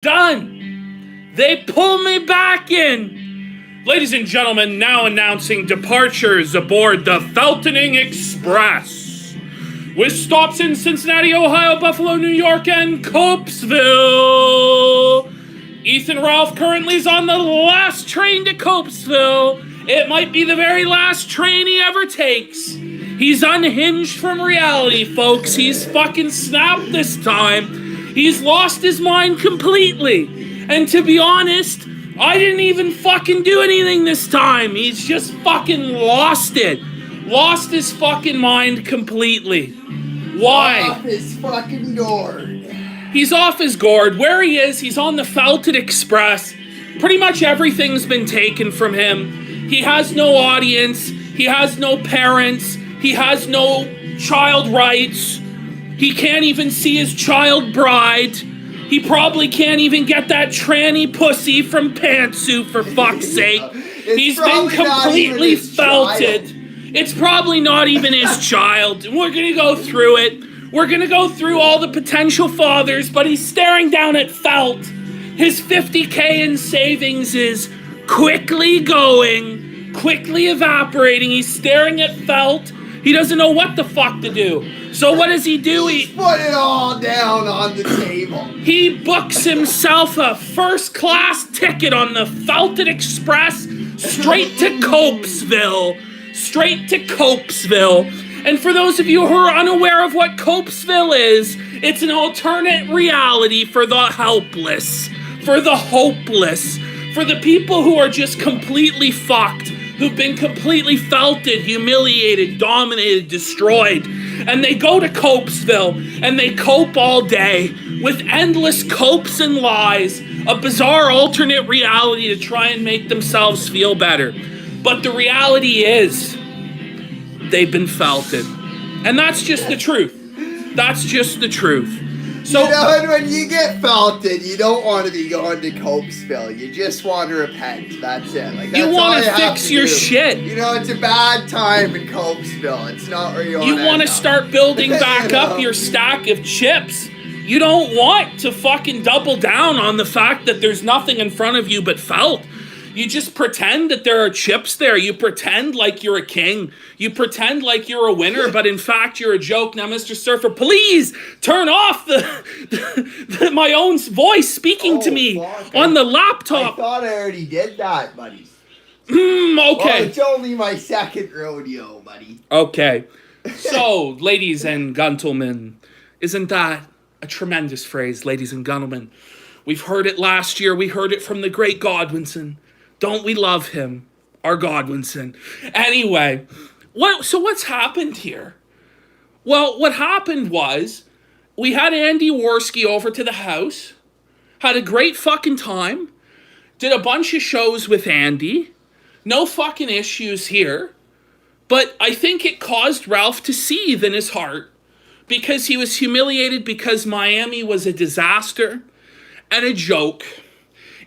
Done. They pull me back in. Ladies and gentlemen, now announcing departures aboard the Feltoning Express. With stops in Cincinnati, Ohio, Buffalo, New York, and Copesville. Ethan Ralph currently is on the last train to Copesville. It might be the very last train he ever takes. He's unhinged from reality, folks. He's fucking snapped this time. He's lost his mind completely. And to be honest, I didn't even fucking do anything this time. He's just fucking lost it. Lost his fucking mind completely. Why? Off his fucking gourd. He's off his gourd. Where he is, he's on the Felton Express. Pretty much everything's been taken from him. He has no audience. He has no parents. He has no child rights. He can't even see his child bride. He probably can't even get that tranny pussy from Pantsuit, for fuck's sake. He's been completely felted. It's probably not even his child. We're gonna go through it. We're gonna go through all the potential fathers, but he's staring down at felt. His $50K in savings is quickly going, quickly evaporating. He's staring at felt. He doesn't know what the fuck to do. So what does he do? He put it all down on the table. He books himself a first-class ticket on the Felton Express straight to Copesville. Straight to Copesville. And for those of you who are unaware of what Copesville is, it's an alternate reality for the helpless, for the hopeless, for the people who are just completely fucked, who've been completely felted, humiliated, dominated, destroyed. And they go to Copesville, and they cope all day with endless copes and lies, a bizarre alternate reality to try and make themselves feel better. But the reality is, they've been felted. And that's just the truth. That's just the truth. So, you know, when you get felted, you don't want to be going to Copesville. You just want to repent. That's it. Like, that's you want to fix your shit. You know, it's a bad time in Copesville. It's not where you want to You want to start building back up your stack of chips. You don't want to fucking double down on the fact that there's nothing in front of you but felt. You just pretend that there are chips there. You pretend like you're a king. You pretend like you're a winner, but in fact, you're a joke. Now, Mr. Surfer, please turn off my own voice speaking to me on the laptop. I thought I already did that, buddy. Okay. Well, it's only my second rodeo, buddy. Okay. So, ladies and gentlemen, isn't that a tremendous phrase, ladies and gentlemen? We've heard it last year. We heard it from the great Godwinson. Don't we love him? Our Godwinson. Anyway, so what's happened here? Well, what happened was we had Andy Worski over to the house, had a great fucking time, did a bunch of shows with Andy, no fucking issues here, but I think it caused Ralph to seethe in his heart because he was humiliated because Miami was a disaster and a joke.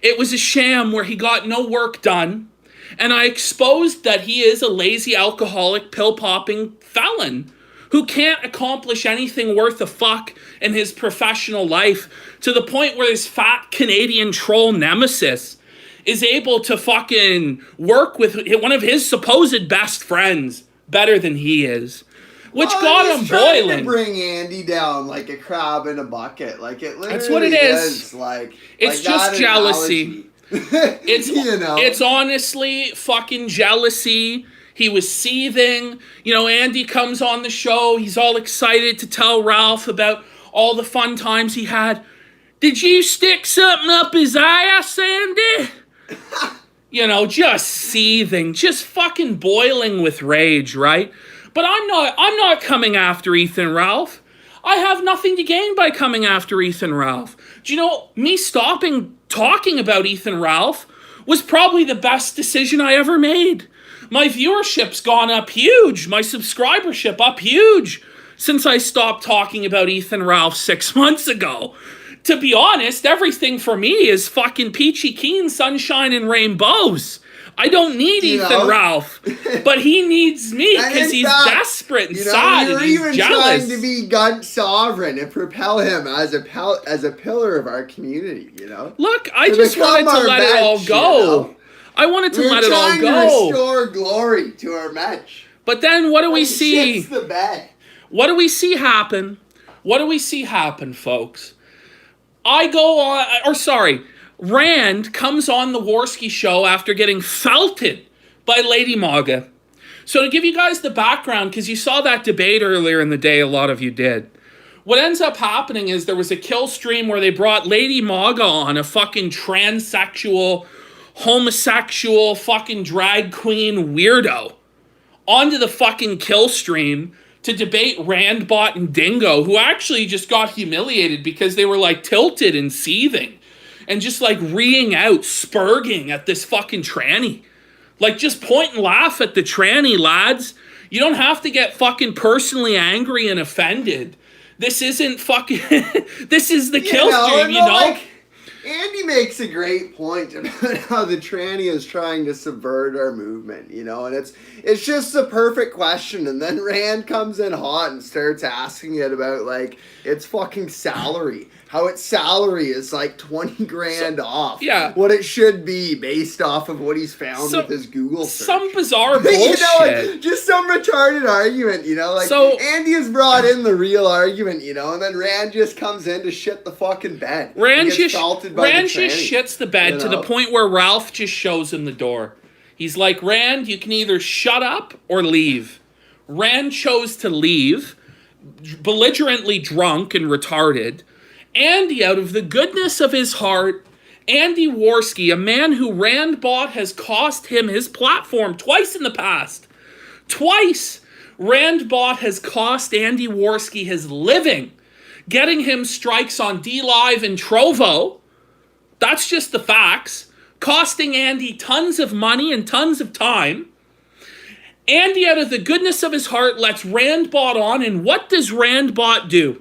It was a sham where he got no work done, and I exposed that he is a lazy, alcoholic, pill-popping felon who can't accomplish anything worth a fuck in his professional life, to the point where his fat Canadian troll nemesis is able to fucking work with one of his supposed best friends better than he is. Which got him boiling. To bring Andy down like a crab in a bucket, like it literally. That's what it is. Like it's just jealousy. It's you know. It's honestly fucking jealousy. He was seething. You know, Andy comes on the show. He's all excited to tell Ralph about all the fun times he had. Did you stick something up his ass, Andy? You know, just seething, just fucking boiling with rage, right? But I'm not coming after Ethan Ralph. I have nothing to gain by coming after Ethan Ralph. Do you know, me stopping talking about Ethan Ralph was probably the best decision I ever made. My viewership's gone up huge. My subscribership up huge since I stopped talking about Ethan Ralph 6 months ago. To be honest, everything for me is fucking peachy keen, sunshine, and rainbows. I don't need Ethan Ralph, but he needs me because he's desperate and sad and he's even jealous. trying to be gun sovereign and propel him as a pillar of our community, Look, I just wanted to let it all go. I wanted to let it all go. We're trying to restore glory to our match. But then what do we see? Shit's the bed. What do we see happen? What do we see happen, folks? I go on, Rand comes on the Warski show after getting felted by Lady Maga. So to give you guys the background, because you saw that debate earlier in the day, a lot of you did. What ends up happening is there was a kill stream where they brought Lady Maga on, a fucking transsexual, homosexual, fucking drag queen weirdo, onto the fucking kill stream to debate Randbot and Dingo, who actually just got humiliated because they were like tilted and seething and just like reeing out, spurging at this fucking tranny. Like, just point and laugh at the tranny, lads. You don't have to get fucking personally angry and offended. This isn't fucking... this is the kill stream, you know? Like, Andy makes a great point about how the tranny is trying to subvert our movement, and it's just the perfect question. And then Rand comes in hot and starts asking it about, like, its fucking salary. How its salary is like 20 grand off. Yeah. What it should be based off of what he's found with his Google search. Some bizarre bullshit. Like, just some retarded argument, Like, Andy has brought in the real argument, and then Rand just comes in to shit the fucking bed. Rand just shits the bed to the point where Ralph just shows him the door. He's like, Rand, you can either shut up or leave. Rand chose to leave, belligerently drunk and retarded. Andy, out of the goodness of his heart, Andy Warski, a man who Randbot has cost him his platform twice in the past. Twice! Randbot has cost Andy Warski his living, getting him strikes on DLive and Trovo. That's just the facts. Costing Andy tons of money and tons of time. Andy, out of the goodness of his heart, lets Randbot on, and what does Randbot do?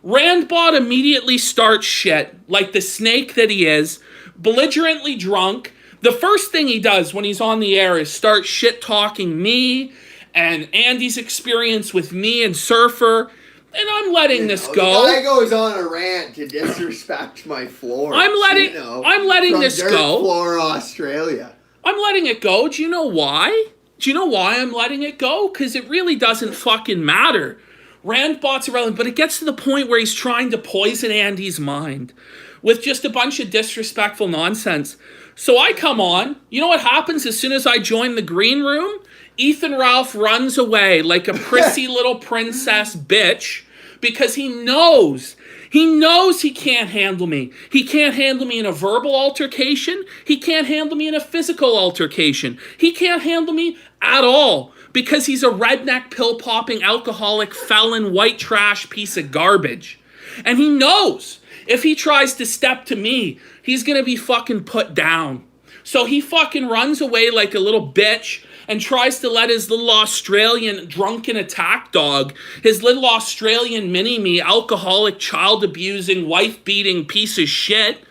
Randbot immediately starts shit, like the snake that he is, belligerently drunk. The first thing he does when he's on the air is start shit-talking me and Andy's experience with me and Surfer, and I'm letting this go. The guy goes on a rant to disrespect my floor. I'm letting this go. Floor, Australia. I'm letting it go. Do you know why? Do you know why I'm letting it go? Because it really doesn't fucking matter. Randbot's irrelevant, but it gets to the point where he's trying to poison Andy's mind with just a bunch of disrespectful nonsense. So I come on. You know what happens as soon as I join the green room? Ethan Ralph runs away like a prissy little princess bitch because he knows he can't handle me. He can't handle me in a verbal altercation. He can't handle me in a physical altercation. He can't handle me at all. Because he's a redneck, pill-popping, alcoholic, felon, white trash piece of garbage. And he knows if he tries to step to me, he's going to be fucking put down. So he fucking runs away like a little bitch and tries to let his little Australian drunken attack dog, his little Australian mini-me, alcoholic, child-abusing, wife-beating piece of shit,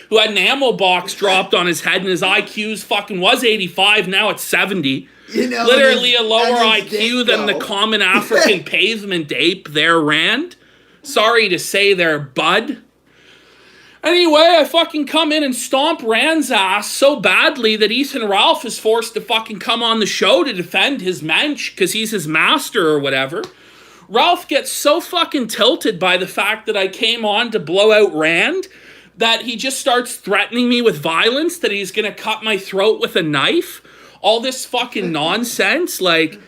who had an ammo box dropped on his head and his IQ's fucking was 85, now it's 70. Literally a lower IQ than the common African pavement ape there, Rand. Sorry to say there, bud. Anyway, I fucking come in and stomp Rand's ass so badly that Ethan Ralph is forced to fucking come on the show to defend his mensch because he's his master or whatever. Ralph gets so fucking tilted by the fact that I came on to blow out Rand that he just starts threatening me with violence, that he's gonna cut my throat with a knife. All this fucking nonsense, like,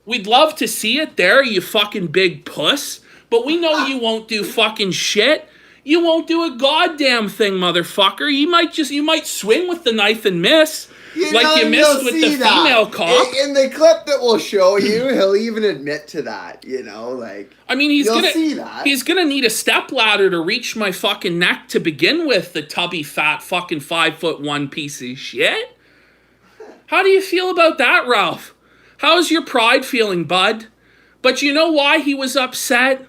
we'd love to see it there, you fucking big puss, but we know you won't do fucking shit. You won't do a goddamn thing, motherfucker. You might swing with the knife and miss, like you missed with the female cop. In the clip that we'll show you, he'll even admit to that, like. I mean, he's gonna need a stepladder to reach my fucking neck to begin with, the tubby, fat, fucking 5'1" piece of shit. How do you feel about that, Ralph? How's your pride feeling, bud? But you know why he was upset?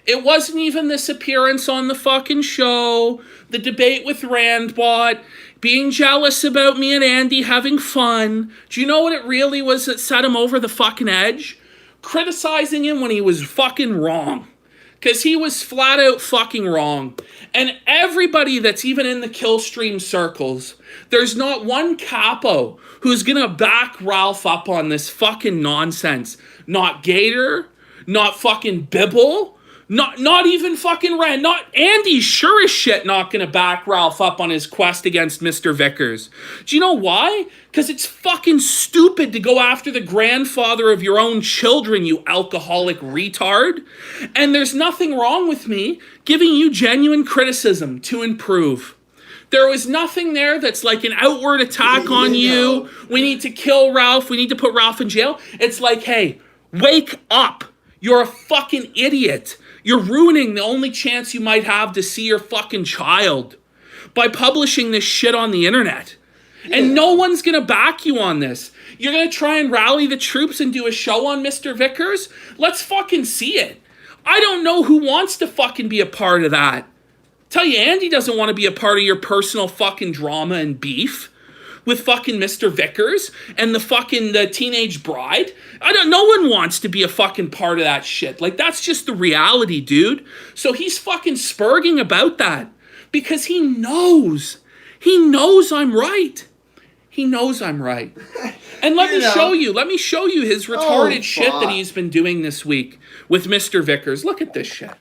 It wasn't even this appearance on the fucking show, the debate with Randbot, being jealous about me and Andy having fun. Do you know what it really was that set him over the fucking edge? Criticizing him when he was fucking wrong. Because he was flat out fucking wrong. And everybody that's even in the Killstream circles, there's not one capo who's gonna back Ralph up on this fucking nonsense. Not Gator, not fucking Bibble, not even fucking Rand, not Andy, sure as shit not gonna back Ralph up on his quest against Mr. Vickers. Do you know why? Because it's fucking stupid to go after the grandfather of your own children, you alcoholic retard. And there's nothing wrong with me giving you genuine criticism to improve. There was nothing there that's like an outward attack on you. We need to kill Ralph. We need to put Ralph in jail. It's like, hey, wake up. You're a fucking idiot. You're ruining the only chance you might have to see your fucking child by publishing this shit on the internet. And no one's gonna back you on this. You're gonna try and rally the troops and do a show on Mr. Vickers? Let's fucking see it. I don't know who wants to fucking be a part of that. Tell you, Andy doesn't want to be a part of your personal fucking drama and beef with fucking Mr. Vickers and the teenage bride. No one wants to be a fucking part of that shit. Like, that's just the reality, dude. So he's fucking spurging about that because he knows I'm right. He knows I'm right. And let me show you his retarded shit that he's been doing this week with Mr. Vickers. Look at this shit.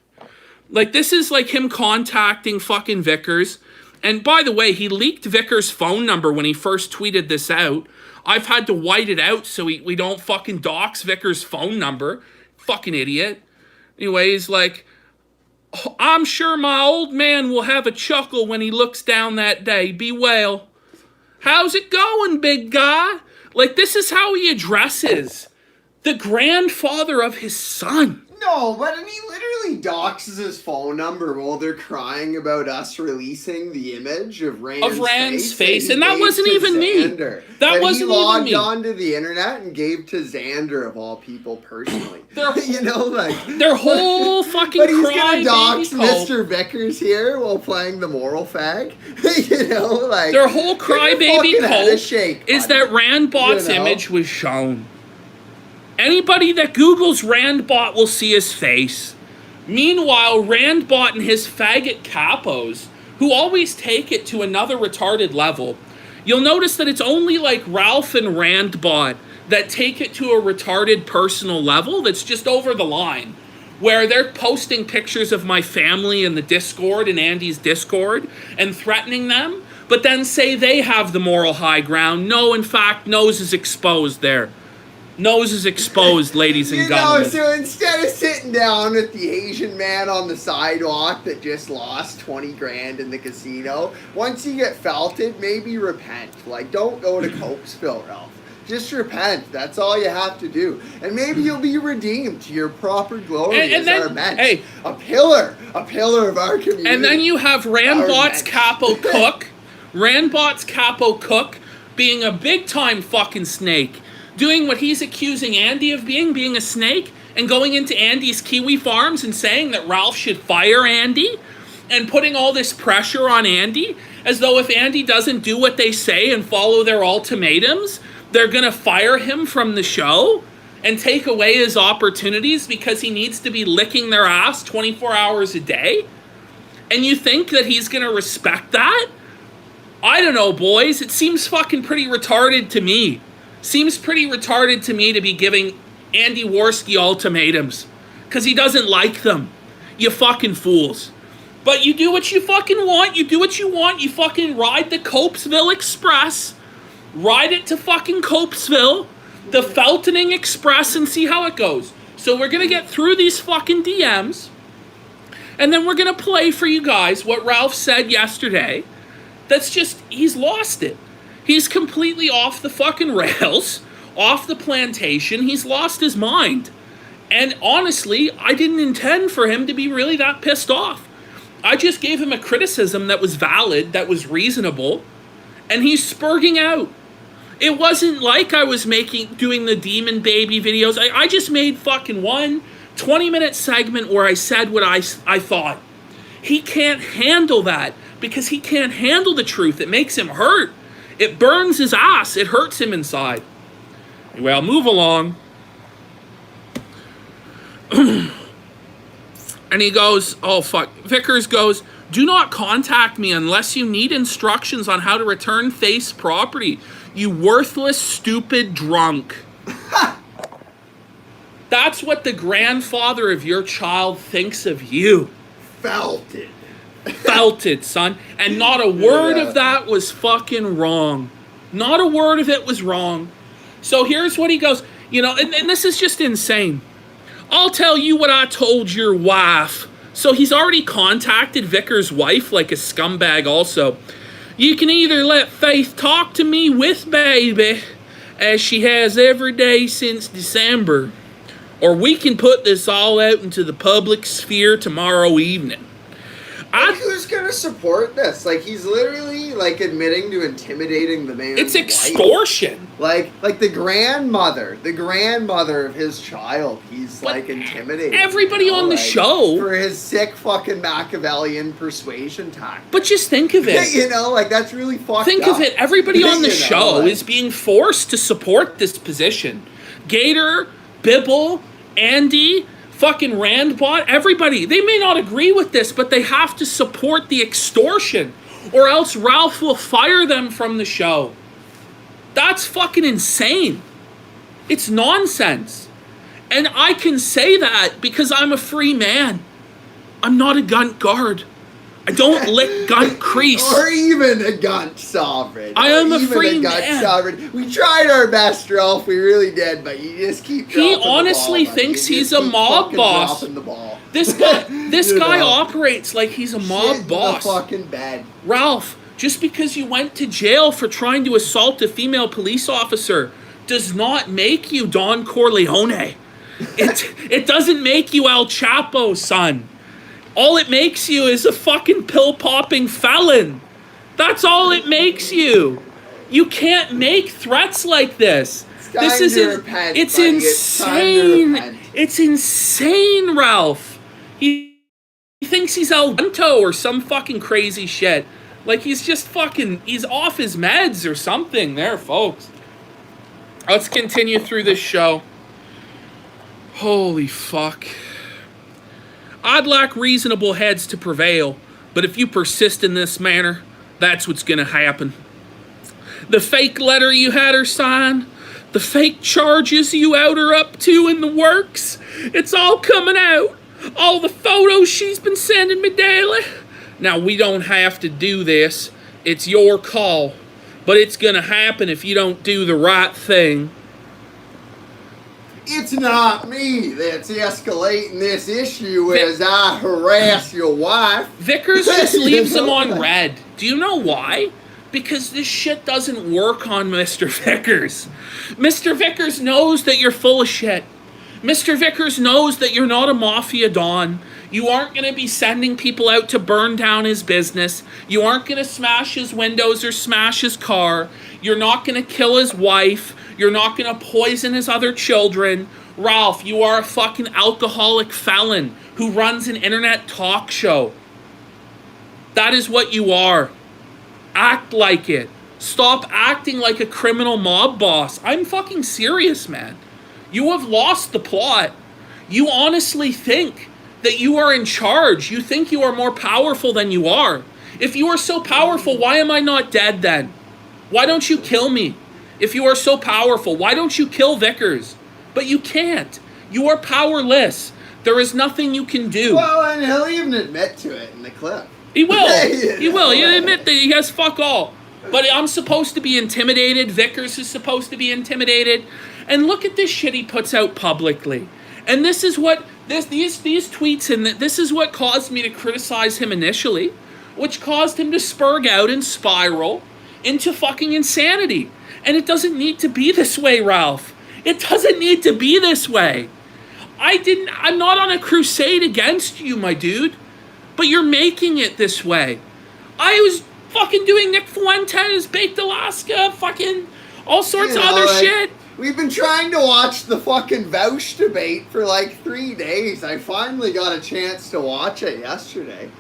Like, this is like him contacting fucking Vickers. And by the way, he leaked Vickers' phone number when he first tweeted this out. I've had to white it out so we don't fucking dox Vickers' phone number. Fucking idiot. Anyway, he's like, I'm sure my old man will have a chuckle when he looks down that day. Be well. How's it going, big guy? Like, this is how he addresses the grandfather of his son. No, but he literally doxes his phone number while they're crying about us releasing the image of Rand's face. And that wasn't even me. That wasn't even me. He logged onto the internet and gave to Xander, of all people, personally. Their whole fucking but he's gonna dox Mr. Vickers here while playing the moral fag. Their whole crybaby hope is that Randbot's image was shown. Anybody that Googles Randbot will see his face. Meanwhile, Randbot and his faggot capos, who always take it to another retarded level, you'll notice that it's only like Ralph and Randbot that take it to a retarded personal level that's just over the line, where they're posting pictures of my family in the Discord, in Andy's Discord, and threatening them, but then say they have the moral high ground. No, in fact, nose is exposed there. Nose is exposed, ladies and gentlemen. So instead of sitting down with the Asian man on the sidewalk that just lost 20 grand in the casino, once you get felted, maybe repent. Like, don't go to Copesville, Ralph. Just repent. That's all you have to do. And maybe you'll be redeemed to your proper glory as our mensch. Hey, a pillar of our community. And then you have Randbot's capo cook. Randbot's capo cook being a big-time fucking snake. Doing what he's accusing Andy of being a snake, and going into Andy's Kiwi Farms and saying that Ralph should fire Andy, and putting all this pressure on Andy, as though if Andy doesn't do what they say and follow their ultimatums, they're gonna fire him from the show and take away his opportunities because he needs to be licking their ass 24 hours a day? And you think that he's gonna respect that? I don't know, boys. It seems fucking pretty retarded to me. Seems pretty retarded to me to be giving Andy Worski ultimatums. Because he doesn't like them. You fucking fools. But you do what you fucking want. You do what you want. You fucking ride the Copesville Express. Ride it to fucking Copesville. The Feltoning Express, and see how it goes. So we're going to get through these fucking DMs. And then we're going to play for you guys what Ralph said yesterday. That's just, he's lost it. He's completely off the fucking rails, off the plantation. He's lost his mind. And honestly, I didn't intend for him to be really that pissed off. I just gave him a criticism that was valid, that was reasonable, and he's spurging out. It wasn't like I was doing the Demon Baby videos. I just made fucking one 20-minute segment where I said what I thought. He can't handle that because he can't handle the truth. It makes him hurt. It burns his ass. It hurts him inside. Anyway, I'll move along. And he goes, oh fuck. Vickers goes, do not contact me unless you need instructions on how to return Face property. You worthless, stupid drunk. That's what the grandfather of your child thinks of you. Felt it. Felt it, son. And not a word of that was fucking wrong. Not a word of it was wrong. So here's what he goes, you know, and this is just insane. I'll tell you what I told your wife. So he's already contacted Vickers' wife like a scumbag also. You can either let Faith talk to me with baby, as she has every day since December, or we can put this all out into the public sphere tomorrow evening. Who's gonna support this? Like, he's literally like admitting to intimidating the man's It's extortion. Wife. Like the grandmother of his child. He's But like intimidating. everybody on the show for his sick fucking Machiavellian persuasion tactic. But just think of it. You know, like that's really fucked Think up. of it. Everybody on the You know, show like- is being forced to support this position. Gator, Bibble, Andy, fucking Randbot, everybody. They may not agree with this, but they have to support the extortion, or else Ralph will fire them from the show. That's fucking insane. It's nonsense. And I can say that because I'm a free man. I'm not a gunt guard. I don't lick gunt crease. Or even a gunt sovereign. I am a free gunt man. Sovereign. We tried our best, Ralph. We really did, but you just keep He dropping honestly the ball, buddy. thinks You he's just a keep mob fucking boss. dropping the ball. This You guy know. operates like he's a Shit mob in boss. the fucking bed. Ralph, just because you went to jail for trying to assault a female police officer does not make you Don Corleone. It doesn't make you El Chapo, son. All it makes you is a fucking pill-popping felon. That's all it makes you. You can't make threats like this. This is repent, it's buddy. It's time to insane. repent. It's insane, Ralph. He thinks he's El Gunto or some fucking crazy shit. Like he's just fucking, he's off his meds or something there, folks. Let's continue through this show. Holy fuck. I'd like reasonable heads to prevail, but if you persist in this manner, that's what's gonna happen. The fake letter you had her sign, the fake charges you out her up to in the works, it's all coming out. All the photos she's been sending me daily. Now, we don't have to do this. It's your call. But it's gonna happen if you don't do the right thing. It's not me that's escalating this issue as I harass your wife. Vickers just You leaves him know? on red. Do you know why? Because this shit doesn't work on Mr. Vickers. Mr. Vickers knows that you're full of shit. Mr. Vickers knows that you're not a mafia don. You aren't going to be sending people out to burn down his business. You aren't going to smash his windows or smash his car. You're not going to kill his wife. You're not going to poison his other children. Ralph, you are a fucking alcoholic felon who runs an internet talk show. That is what you are. Act like it. Stop acting like a criminal mob boss. I'm fucking serious, man. You have lost the plot. You honestly think that you are in charge. You think you are more powerful than you are. If you are so powerful, why am I not dead then? Why don't you kill me? If you are so powerful, why don't you kill Vickers? But you can't. You are powerless. There is nothing you can do. Well, and he'll even admit to it in the clip. He will. You He will. know, You like- admit that he has fuck all. But I'm supposed to be intimidated. Vickers is supposed to be intimidated. And look at this shit he puts out publicly. And this is what these tweets and this is what caused me to criticize him initially, which caused him to spurg out and spiral into fucking insanity. And it doesn't need to be this way, Ralph. It doesn't need to be this way. I'm not on a crusade against you, my dude. But you're making it this way. I was fucking doing Nick Fuentes, Baked Alaska, fucking all sorts of other shit. We've been trying to watch the fucking Vouch debate for like 3 days. I finally got a chance to watch it yesterday.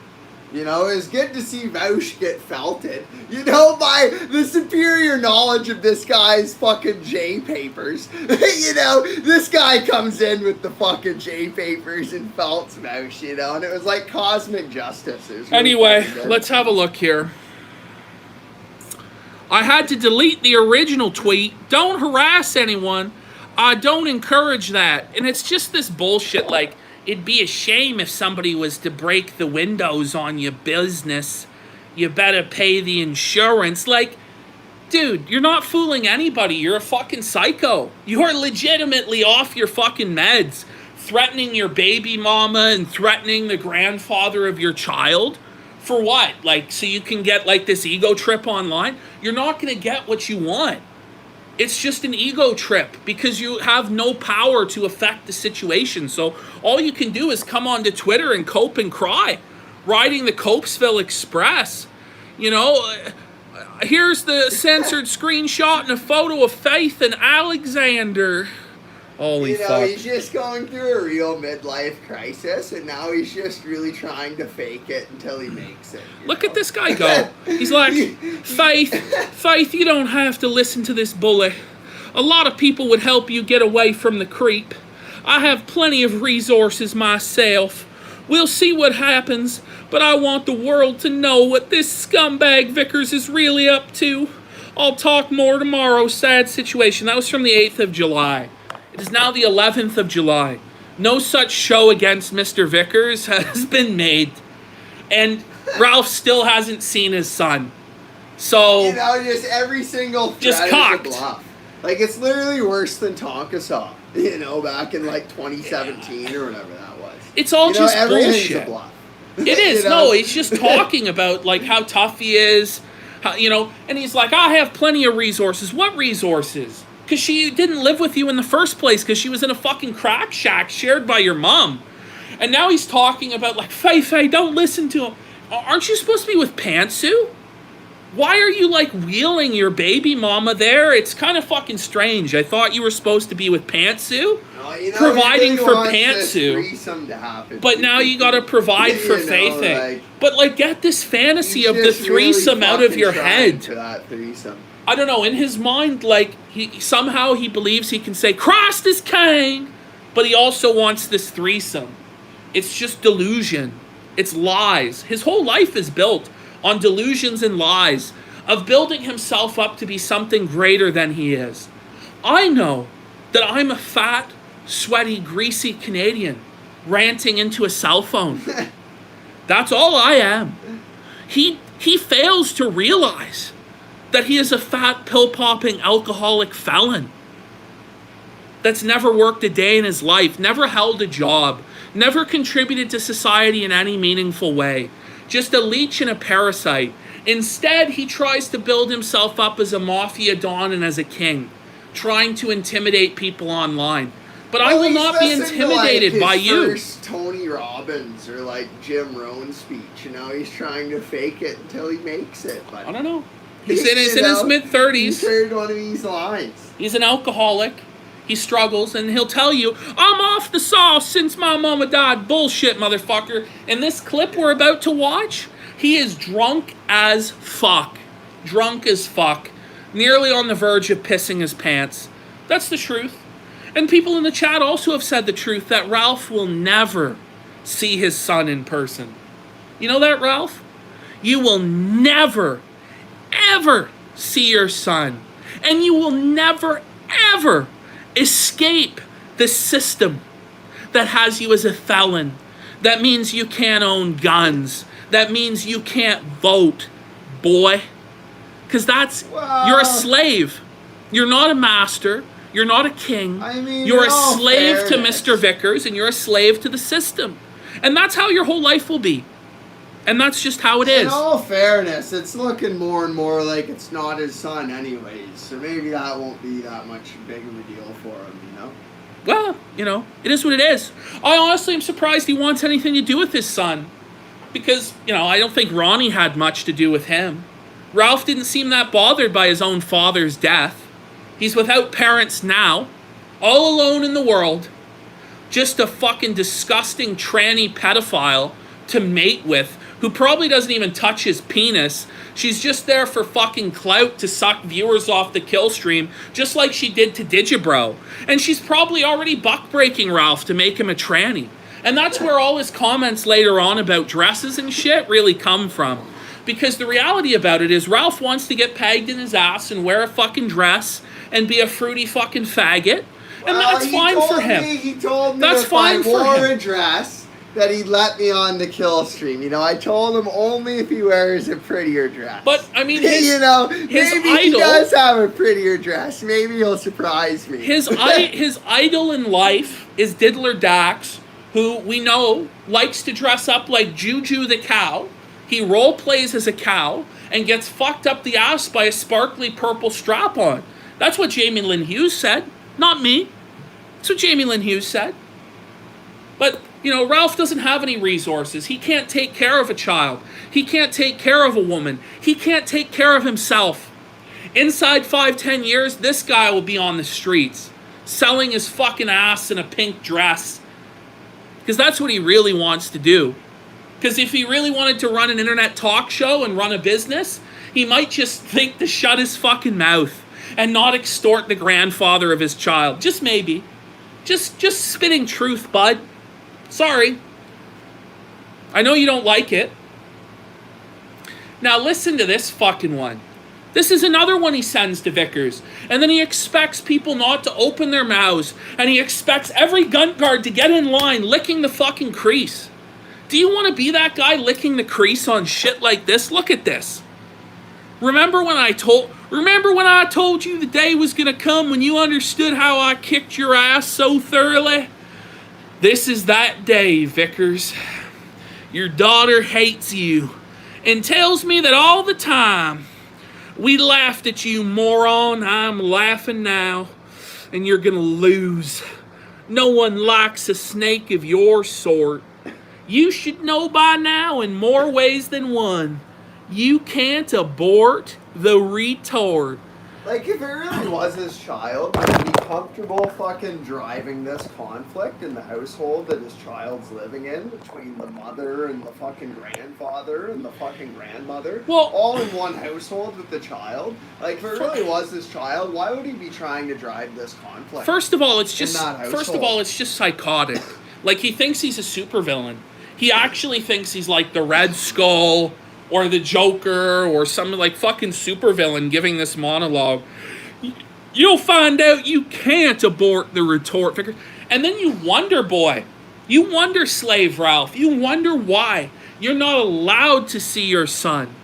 You know, it was good to see Vouch get felted. You know, by the superior knowledge of this guy's fucking J papers. You know, this guy comes in with the fucking J papers and felts Vouch, you know, and it was like cosmic justice. It was really Anyway, fucking good. let's have a look here. I had to delete the original tweet. Don't harass anyone. I don't encourage that. And it's just this bullshit, like, it'd be a shame if somebody was to break the windows on your business. You better pay the insurance. Like, dude, you're not fooling anybody. You're a fucking psycho. You are legitimately off your fucking meds. Threatening your baby mama and threatening the grandfather of your child. For what? Like, so you can get, like, this ego trip online? You're not going to get what you want. It's just an ego trip because you have no power to affect the situation. So all you can do is come onto Twitter and cope and cry, riding the Copesville Express. You know, here's the censored screenshot and a photo of Faith and Alexander. Holy you know, fuck. he's just going through a real midlife crisis, and now he's just really trying to fake it until he makes it. Look at this guy go. He's like, Faith, you don't have to listen to this bully. A lot of people would help you get away from the creep. I have plenty of resources myself. We'll see what happens, but I want the world to know what this scumbag Vickers is really up to. I'll talk more tomorrow. Sad situation. That was from the 8th of July. It is now the 11th of July. No such show against Mr. Vickers has been made. And Ralph still hasn't seen his son. So, you know, just every single just thread cocked. is a bluff. Like, it's literally worse than Tonka Saw, you know, back in like 2017 or whatever that was. It's all you know, just everything's bullshit. A bluff. It is. You know? No, he's just talking about, like, how tough he is. How, you know, and he's like, I have plenty of resources. What resources? Because she didn't live with you in the first place because she was in a fucking crack shack shared by your mom. And now he's talking about, like, Faye, don't listen to him. Aren't you supposed to be with Pantsu? Why are you, like, wheeling your baby mama there? It's kind of fucking strange. I thought you were supposed to be with Pantsu, no, you know, providing for Pantsu. But now you gotta provide for Faith. Like, but, like, get this fantasy of the threesome really out of your trying head. to that threesome. I don't know, in his mind, like, somehow he believes he can say, Christ is king, but he also wants this threesome. It's just delusion. It's lies. His whole life is built on delusions and lies of building himself up to be something greater than he is. I know that I'm a fat, sweaty, greasy Canadian ranting into a cell phone. That's all I am. He fails to realize that he is a fat, pill-popping, alcoholic felon that's never worked a day in his life, never held a job, never contributed to society in any meaningful way, just a leech and a parasite. Instead, he tries to build himself up as a mafia don and as a king, trying to intimidate people online. But I will not be intimidated by you. First Tony Robbins or like Jim Rohn speech, you know, he's trying to fake it until he makes it. But I don't know. He's in his mid-30s. He heard one of these lines. He's an alcoholic. He struggles, and he'll tell you, I'm off the sauce since my mama died. Bullshit, motherfucker. In this clip we're about to watch, he is drunk as fuck. Drunk as fuck. Nearly on the verge of pissing his pants. That's the truth. And people in the chat also have said the truth, that Ralph will never see his son in person. You know that, Ralph? You will never, ever see your son. And you will never, ever escape the system that has you as a felon. That means you can't own guns. That means you can't vote, boy. Because you're a slave. You're not a master. You're not a king. I mean, you're a slave fairness. to Mr. Vickers, and you're a slave to the system. And that's how your whole life will be. And that's just how it is. In all fairness, it's looking more and more like it's not his son anyways. So maybe that won't be that much big of a deal for him, you know? Well, you know, it is what it is. I honestly am surprised he wants anything to do with his son. Because, you know, I don't think Ronnie had much to do with him. Ralph didn't seem that bothered by his own father's death. He's without parents now, all alone in the world, just a fucking disgusting tranny pedophile to mate with, who probably doesn't even touch his penis. She's just there for fucking clout to suck viewers off the kill stream, just like she did to Digibro. And she's probably already buck-breaking Ralph to make him a tranny. And that's where all his comments later on about dresses and shit really come from. Because the reality about it is Ralph wants to get pegged in his ass and wear a fucking dress and be a fruity fucking faggot. And that's fine for him. He told me that's if I fine for wore him. a dress that he'd let me on the kill stream. You know, I told him only if he wears a prettier dress. But, I mean, his, you know, his maybe idol, he does have a prettier dress. Maybe he'll surprise me. His idol in life is Diddler Dax, who we know likes to dress up like Juju the cow. He role plays as a cow and gets fucked up the ass by a sparkly purple strap-on. That's what Jamie Lynn Hughes said, not me. That's what Jamie Lynn Hughes said. But, you know, Ralph doesn't have any resources. He can't take care of a child. He can't take care of a woman. He can't take care of himself. Inside 5-10 years, this guy will be on the streets, selling his fucking ass in a pink dress. Because that's what he really wants to do. Because if he really wanted to run an internet talk show and run a business, he might just think to shut his fucking mouth and not extort the grandfather of his child. Just maybe. Just spitting truth, bud. Sorry. I know you don't like it. Now listen to this fucking one. This is another one he sends to Vickers. And then he expects people not to open their mouths. And he expects every gun guard to get in line licking the fucking crease. Do you want to be that guy licking the crease on shit like this? Look at this. Remember when I told you the day was going to come when you understood how I kicked your ass so thoroughly? This is that day, Vickers. Your daughter hates you and tells me that all the time. We laughed at you, moron. I'm laughing now, and you're gonna lose. No one likes a snake of your sort. You should know by now in more ways than one. You can't abort the retard. Like, if it really was his child, would he be comfortable fucking driving this conflict in the household that his child's living in between the mother and the fucking grandfather and the fucking grandmother? Well, all in one household with the child? Like, if it really was his child, why would he be trying to drive this conflict? First of all, it's just psychotic. Like, he thinks he's a supervillain. He actually thinks he's like the Red Skull or the Joker, or some like fucking supervillain giving this monologue. You'll find out you can't abort the retort, Vickers. And then you wonder, boy. You wonder, Slave Ralph. You wonder why you're not allowed to see your son.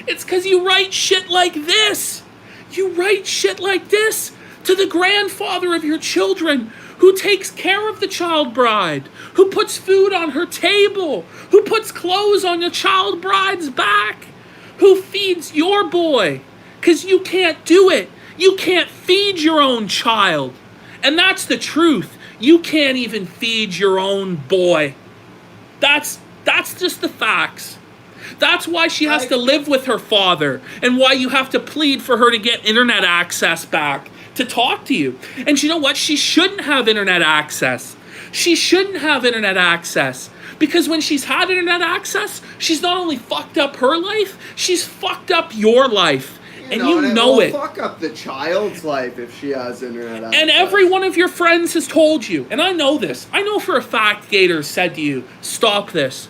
It's because you write shit like this. You write shit like this to the grandfather of your children, who takes care of the child bride, who puts food on her table, who puts clothes on your child bride's back, who feeds your boy, because you can't do it. You can't feed your own child. And that's the truth. You can't even feed your own boy. That's just the facts. That's why she has to live with her father, and why you have to plead for her to get internet access back to talk to you. And you know what? She shouldn't have internet access. She shouldn't have internet access. Because when she's had internet access, she's not only fucked up her life, she's fucked up your life. And you know it. Fuck up the child's life if she has internet access. And every one of your friends has told you, and I know this. I know for a fact Gator said to you, stop this.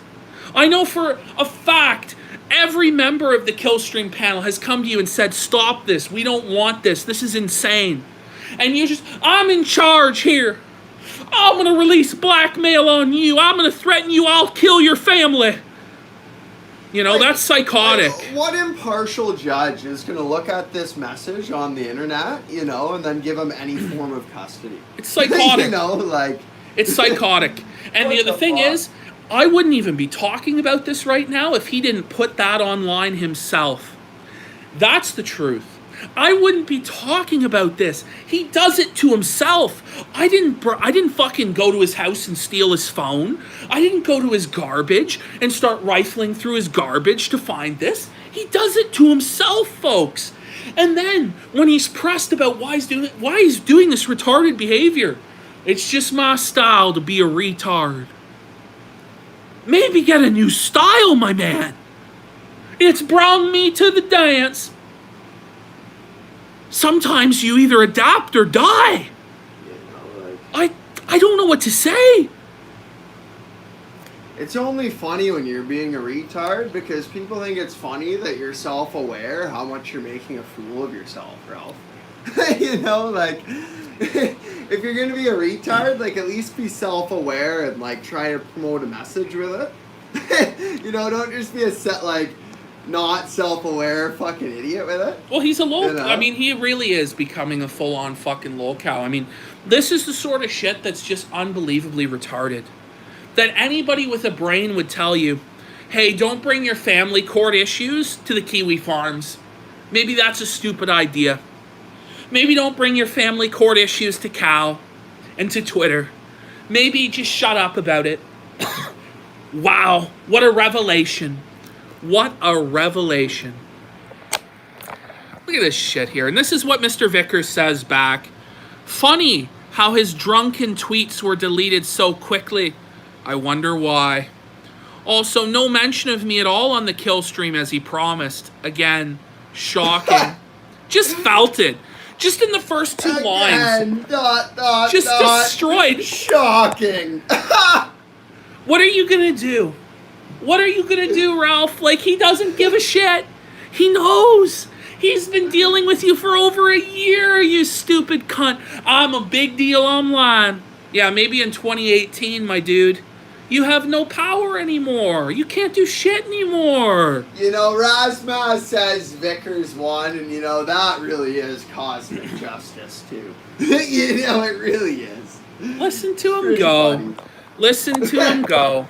I know for a fact every member of the Killstream panel has come to you and said, stop this. We don't want this. This is insane. And you just, I'm in charge here. I'm going to release blackmail on you. I'm going to threaten you. I'll kill your family. You know, that's psychotic. What impartial judge is going to look at this message on the internet, you know, and then give him any form of custody? It's psychotic. You know, like... It's psychotic. And the thing is, I wouldn't even be talking about this right now if he didn't put that online himself. That's the truth. I wouldn't be talking about this. He does it to himself. I didn't fucking go to his house and steal his phone. I didn't go to his garbage and start rifling through his garbage to find this. He does it to himself, folks. And then when he's pressed about why he's doing this retarded behavior, it's just my style to be a retard. Maybe get a new style, my man. It's brought me to the dance. Sometimes you either adapt or die. I don't know what to say. It's only funny when you're being a retard because people think it's funny that you're self-aware how much you're making a fool of yourself, Ralph. You know, like, if you're going to be a retard, like, at least be self-aware and, like, try to promote a message with it. You know, don't just be not self-aware fucking idiot with it. Well, he's a low... You know? I mean, he really is becoming a full-on fucking lolcow. I mean, this is the sort of shit that's just unbelievably retarded. That anybody with a brain would tell you, hey, don't bring your family court issues to the Kiwi Farms. Maybe that's a stupid idea. Maybe don't bring your family court issues to Cal and to Twitter. Maybe just shut up about it. Wow, what a revelation. What a revelation. Look at this shit here. And this is what Mr. Vickers says back. Funny how his drunken tweets were deleted so quickly. I wonder why. Also, no mention of me at all on the kill stream as he promised. Again, shocking. Just felt it. Just in the first two lines. Just destroyed. Shocking. What are you gonna do? What are you gonna do, Ralph? Like, he doesn't give a shit. He knows. He's been dealing with you for over a year, you stupid cunt. I'm a big deal online. Yeah, maybe in 2018, my dude. You have no power anymore. You can't do shit anymore. You know, Razma says Vickers won, and you know, that really is cosmic justice, too. You know, it really is. Listen to him go. Funny. Listen to him go.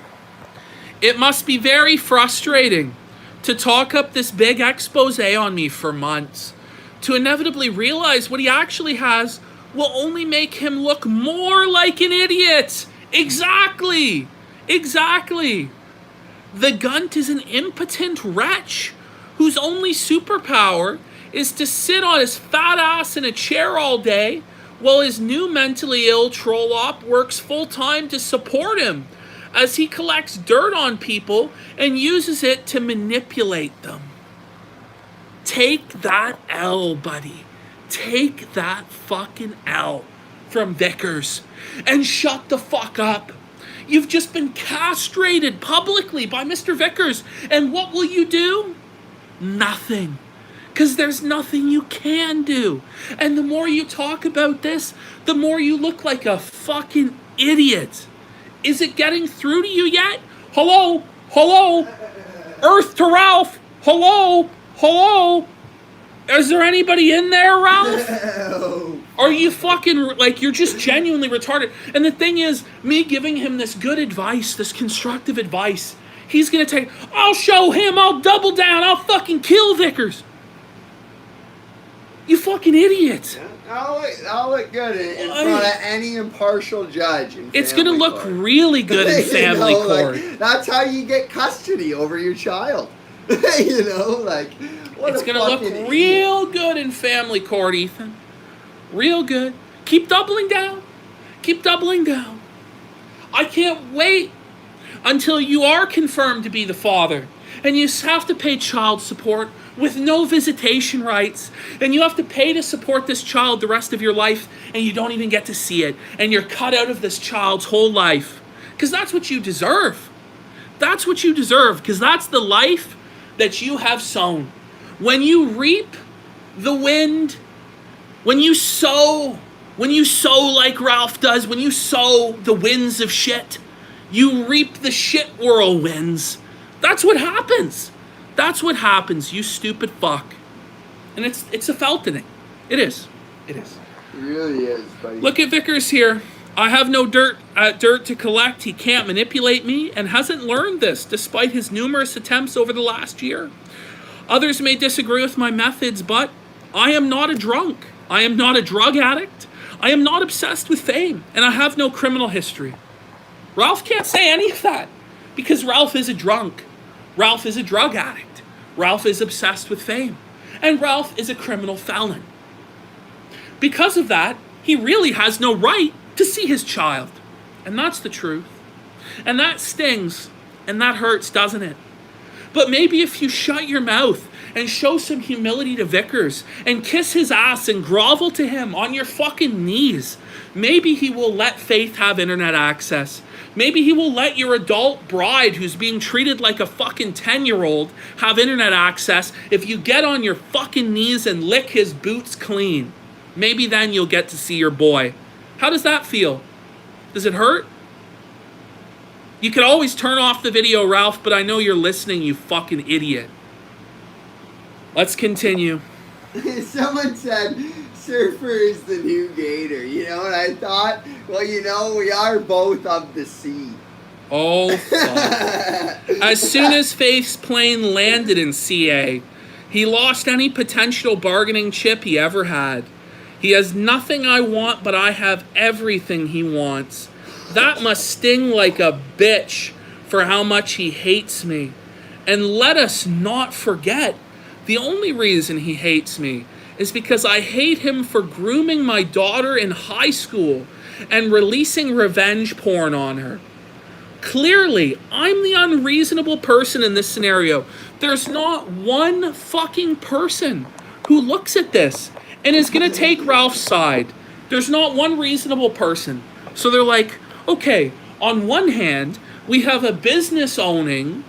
It must be very frustrating to talk up this big expose on me for months. To inevitably realize what he actually has will only make him look more like an idiot. Exactly. Exactly. The Gunt is an impotent wretch whose only superpower is to sit on his fat ass in a chair all day while his new mentally ill troll op works full-time to support him as he collects dirt on people and uses it to manipulate them. Take that L, buddy. Take that fucking L from Vickers and shut the fuck up. You've just been castrated publicly by Mr. Vickers. And what will you do? Nothing. Because there's nothing you can do. And the more you talk about this, the more you look like a fucking idiot. Is it getting through to you yet? Hello? Hello? Earth to Ralph? Hello? Is there anybody in there, Ralph? Are you fucking, like, you're just genuinely retarded. And the thing is, me giving him this good advice, this constructive advice, he's gonna take, I'll show him, I'll double down, I'll fucking kill Vickers. You fucking idiot. I'll look good in front of any impartial judge. It's gonna look really good in family court. Like, that's how you get custody over your child. You know, like, it's gonna look real good in family court, Ethan. Real good. Keep doubling down. Keep doubling down. I can't wait until you are confirmed to be the father and you have to pay child support with no visitation rights, and you have to pay to support this child the rest of your life, and you don't even get to see it, and you're cut out of this child's whole life. Because that's what you deserve. That's what you deserve, because that's the life that you have sown. When you reap the wind, when you sow like Ralph does, when you sow the winds of shit, you reap the shit whirlwinds. That's what happens. That's what happens, you stupid fuck. And it's a feltoning. It is. It is. It really is, buddy. Look at Vickers here. I have no dirt to collect. He can't manipulate me and hasn't learned this despite his numerous attempts over the last year. Others may disagree with my methods, but I am not a drunk. I am not a drug addict. I am not obsessed with fame, and I have no criminal history. Ralph can't say any of that because Ralph is a drunk. Ralph is a drug addict. Ralph is obsessed with fame. And Ralph is a criminal felon. Because of that, he really has no right to see his child. And that's the truth. And that stings, and that hurts, doesn't it? But maybe if you shut your mouth and show some humility to Vickers and kiss his ass and grovel to him on your fucking knees, maybe he will let Faith have internet access. Maybe he will let your adult bride who's being treated like a fucking 10-year-old have internet access if you get on your fucking knees and lick his boots clean. Maybe then you'll get to see your boy. How does that feel? Does it hurt? You can always turn off the video, Ralph, but I know you're listening, you fucking idiot. Let's continue. Someone said Surfer is the new Gator, you know, and I thought, well, you know, we are both of the sea. Oh, fuck. As soon as Faith's plane landed in CA, he lost any potential bargaining chip he ever had. He has nothing I want, but I have everything he wants. That must sting like a bitch for how much he hates me. And let us not forget, the only reason he hates me is because I hate him for grooming my daughter in high school and releasing revenge porn on her. Clearly, I'm the unreasonable person in this scenario. There's not one fucking person who looks at this and is going to take Ralph's side. There's not one reasonable person. So they're like, okay, on one hand, we have a business-owning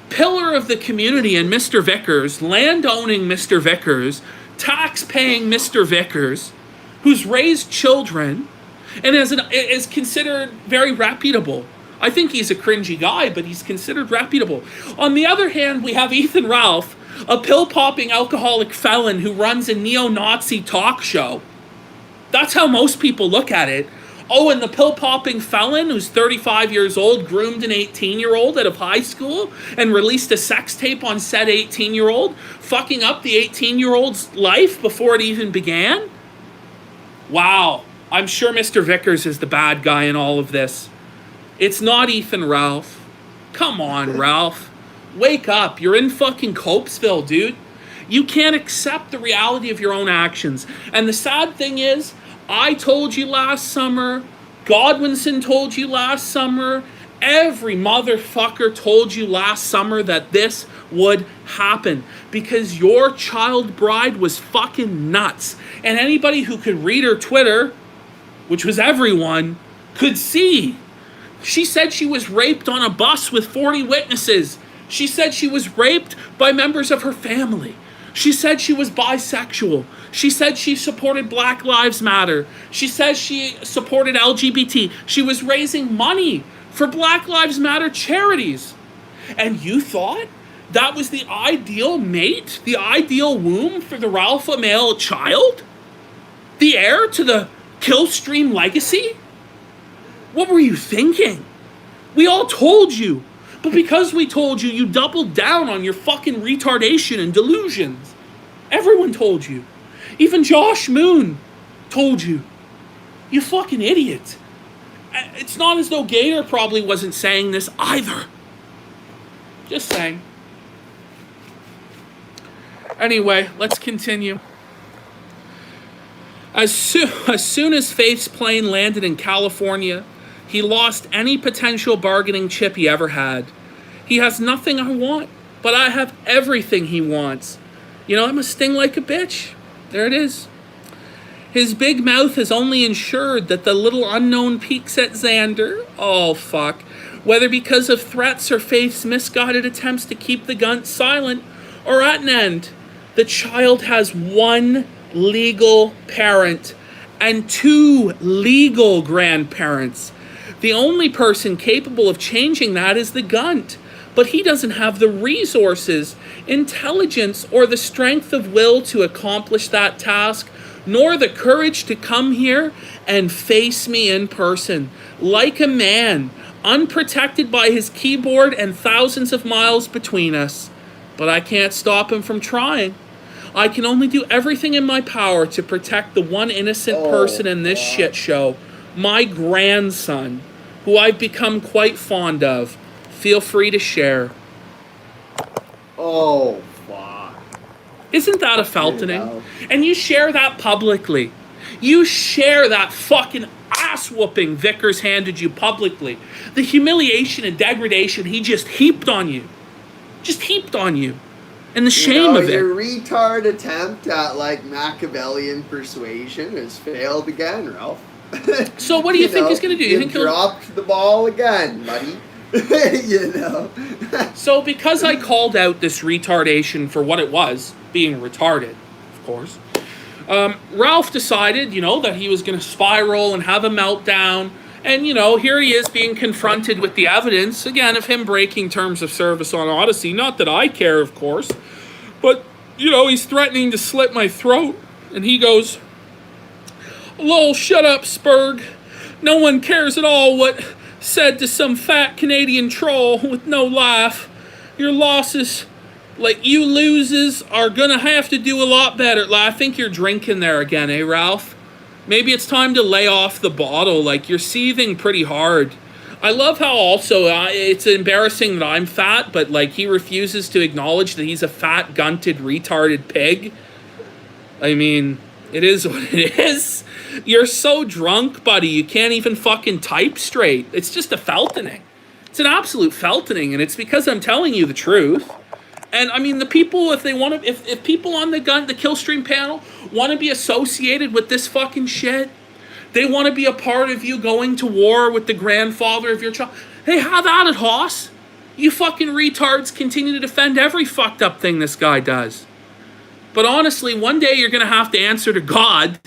pillar of the community in Mr. Vickers, land-owning Mr. Vickers, tax-paying Mr. Vickers, who's raised children and is considered very reputable. I think he's a cringy guy, but he's considered reputable. On the other hand, we have Ethan Ralph, a pill-popping alcoholic felon who runs a neo-Nazi talk show. That's how most people look at it. Oh, and the pill-popping felon who's 35 years old groomed an 18-year-old out of high school and released a sex tape on said 18-year-old, fucking up the 18-year-old's life before it even began? Wow, I'm sure Mr. Vickers is the bad guy in all of this. It's not Ethan Ralph. Come on, Ralph. Wake up. You're in fucking Copesville, dude. You can't accept the reality of your own actions. And the sad thing is, I told you last summer, Godwinson told you last summer, every motherfucker told you last summer that this would happen because your child bride was fucking nuts. And anybody who could read her Twitter, which was everyone, could see. She said she was raped on a bus with 40 witnesses. She said she was raped by members of her family. She said she was bisexual. She said she supported Black Lives Matter. She says she supported LGBT. She was raising money for Black Lives Matter charities. And you thought that was the ideal mate, the ideal womb for the Ralpha male child? The heir to the Killstream legacy? What were you thinking? We all told you. But because we told you, you doubled down on your fucking retardation and delusions. Everyone told you. Even Josh Moon told you. You fucking idiot. It's not as though Gator probably wasn't saying this either. Just saying. Anyway, let's continue. As soon as Faith's plane landed in California, he lost any potential bargaining chip he ever had. He has nothing I want, but I have everything he wants. You know, I'm a sting like a bitch. There it is. His big mouth has only ensured that the little unknown peeks at Xander, oh fuck, whether because of threats or Faith's misguided attempts to keep the gun silent, or at an end, the child has one legal parent and two legal grandparents. The only person capable of changing that is the Gunt, but he doesn't have the resources, intelligence, or the strength of will to accomplish that task, nor the courage to come here and face me in person, like a man, unprotected by his keyboard and thousands of miles between us. But I can't stop him from trying. I can only do everything in my power to protect the one innocent person in this shit show, my grandson, who I've become quite fond of. Feel free to share. Oh, fuck. Isn't that a feltoning? know. And you share that publicly. You share that fucking ass whooping Vickers handed you publicly. The humiliation and degradation he just heaped on you. Just heaped on you. And the shame of it. Your retard attempt at like Machiavellian persuasion has failed again, Ralph. So what do you think he's going to do? You think dropped the ball again, buddy. You know. So because I called out this retardation for what it was, being retarded, of course, Ralph decided, that he was going to spiral and have a meltdown. And, here he is being confronted with the evidence, again, of him breaking terms of service on Odyssey. Not that I care, of course. But, he's threatening to slit my throat. And he goes, "Lol, shut up, Spurg. No one cares at all what said to some fat Canadian troll with no laugh. Your losses, you losers, are gonna have to do a lot better." I think you're drinking there again, eh, Ralph? Maybe it's time to lay off the bottle. You're seething pretty hard. I love how also it's embarrassing that I'm fat, but he refuses to acknowledge that he's a fat, gunted, retarded pig. I mean, it is what it is. You're so drunk, buddy, you can't even fucking type straight. It's just a feltoning. It's an absolute feltoning, and it's because I'm telling you the truth. And I mean, the people, if they want to, if people on the Killstream panel want to be associated with this fucking shit, they want to be a part of you going to war with the grandfather of your child. Hey, have at it, Hoss. You fucking retards continue to defend every fucked up thing this guy does. But honestly, one day you're going to have to answer to God.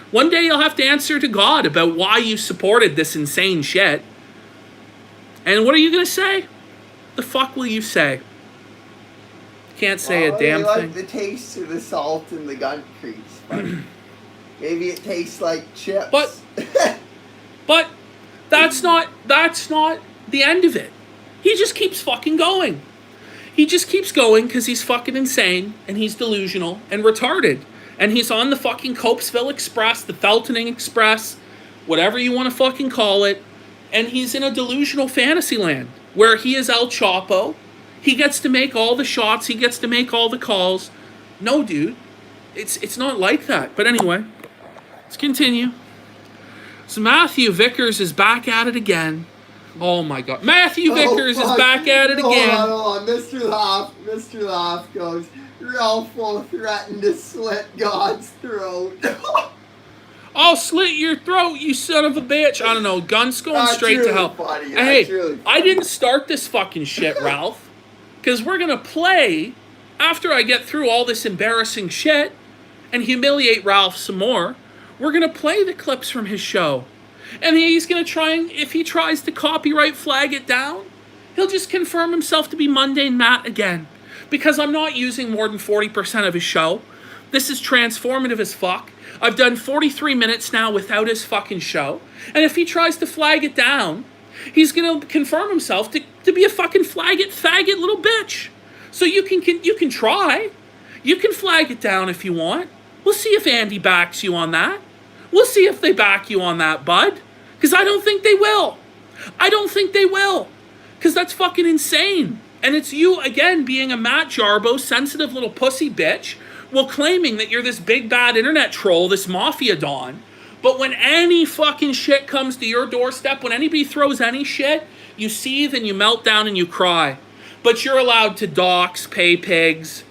One day you'll have to answer to God about why you supported this insane shit. And what are you going to say? The fuck will you say? Can't say a damn thing. Like the taste of the salt in the gun crease. Maybe it tastes like chips. But that's not the end of it. He just keeps fucking going. He just keeps going because he's fucking insane and he's delusional and retarded. And he's on the fucking Copesville Express, the Feltoning Express, whatever you want to fucking call it. And he's in a delusional fantasy land where he is El Chapo. He gets to make all the shots. He gets to make all the calls. No, dude. It's not like that. But anyway, let's continue. So Matthew Vickers is back at it again. Oh my God. Matthew Vickers is back at it again. Hold on. Mr. Laugh goes, "Ralph will threaten to slit God's throat." I'll slit your throat, you son of a bitch. I don't know. Guns going That's straight really to hell. Funny. Hey, really funny. I didn't start this fucking shit, Ralph. Because we're going to play, after I get through all this embarrassing shit and humiliate Ralph some more, we're going to play the clips from his show. And he's going to try, and if he tries to copyright flag it down, he'll just confirm himself to be Mundane Matt again. Because I'm not using more than 40% of his show. This is transformative as fuck. I've done 43 minutes now without his fucking show. And if he tries to flag it down, he's going to confirm himself to be a fucking flag it, faggot little bitch. So you can try. You can flag it down if you want. We'll see if Andy backs you on that. We'll see if they back you on that, bud. Because I don't think they will. I don't think they will. Because that's fucking insane. And it's you, again, being a Matt Jarbo, sensitive little pussy bitch, while claiming that you're this big bad internet troll, this mafia don. But when any fucking shit comes to your doorstep, when anybody throws any shit, you seethe and you melt down and you cry. But you're allowed to dox, pay pigs.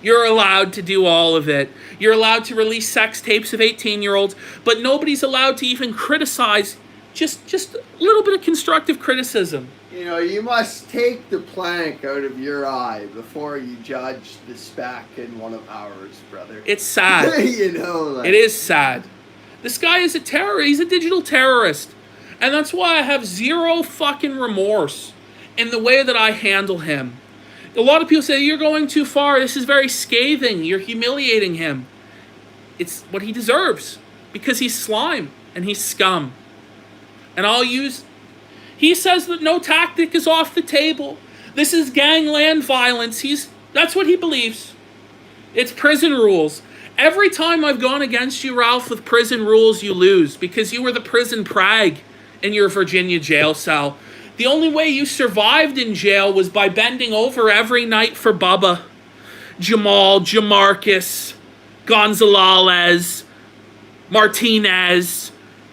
You're allowed to do all of it. You're allowed to release sex tapes of 18-year-olds, but nobody's allowed to even criticize, just a little bit of constructive criticism. You must take the plank out of your eye before you judge the speck in one of ours, brother. It's sad. It is sad. This guy is a terrorist. He's a digital terrorist. And that's why I have zero fucking remorse in the way that I handle him. A lot of people say, you're going too far. This is very scathing. You're humiliating him. It's what he deserves. Because he's slime and he's scum. And he says that no tactic is off the table. This is gangland violence. That's what he believes. It's prison rules. Every time I've gone against you, Ralph, with prison rules, you lose. Because you were the prison prag in your Virginia jail cell. The only way you survived in jail was by bending over every night for Bubba. Jamal, Jamarcus, Gonzalez, Martinez,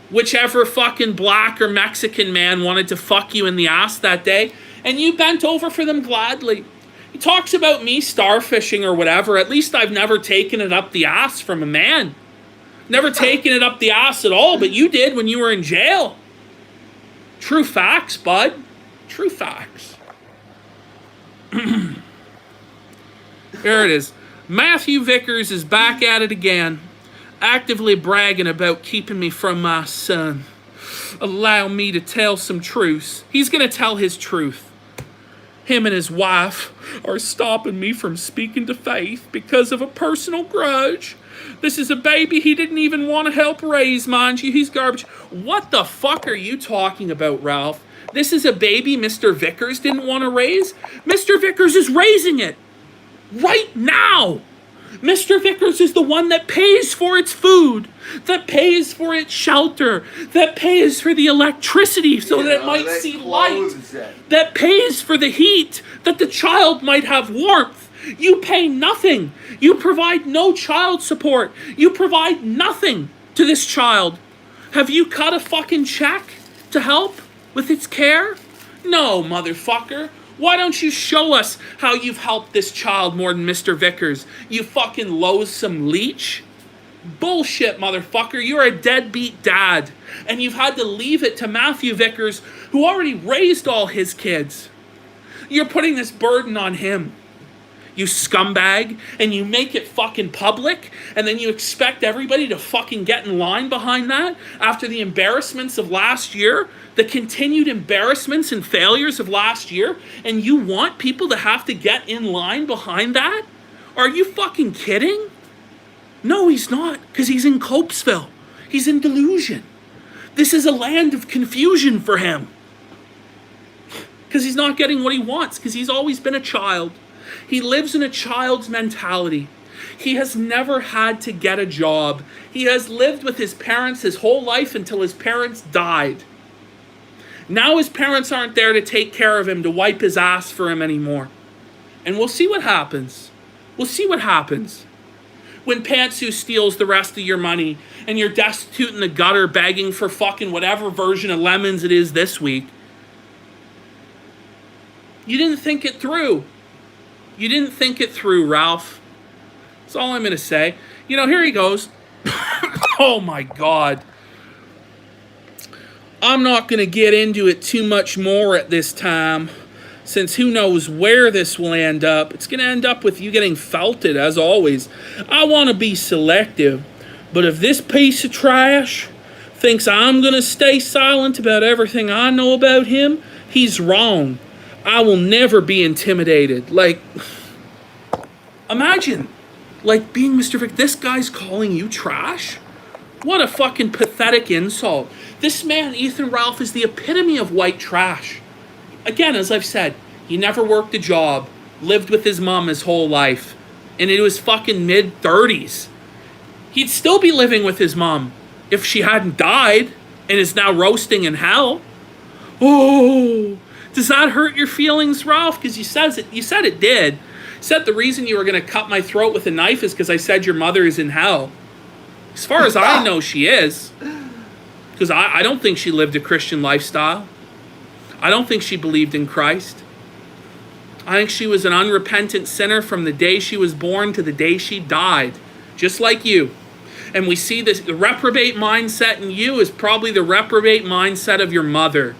whichever fucking black or Mexican man wanted to fuck you in the ass that day, and you bent over for them gladly. He talks about me starfishing or whatever. At least I've never taken it up the ass from a man. Never taken it up the ass at all, but you did when you were in jail. True facts, bud. True facts. There it is. Matthew Vickers is back at it again, actively bragging about keeping me from my son. Allow me to tell some truths. He's going to tell his truth. Him and his wife are stopping me from speaking to faith because of a personal grudge. This is a baby he didn't even want to help raise, mind you. He's garbage. What the fuck are you talking about, Ralph? This is a baby Mr. Vickers didn't want to raise? Mr. Vickers is raising it right now. Mr. Vickers is the one that pays for its food, that pays for its shelter, that pays for the electricity so that it might see light, that pays for the heat, that the child might have warmth. You pay nothing. You provide no child support. You provide nothing to this child. Have you cut a fucking check to help with its care? No, motherfucker. Why don't you show us how you've helped this child more than Mr. Vickers? You fucking loathsome leech. Bullshit, motherfucker. You're a deadbeat dad. And you've had to leave it to Matthew Vickers, who already raised all his kids. You're putting this burden on him. You scumbag, and you make it fucking public, and then you expect everybody to fucking get in line behind that after the embarrassments of last year, the continued embarrassments and failures of last year, and you want people to have to get in line behind that? Are you fucking kidding? No, he's not, because he's in Copesville. He's in delusion. This is a land of confusion for him. Because he's not getting what he wants, because he's always been a child. He lives in a child's mentality. He has never had to get a job. He has lived with his parents his whole life until his parents died. Now his parents aren't there to take care of him, to wipe his ass for him anymore. And we'll see what happens. We'll see what happens. When Pantsu steals the rest of your money and you're destitute in the gutter begging for fucking whatever version of lemons it is this week. You didn't think it through. You didn't think it through, Ralph. That's all I'm going to say. You know, here he goes. Oh, my God. I'm not going to get into it too much more at this time, since who knows where this will end up. It's going to end up with you getting felted, as always. I want to be selective, but if this piece of trash thinks I'm going to stay silent about everything I know about him, he's wrong. I will never be intimidated. Like, imagine, like, being Mr. Vick. This guy's calling you trash? What a fucking pathetic insult. This man, Ethan Ralph, is the epitome of white trash. Again, as I've said, he never worked a job, lived with his mom his whole life, and in his fucking mid-30s. He'd still be living with his mom if she hadn't died and is now roasting in hell. Oh, does that hurt your feelings, Ralph? Because you said it did. You said the reason you were going to cut my throat with a knife is because I said your mother is in hell. As far as I know, she is. Because I don't think she lived a Christian lifestyle. I don't think she believed in Christ. I think she was an unrepentant sinner from the day she was born to the day she died. Just like you. And we see this, the reprobate mindset in you is probably the reprobate mindset of your mother.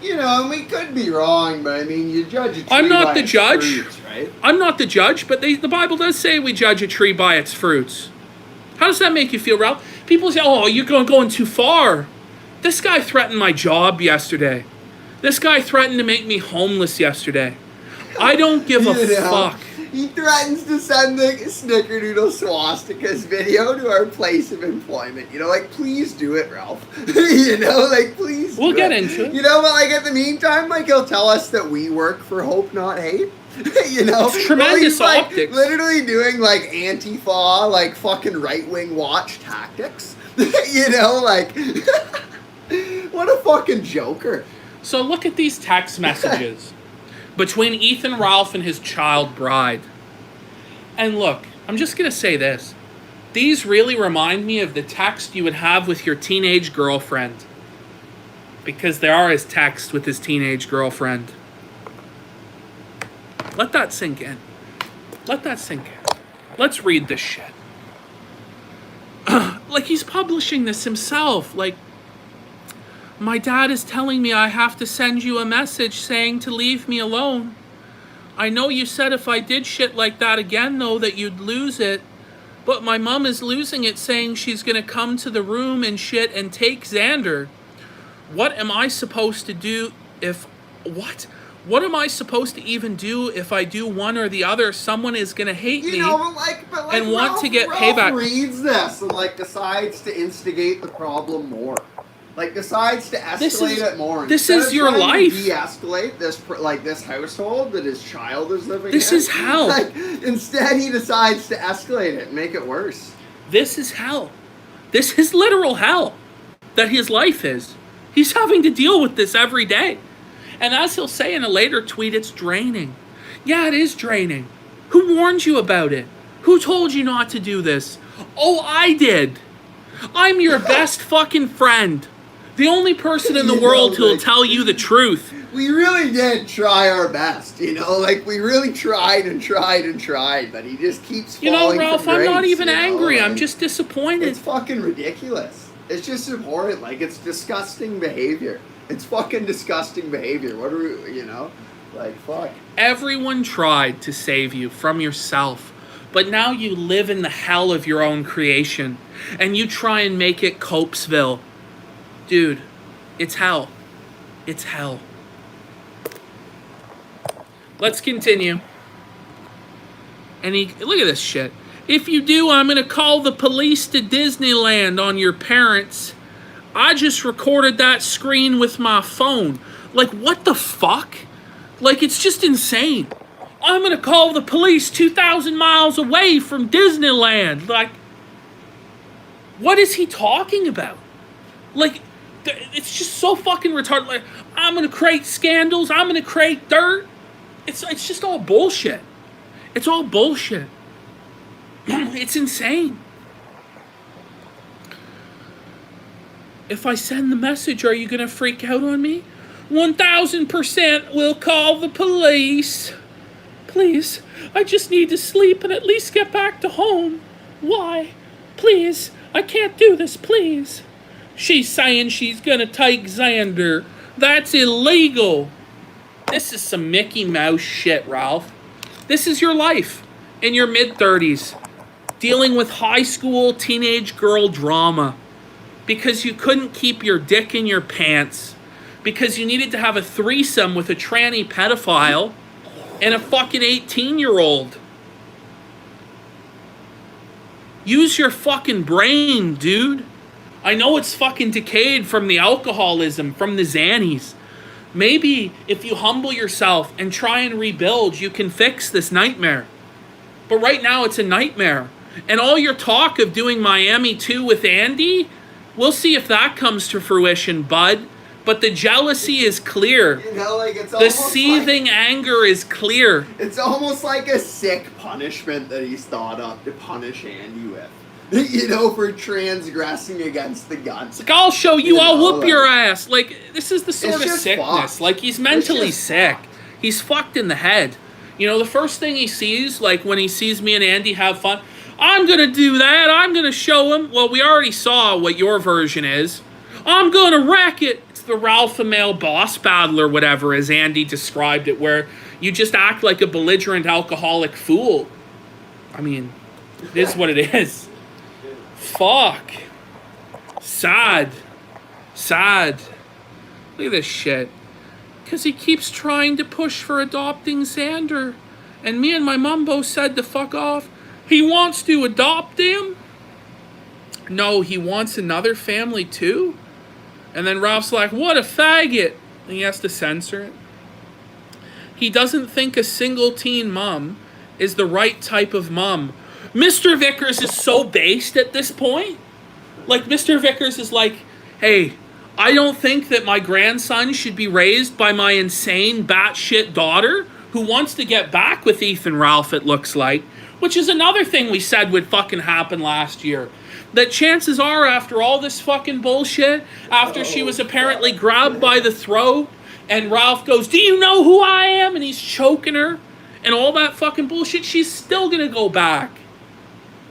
You know, and we could be wrong, but I mean, you judge a tree I'm not by the its judge. fruits, right? I'm not the judge, but the Bible does say we judge a tree by its fruits. How does that make you feel, Ralph? People say, oh, you're going too far. This guy threatened my job yesterday. This guy threatened to make me homeless yesterday. I don't give a fuck. He threatens to send the Snickerdoodle swastikas video to our place of employment. You know, like, please do it, Ralph. You know, like, please We'll get into it. You know, but, like, at the meantime, like, he'll tell us that we work for Hope Not Hate. You know? It's tremendous he's, like, optics. Literally doing, like, Antifa, like, fucking right-wing watch tactics. You know, like, what a fucking joker. So look at these text messages between Ethan Ralph and his child bride. And look, I'm just going to say this. These really remind me of the text you would have with your teenage girlfriend. Because there are his texts with his teenage girlfriend. Let that sink in. Let that sink in. Let's read this shit. Like, he's publishing this himself. Like, my dad is telling me I have to send you a message saying to leave me alone. I know you said if I did shit like that again, though, that you'd lose it. But my mom is losing it, saying she's gonna come to the room and shit and take Xander. What am I supposed to do if... What? What am I supposed to even do if I do one or the other? Someone is gonna hate me and want to get payback. Ralph reads this and like decides to instigate the problem more. Like decides to escalate it more. This is your life. De-escalate this household that his child is living in. This is hell. Like, instead, he decides to escalate it and make it worse. This is hell. This is literal hell that his life is. He's having to deal with this every day. And as he'll say in a later tweet, it's draining. Yeah, it is draining. Who warned you about it? Who told you not to do this? Oh, I did. I'm your best fucking friend. The only person in the world who'll tell you the truth. We really did try our best, like we really tried and tried and tried, but he just keeps falling Ralph, from grace, I'm not even angry. I'm just disappointed. It's fucking ridiculous. It's just abhorrent. Like, it's disgusting behavior. It's fucking disgusting behavior. What are we, Like, fuck. Everyone tried to save you from yourself, but now you live in the hell of your own creation, and you try and make it Copesville. Dude, it's hell. It's hell. Let's continue. And look at this shit. If you do, I'm gonna call the police to Disneyland on your parents. I just recorded that screen with my phone. Like, what the fuck? Like, it's just insane. I'm gonna call the police 2,000 miles away from Disneyland. Like, what is he talking about? Like, it's just so fucking retarded. Like, I'm gonna create scandals. I'm gonna create dirt. It's just all bullshit. It's all bullshit. It's insane. If I send the message, are you gonna freak out on me? 1,000% will call the police. Please, I just need to sleep and at least get back to home. Why? Please, I can't do this, please. She's saying she's gonna take Xander. That's illegal. This is some Mickey Mouse shit, Ralph. This is your life in your mid-30s, dealing with high school teenage girl drama because you couldn't keep your dick in your pants, because you needed to have a threesome with a tranny pedophile and a fucking 18-year-old. Use your fucking brain, dude. I know it's fucking decayed from the alcoholism, from the Xannies. Maybe if you humble yourself and try and rebuild, you can fix this nightmare. But right now it's a nightmare. And all your talk of doing Miami 2 with Andy, we'll see if that comes to fruition, bud. But the jealousy is clear. It's the seething anger is clear. It's almost like a sick punishment that he's thought of to punish Andy with. For transgressing against the guns. Like, I'll show you, I'll whoop your ass. Like, this is the sort of sickness. Fucked. Like, he's mentally sick. Fucked. He's fucked in the head. The first thing he sees, like, when he sees me and Andy have fun, I'm gonna do that, I'm gonna show him. Well, we already saw what your version is. I'm gonna wreck it. It's the Ralph Male boss battle or whatever, as Andy described it, where you just act like a belligerent alcoholic fool. I mean, it is what it is. Fuck. Sad. Look at this shit. Because he keeps trying to push for adopting Xander. And me and my mum both said to fuck off. He wants to adopt him? No, he wants another family too? And then Ralph's like, what a faggot. And he has to censor it. He doesn't think a single teen mom is the right type of mom. Mr. Vickers is so based at this point. Like, Mr. Vickers is like, hey, I don't think that my grandson should be raised by my insane batshit daughter who wants to get back with Ethan Ralph, it looks like. Which is another thing we said would fucking happen last year. That chances are, after all this fucking bullshit, after she was apparently grabbed by the throat, and Ralph goes, "Do you know who I am?" and he's choking her, and all that fucking bullshit, she's still gonna go back.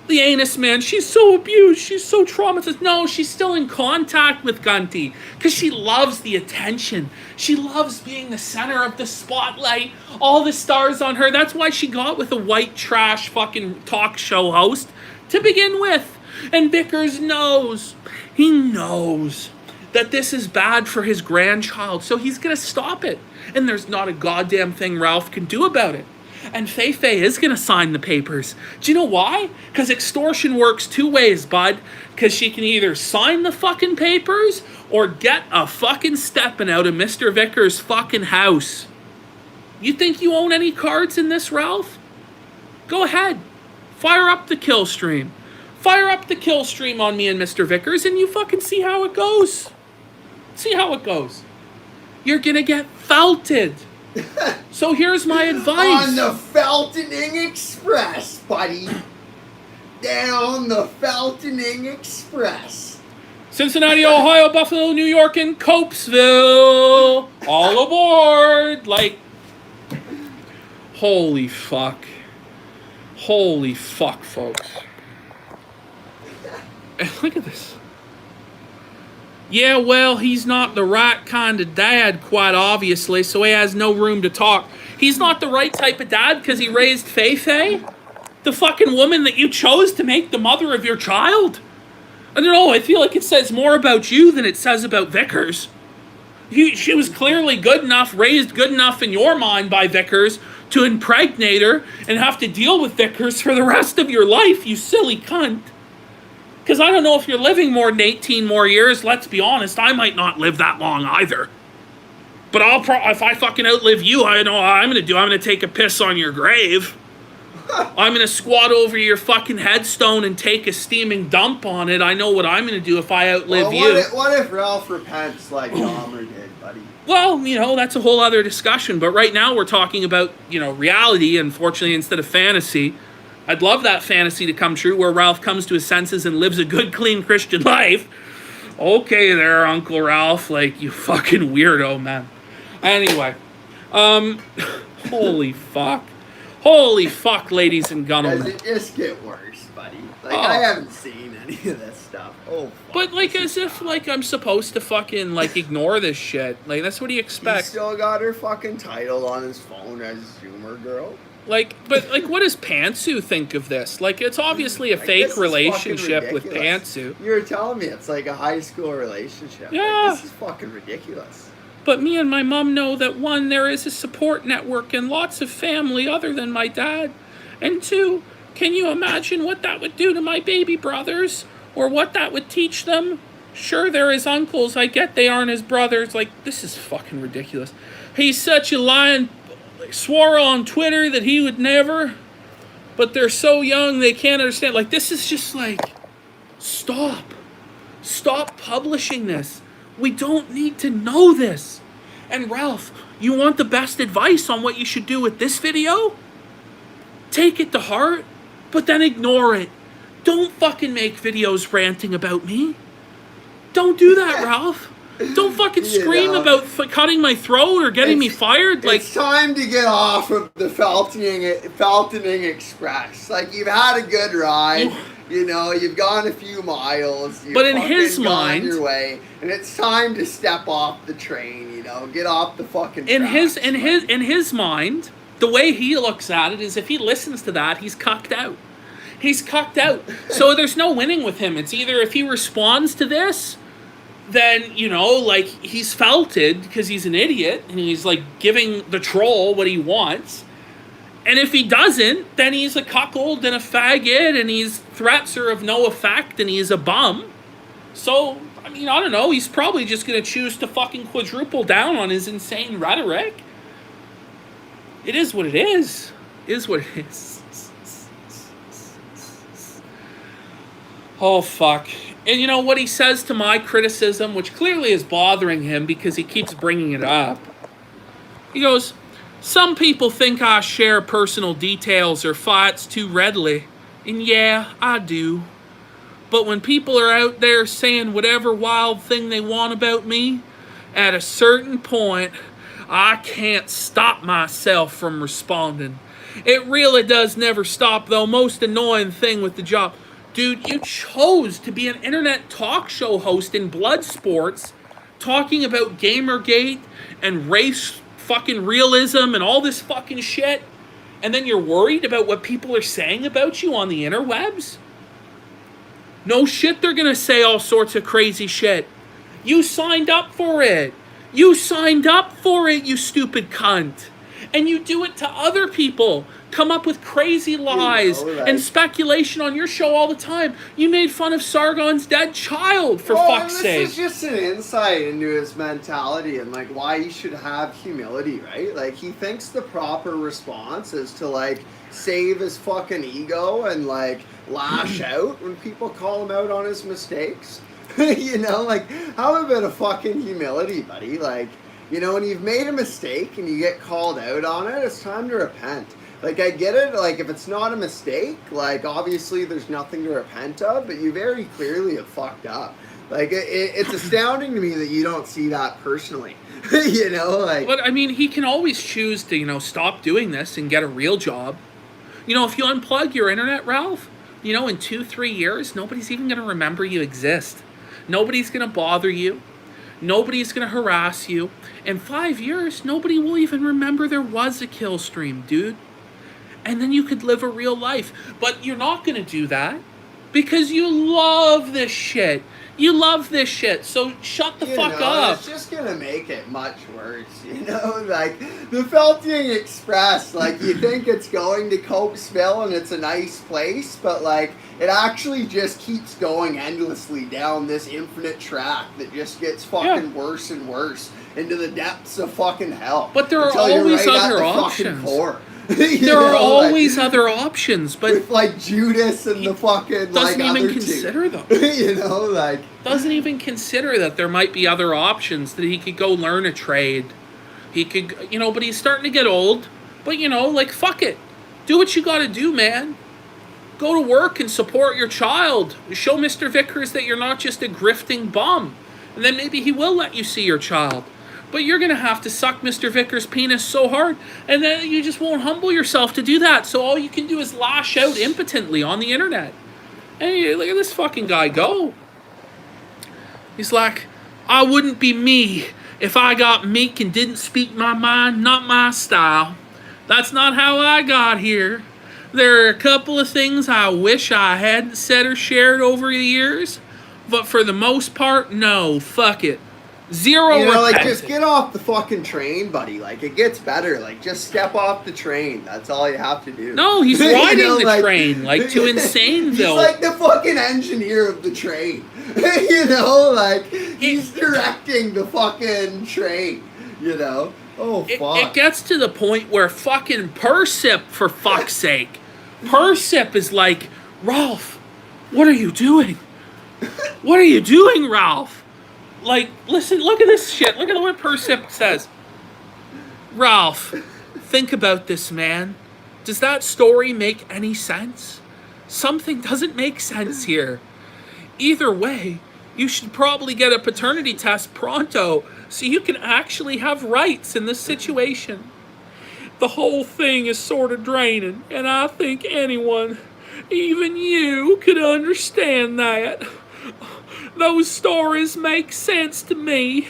The anus man, she's so abused, she's so traumatized. No, she's still in contact with Gunty because she loves the attention. She loves being the center of the spotlight, all the stars on her. That's why she got with a white trash fucking talk show host to begin with. And Vickers knows, he knows that this is bad for his grandchild, so he's gonna stop it. And there's not a goddamn thing Ralph can do about it. And Fei is going to sign the papers. Do you know why? Because extortion works two ways, bud. Because she can either sign the fucking papers or get a fucking stepping out of Mr. Vickers' fucking house. You think you own any cards in this, Ralph? Go ahead. Fire up the kill stream. Fire up the kill stream on me and Mr. Vickers and you fucking see how it goes. See how it goes. You're going to get felted. So here's my advice. On the Feltoning Express, buddy. Down the Feltoning Express. Cincinnati, Ohio, Buffalo, New York, and Copesville. All aboard. Like, holy fuck. Holy fuck, folks. And look at this. Yeah, well, he's not the right kind of dad, quite obviously, so he has no room to talk. He's not the right type of dad because he raised Fei, the fucking woman that you chose to make the mother of your child. I don't know, I feel like it says more about you than it says about Vickers. She was clearly good enough, raised good enough in your mind by Vickers to impregnate her and have to deal with Vickers for the rest of your life, you silly cunt. Because I don't know if you're living more than 18 more years. Let's be honest, I might not live that long either. But if I fucking outlive you, I know what I'm going to do. I'm going to take a piss on your grave. I'm going to squat over your fucking headstone and take a steaming dump on it. I know what I'm going to do if I outlive you. What if Ralph repents like Dahmer did, buddy? Well, that's a whole other discussion. But right now we're talking about, reality, unfortunately, instead of fantasy. I'd love that fantasy to come true where Ralph comes to his senses and lives a good, clean Christian life. Okay there, Uncle Ralph. Like, you fucking weirdo, man. Anyway. Holy fuck. Holy fuck, ladies and gentlemen. Does it just get worse, buddy? I haven't seen any of this stuff. Oh, fuck. But, as if, I'm supposed to fucking, ignore this shit. That's what do you expect? He still got her fucking title on his phone as Zoomer Girl. What does Pantsu think of this? It's obviously a fake relationship with Pantsu. You were telling me it's like a high school relationship. Yeah. This is fucking ridiculous. But me and my mom know that 1, there is a support network and lots of family other than my dad. And 2, can you imagine what that would do to my baby brothers? Or what that would teach them? Sure, they're his uncles. I get they aren't his brothers. This is fucking ridiculous. He's such a lying... swore on Twitter that he would never, but they're so young they can't understand. This is just stop publishing this. We don't need to know this. And Ralph, you want the best advice on what you should do with this video? Take it to heart, but then ignore it. Don't fucking make videos ranting about me. Don't do that, Ralph. Don't fucking scream about cutting my throat or getting me fired. It's time to get off of the Feltoning Express. You've had a good ride. You've gone a few miles. But in his mind, your way, and it's time to step off the train. Get off the fucking. In his mind, the way he looks at it is, if he listens to that, he's cucked out. He's cucked out. So there's no winning with him. It's either if he responds to this, then, he's felted because he's an idiot and he's, giving the troll what he wants. And if he doesn't, then he's a cuckold and a faggot and his threats are of no effect and he's a bum. So, I don't know. He's probably just going to choose to fucking quadruple down on his insane rhetoric. It is what it is. It is what it is. Oh, fuck. And you know what he says to my criticism, which clearly is bothering him because he keeps bringing it up? He goes, Some people think I share personal details or fights too readily, and yeah, I do. But when people are out there saying whatever wild thing they want about me, at a certain point, I can't stop myself from responding. It really does never stop, though. Most annoying thing with the job. Dude, you chose to be an internet talk show host in blood sports, talking about Gamergate and race fucking realism and all this fucking shit, and then you're worried about what people are saying about you on the interwebs? No shit, they're gonna say all sorts of crazy shit. You signed up for it. You signed up for it, you stupid cunt. And you do it to other people. Come up with crazy lies and speculation on your show all the time. You made fun of Sargon's dead child, for fuck's sake. This is just an insight into his mentality and like why he should have humility, right? Like he thinks the proper response is to like save his fucking ego and like lash out when people call him out on his mistakes. You know, like have a bit of fucking humility, buddy. Like, you know, when you've made a mistake and you get called out on it, it's time to repent. Like, I get it, like, if it's not a mistake, like, obviously there's nothing to repent of, but you very clearly have fucked up. Like, it's astounding to me that you don't see that personally. You know, like... But, I mean, he can always choose to, you know, stop doing this and get a real job. You know, if you unplug your internet, Ralph, you know, in 2-3 years, nobody's even going to remember you exist. Nobody's going to bother you. Nobody's going to harass you. In 5 years, nobody will even remember there was a kill stream, dude. And then you could live a real life. But you're not going to do that because you love this shit. You love this shit. So shut the fuck up. It's just going to make it much worse, you know? Like, the Felting Express, like, you think it's going to Copesville and it's a nice place, but, like, it actually just keeps going endlessly down this infinite track that just gets fucking worse and worse into the depths of fucking hell. But there are always other options. There are always other options, but with like Judas and the fucking doesn't like even other consider them. You know, like doesn't even consider that there might be other options, that he could go learn a trade. He could, you know, but he's starting to get old. But you know, like fuck it, do what you got to do, man. Go to work and support your child. Show Mr. Vickers that you're not just a grifting bum, and then maybe he will let you see your child. But you're going to have to suck Mr. Vickers' penis so hard, and then you just won't humble yourself to do that. So all you can do is lash out impotently on the internet. And look at this fucking guy go. He's like, I wouldn't be me if I got meek and didn't speak my mind, not my style. That's not how I got here. There are a couple of things I wish I hadn't said or shared over the years, but for the most part, no, fuck it. Zero. You know, like, just get off the fucking train, buddy. Like, it gets better. Like, just step off the train. That's all you have to do. No, he's riding the train, like, to Insaneville. He's like the fucking engineer of the train. You know, like, he's directing the fucking train, you know? Oh, fuck. It gets to the point where fucking Persip, for fuck's sake. Persip is like, Ralph, what are you doing? What are you doing, Ralph? Like, listen, look at this shit. Look at what Persip says. Ralph, think about this, man. Does that story make any sense? Something doesn't make sense here. Either way, you should probably get a paternity test pronto so you can actually have rights in this situation. The whole thing is sort of draining, and I think anyone, even you, could understand that. Those stories make sense to me,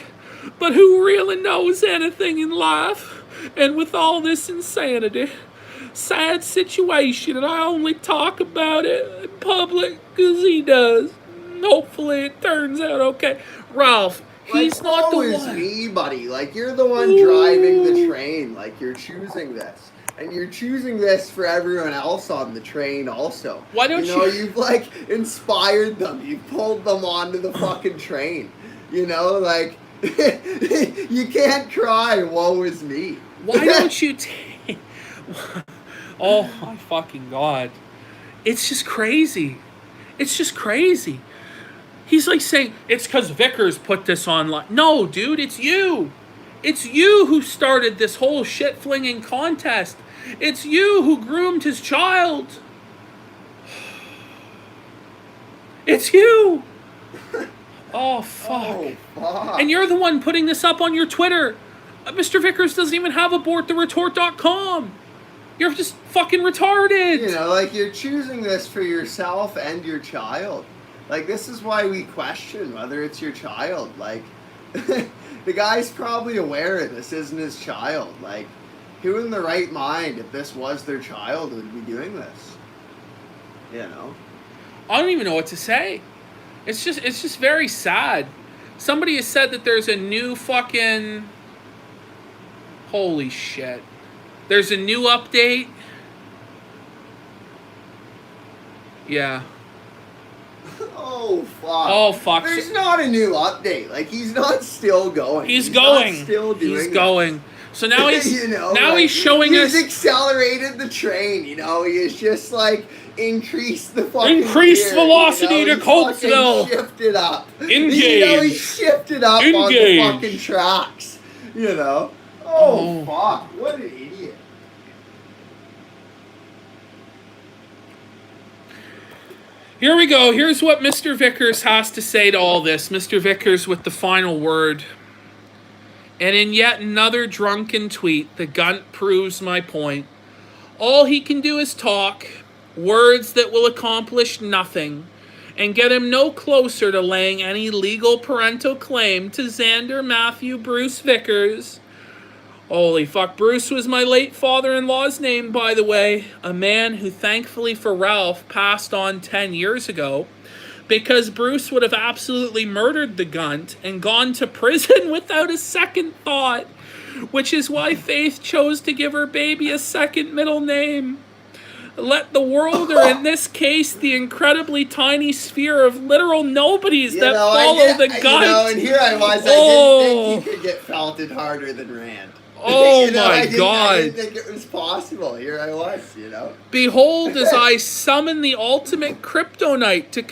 but who really knows anything in life? And with all this insanity, sad situation, and I only talk about it in public because he does. Hopefully it turns out okay. Ralph, he's like, not the one. Me, buddy. Like, you're the one driving the train. Like, you're choosing this. And you're choosing this for everyone else on the train also. Why don't you know, you've, like, inspired them. You've pulled them onto the fucking train. You know, like, you can't cry, woe is me. Why don't you take... Oh, my fucking God. It's just crazy. It's just crazy. He's like saying, it's because Vickers put this online. No, dude, it's you. It's you who started this whole shit-flinging contest. It's you who groomed his child. It's you. Oh, fuck. Oh, fuck. And you're the one putting this up on your Twitter. Mr. Vickers doesn't even have aborttheretort.com. You're just fucking retarded. You know, like, you're choosing this for yourself and your child. Like, this is why we question whether it's your child. Like, the guy's probably aware this isn't his child. Like, who in the right mind, if this was their child, would be doing this? You know? I don't even know what to say. It's just very sad. Somebody has said that there's a new fucking... Holy shit. There's a new update. Yeah. Oh, fuck. Oh, fuck. There's not a new update. Like, he's not still going. He's going. Not still doing He's going. So now he's you know, now like, he's showing he's us accelerated the train, you know. He's just like increased the fucking increased gear, velocity you know? to He's Copesville. fucking shifted up. Engage. You know, he shifted up on the fucking tracks. You know. Oh, fuck! What an idiot. Here we go. Here's what Mr. Vickers has to say to all this. Mr. Vickers with the final word. And in yet another drunken tweet, the gunt proves my point. All he can do is talk, words that will accomplish nothing, and get him no closer to laying any legal parental claim to Xander Matthew Bruce Vickers. Holy fuck, Bruce was my late father-in-law's name, by the way. A man who, thankfully for Ralph, passed on 10 years ago. Because Bruce would have absolutely murdered the gunt and gone to prison without a second thought. Which is why Faith chose to give her baby a second middle name. Let the world, or in this case, the incredibly tiny sphere of literal nobodies that follow the gunt. You know, and here I was, I didn't think he could get felted harder than Rand. Oh you know, my God. I didn't think it was possible. Here I was, you know. Behold, as I summon the ultimate kryptonite to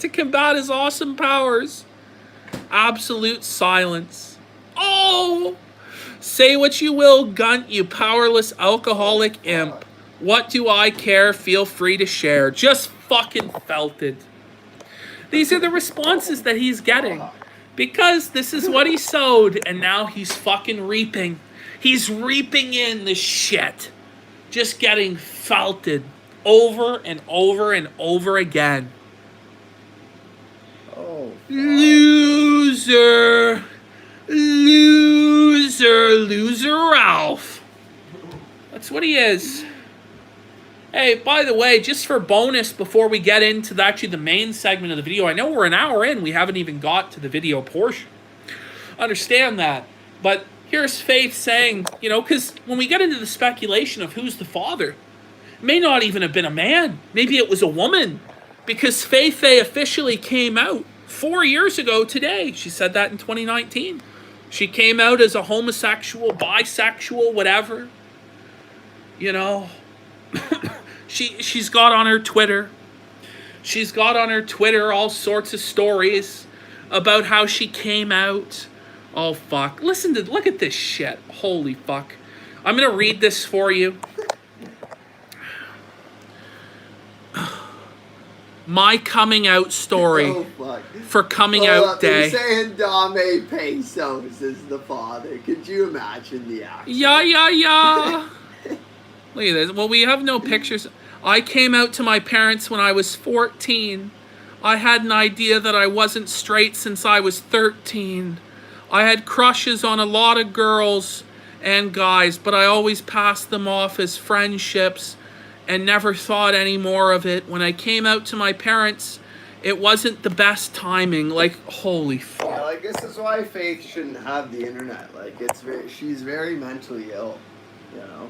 combat his awesome powers. Absolute silence. Oh! Say what you will, Gunt, you powerless alcoholic imp. What do I care? Feel free to share. Just fucking felted. These are the responses that he's getting. Because this is what he sowed, and now he's fucking reaping. He's reaping in the shit. Just getting felted over and over and over again. Oh. Loser. Loser Ralph. That's what he is. Hey, by the way, just for bonus, before we get into the main segment of the video, I know we're an hour in, we haven't even got to the video portion. Understand that. But here's Faith saying, you know, because when we get into the speculation of who's the father, it may not even have been a man. Maybe it was a woman. Because Faith officially came out 4 years ago today. She said that in 2019. She came out as a homosexual, bisexual, whatever. You know... She's got on her Twitter. She's got on her Twitter all sorts of stories about how she came out. Oh, fuck. Look at this shit. Holy fuck. I'm going to read this for you. My coming out story for coming out day. They're saying Dame Pesos is the father. Could you imagine the action? Yeah. Look at this. Well, we have no pictures. I came out to my parents when I was 14. I had an idea that I wasn't straight since I was 13. I had crushes on a lot of girls and guys, but I always passed them off as friendships and never thought any more of it. When I came out to my parents, it wasn't the best timing. Like, holy fuck. Yeah, like, this is why Faith shouldn't have the internet. Like, she's very mentally ill, you know?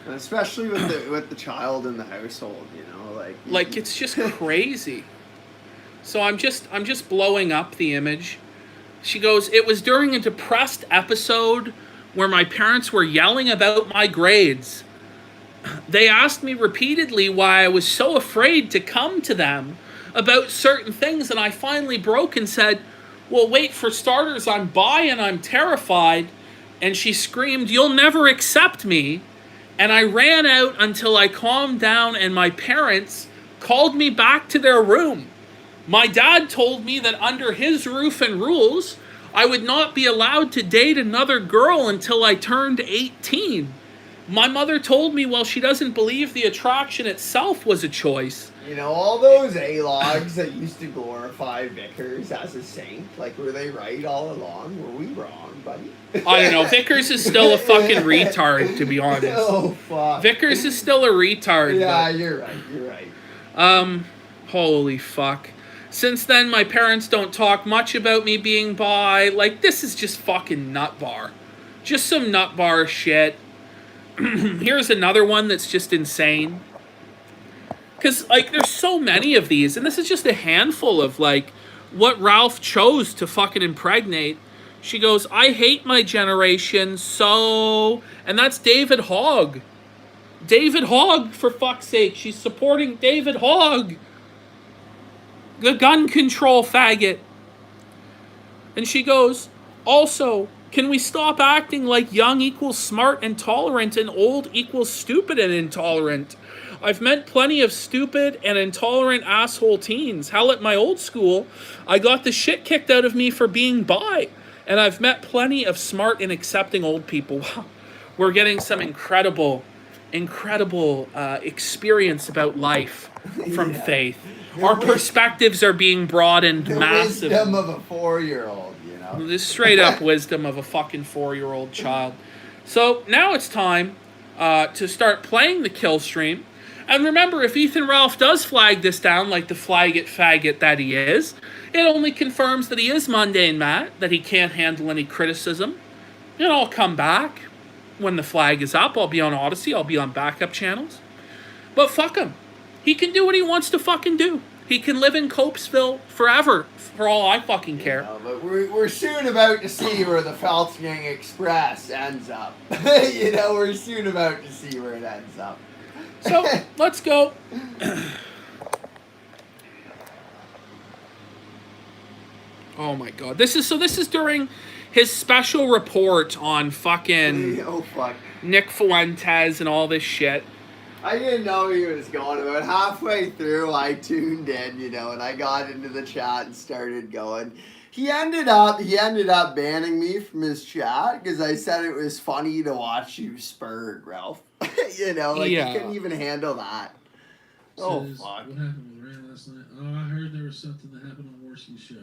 And especially with the child in the household, you know, like it's just crazy. So I'm just blowing up the image. She goes, it was during a depressed episode where my parents were yelling about my grades. They asked me repeatedly why I was so afraid to come to them about certain things, and I finally broke and said, Well, wait, for starters, I'm bi and I'm terrified. And she screamed, "You'll never accept me." And I ran out until I calmed down and my parents called me back to their room. My dad told me that under his roof and rules, I would not be allowed to date another girl until I turned 18. My mother told me, well, she doesn't believe the attraction itself was a choice. You know, all those A-logs that used to glorify Vickers as a saint, like, were they right all along? Were we wrong, buddy? I don't know. Vickers is still a fucking retard, to be honest. Oh, fuck. Vickers is still a retard. Yeah, but, you're right. Holy fuck. Since then, my parents don't talk much about me being bi. Like, this is just fucking nut bar. Just some nut bar shit. Here's another one that's just insane. Because, like, there's so many of these, and this is just a handful of, like, what Ralph chose to fucking impregnate. She goes, "I hate my generation, so..." And that's David Hogg. David Hogg, for fuck's sake. She's supporting David Hogg. The gun control faggot. And she goes, "Also, can we stop acting like young equals smart and tolerant and old equals stupid and intolerant? I've met plenty of stupid and intolerant asshole teens. Hell, at my old school, I got the shit kicked out of me for being bi. And I've met plenty of smart and accepting old people." Wow. We're getting some incredible experience about life from Faith. Our perspectives are being broadened massively. The wisdom of a 4-year-old, you know? This straight up wisdom of a fucking 4-year-old child. So now it's time to start playing the kill stream. And remember, if Ethan Ralph does flag this down like the flag it faggot that he is, it only confirms that he is mundane Matt, that he can't handle any criticism. And I'll come back when the flag is up. I'll be on Odyssey. I'll be on backup channels. But fuck him. He can do what he wants to fucking do. He can live in Copesville forever, for all I fucking care. You know, but we're soon about to see where the Feltring Express ends up. You know, we're soon about to see where it ends up. So, let's go. Oh my god. This is during his special report on fucking Oh, fuck. Nick Fuentes and all this shit. I didn't know he was going. About halfway through, I tuned in, you know, and I got into the chat and started going. He ended up banning me from his chat because I said it was funny to watch you spurred, Ralph. You know, like, Yeah. he couldn't even handle that. Oh, Says, fuck. "What happened with Rand last night? Oh, I heard there was something that happened on Worski's show."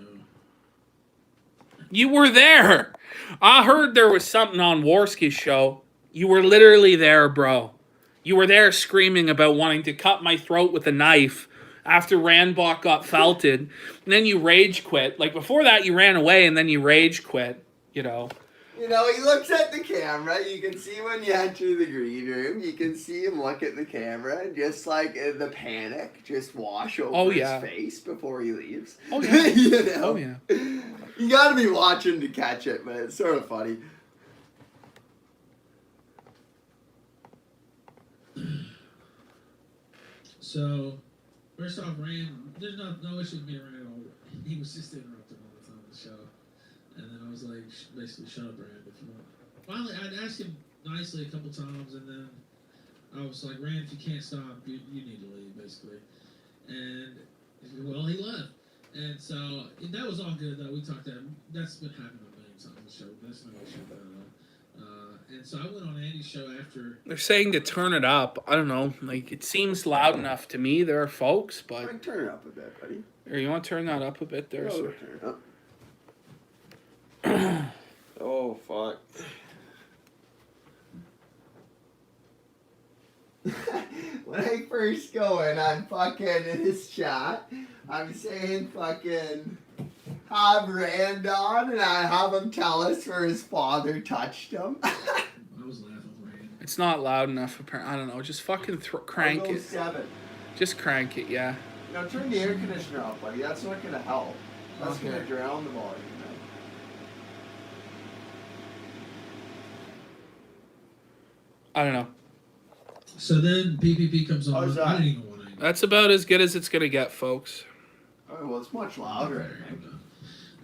You were there. I heard there was something on Worski's show. You were literally there, bro. You were there screaming about wanting to cut my throat with a knife after Randbach got felted. And then you rage quit. Like, before that, you ran away, and then you rage quit, you know. You know, he looks at the camera. You can see when you enter the green room. You can see him look at the camera and just, like, the panic just wash over his face before he leaves. Oh, yeah. You know? Oh, yeah. You gotta be watching to catch it, but it's sort of funny. So, first off, Rand, there's no issue with me and Rand at all. He was just interrupting all the time on the show. And then I was like, basically, shut up, Rand, if you want. Finally, I'd asked him nicely a couple times, and then I was like, Rand, if you can't stop, you need to leave, basically. And, well, he left. And so, that was all good, though. We talked to him. That's been happening a million times on the show. That's no issue with that at all. And so I went on Andy's show after. They're saying to turn it up. I don't know. Like, it seems loud enough to me. There are folks, I but... can turn it up a bit, buddy. Here, you want to turn that up a bit there, sir? Turn it up. Oh, fuck. When I first go in, I'm fucking in his chat. I'm saying fucking have Rand on, and I have him tell us where his father touched him. I was laughing with Rand. It's not loud enough, apparently. I don't know. Just fucking crank it. 7. Just crank it, yeah. Now turn the air conditioner off, buddy. That's not gonna help. That's Okay. gonna drown the volume. I don't know. So then PPP comes on. How's that? I didn't even want to. That's about as good as it's going to get, folks. Oh, well, it's much louder. Okay,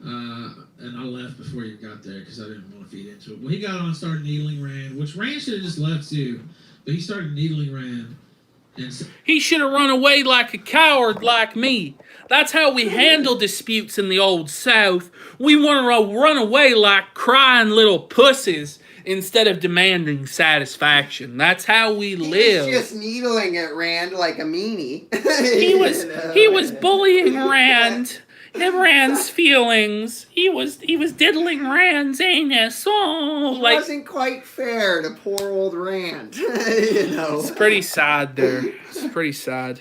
and I left before he got there because I didn't want to feed into it. Well, he got on and started needling Rand, which Rand should have just left too, but he started needling Rand. And so, He should have run away like a coward like me. That's how we handle disputes in the old South. We want to run away like crying little pussies instead of demanding satisfaction. That's how we live. He was just needling at Rand like a meanie. He was bullying Rand. Rand's feelings. He was diddling Rand's anus. Oh, It like wasn't quite fair to poor old Rand. it's pretty sad there. It's pretty sad.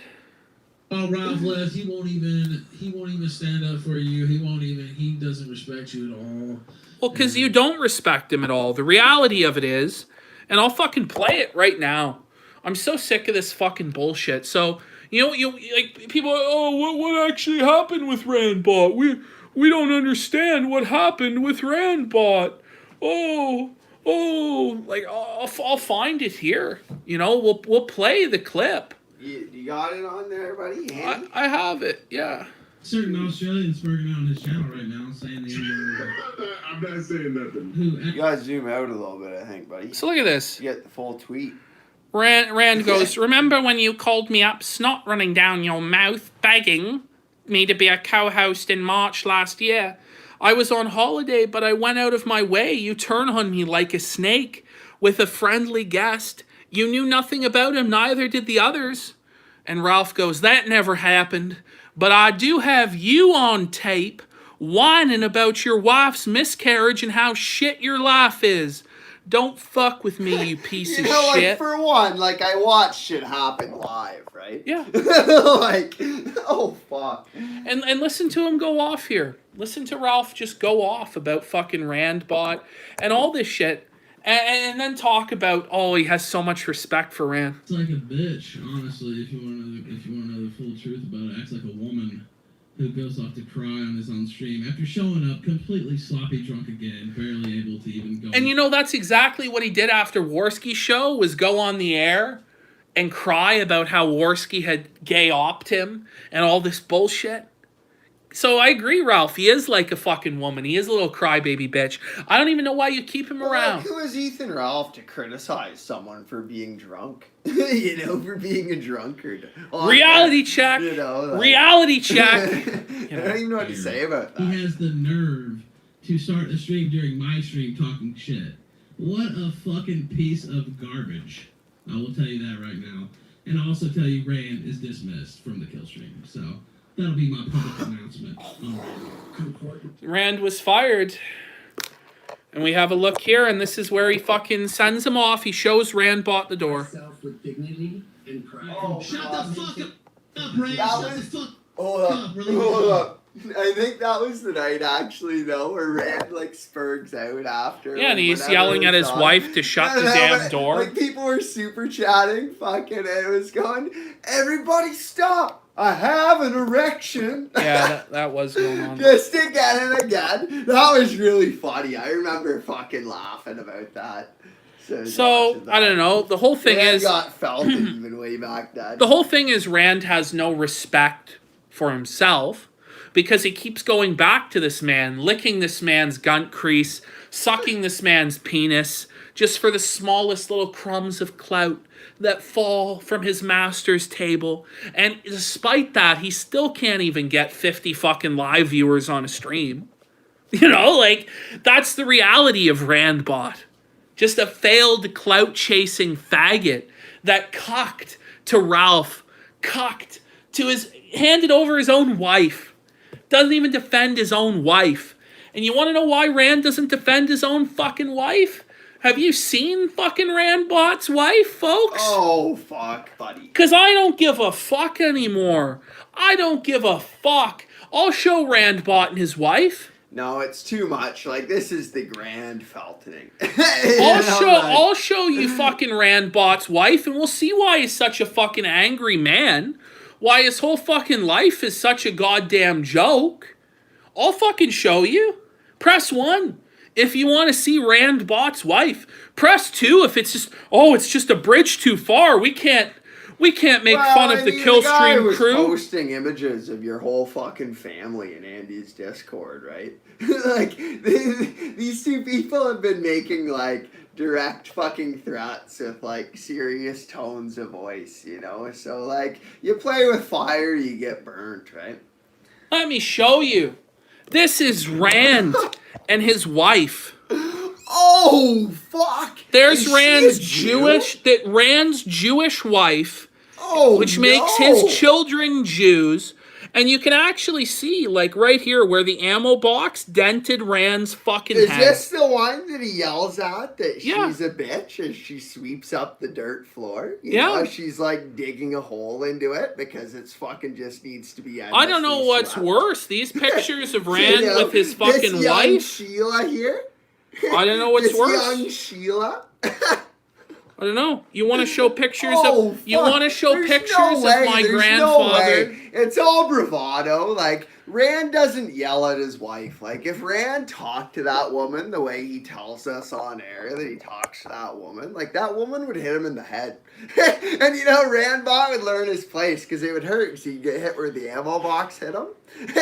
while Ralph left, he won't even stand up for you. He doesn't respect you at all. Well, because you don't respect him at all. The reality of it is, and I'll fucking play it right now. I'm so sick of this fucking bullshit. So, you like people. Oh, what actually happened with Randbot? We don't understand what happened with Randbot. Like I'll find it here. We'll play the clip. You got it on there, buddy? I have it. Yeah. Certain Australians smirking out on his channel right now saying the N-word. I'm not saying nothing. You gotta zoom out a little bit, I think, buddy. So look at this. You get the full tweet. Rand goes, remember when you called me up, snot running down your mouth, begging me to be a co-host in March last year? I was on holiday, but I went out of my way. You turn on me like a snake with a friendly guest. You knew nothing about him, neither did the others. And Ralph goes, that never happened. But I do have you on tape whining about your wife's miscarriage and how shit your life is. Don't fuck with me, you piece of shit. Like, for one, like, I watched it happen live, right? Yeah. Like, oh, fuck. And listen to him go off here. Listen to Ralph just go off about fucking Randbot and all this shit. And then talk about, he has so much respect for Rand. It's like a bitch, honestly, if you want to know the full truth about it. Acts like a woman who goes off to cry on his own stream after showing up completely sloppy drunk again, barely able to even go. And that's exactly what he did after Worski's show, was go on the air and cry about how Worski had gay-opped him and all this bullshit. So I agree, Ralph. He is like a fucking woman. He is a little crybaby bitch. I don't even know why you keep him around. Like, who is Ethan Ralph to criticize someone for being drunk? For being a drunkard. Reality check. Reality check. I don't even know what to say about that. He has the nerve to start a stream during my stream talking shit. What a fucking piece of garbage. I will tell you that right now. And I'll also tell you Rand is dismissed from the kill stream. So that'll be my public announcement. Rand was fired. And we have a look here, and this is where he fucking sends him off. He shows Randbot the door. With dignity and pride. Shut the fuck up, Rand. Shut the fuck up. Hold up. I think that was the night, actually, though, where Rand, spurgs out after. Yeah, and he's yelling at his wife to shut the damn door. Like, people were super chatting, fucking, and it was going, everybody stop! I have an erection. Yeah, that was going on. Just again and again. That was really funny. I remember fucking laughing about that. So I don't know. The whole thing Rand is got felt even way back then. The whole thing is Rand has no respect for himself because he keeps going back to this man, licking this man's gunt crease, sucking this man's penis, just for the smallest little crumbs of clout that fall from his master's table. And despite that, he still can't even get 50 fucking live viewers on a stream. That's the reality of Randbot. Just a failed clout-chasing faggot that cucked to Ralph, handed over his own wife. Doesn't even defend his own wife. And you want to know why Rand doesn't defend his own fucking wife? Have you seen fucking Randbot's wife, folks? Oh, fuck, buddy. Because I don't give a fuck anymore. I don't give a fuck. I'll show Randbot and his wife. No, it's too much. This is the grand feltoning. I'll show you fucking Randbot's wife, and we'll see why he's such a fucking angry man. Why his whole fucking life is such a goddamn joke. I'll fucking show you. Press 1 if you want to see Randbot's wife. Press 2 if it's just a bridge too far. We can't We can't make Well, fun I of the mean, kill the guy stream was crew. posting images of your whole fucking family in Andy's Discord, right? Like, these two people have been making, like, direct fucking threats with, like, serious tones of voice, you know? So, like, you play with fire, you get burnt, right? Let me show you. This is Rand and his wife. Oh, fuck! There's Is Rand's she a Jew? Rand's Jewish wife, Oh, which makes his children Jews. And you can actually see, like, right here where the ammo box dented Rand's fucking Is head. this the one that he yells at that Yeah. she's a bitch as she sweeps up the dirt floor? You Yeah. know, she's like digging a hole into it because it's fucking just needs to be I don't know endlessly what's swept. worse. These pictures of Rand You know, with his this fucking young wife. Sheila here. I don't know what's this worse. young Sheila. I don't know. You want to show pictures Oh, of you fuck. want to show There's pictures no way. of my There's grandfather. No way. It's all bravado. Like, Rand doesn't yell at his wife. Like, if Rand talked to that woman the way he tells us on air that he talks to that woman, like, that woman would hit him in the head. And, you know, Randbot would learn his place because it would hurt because he'd get hit where the ammo box hit him.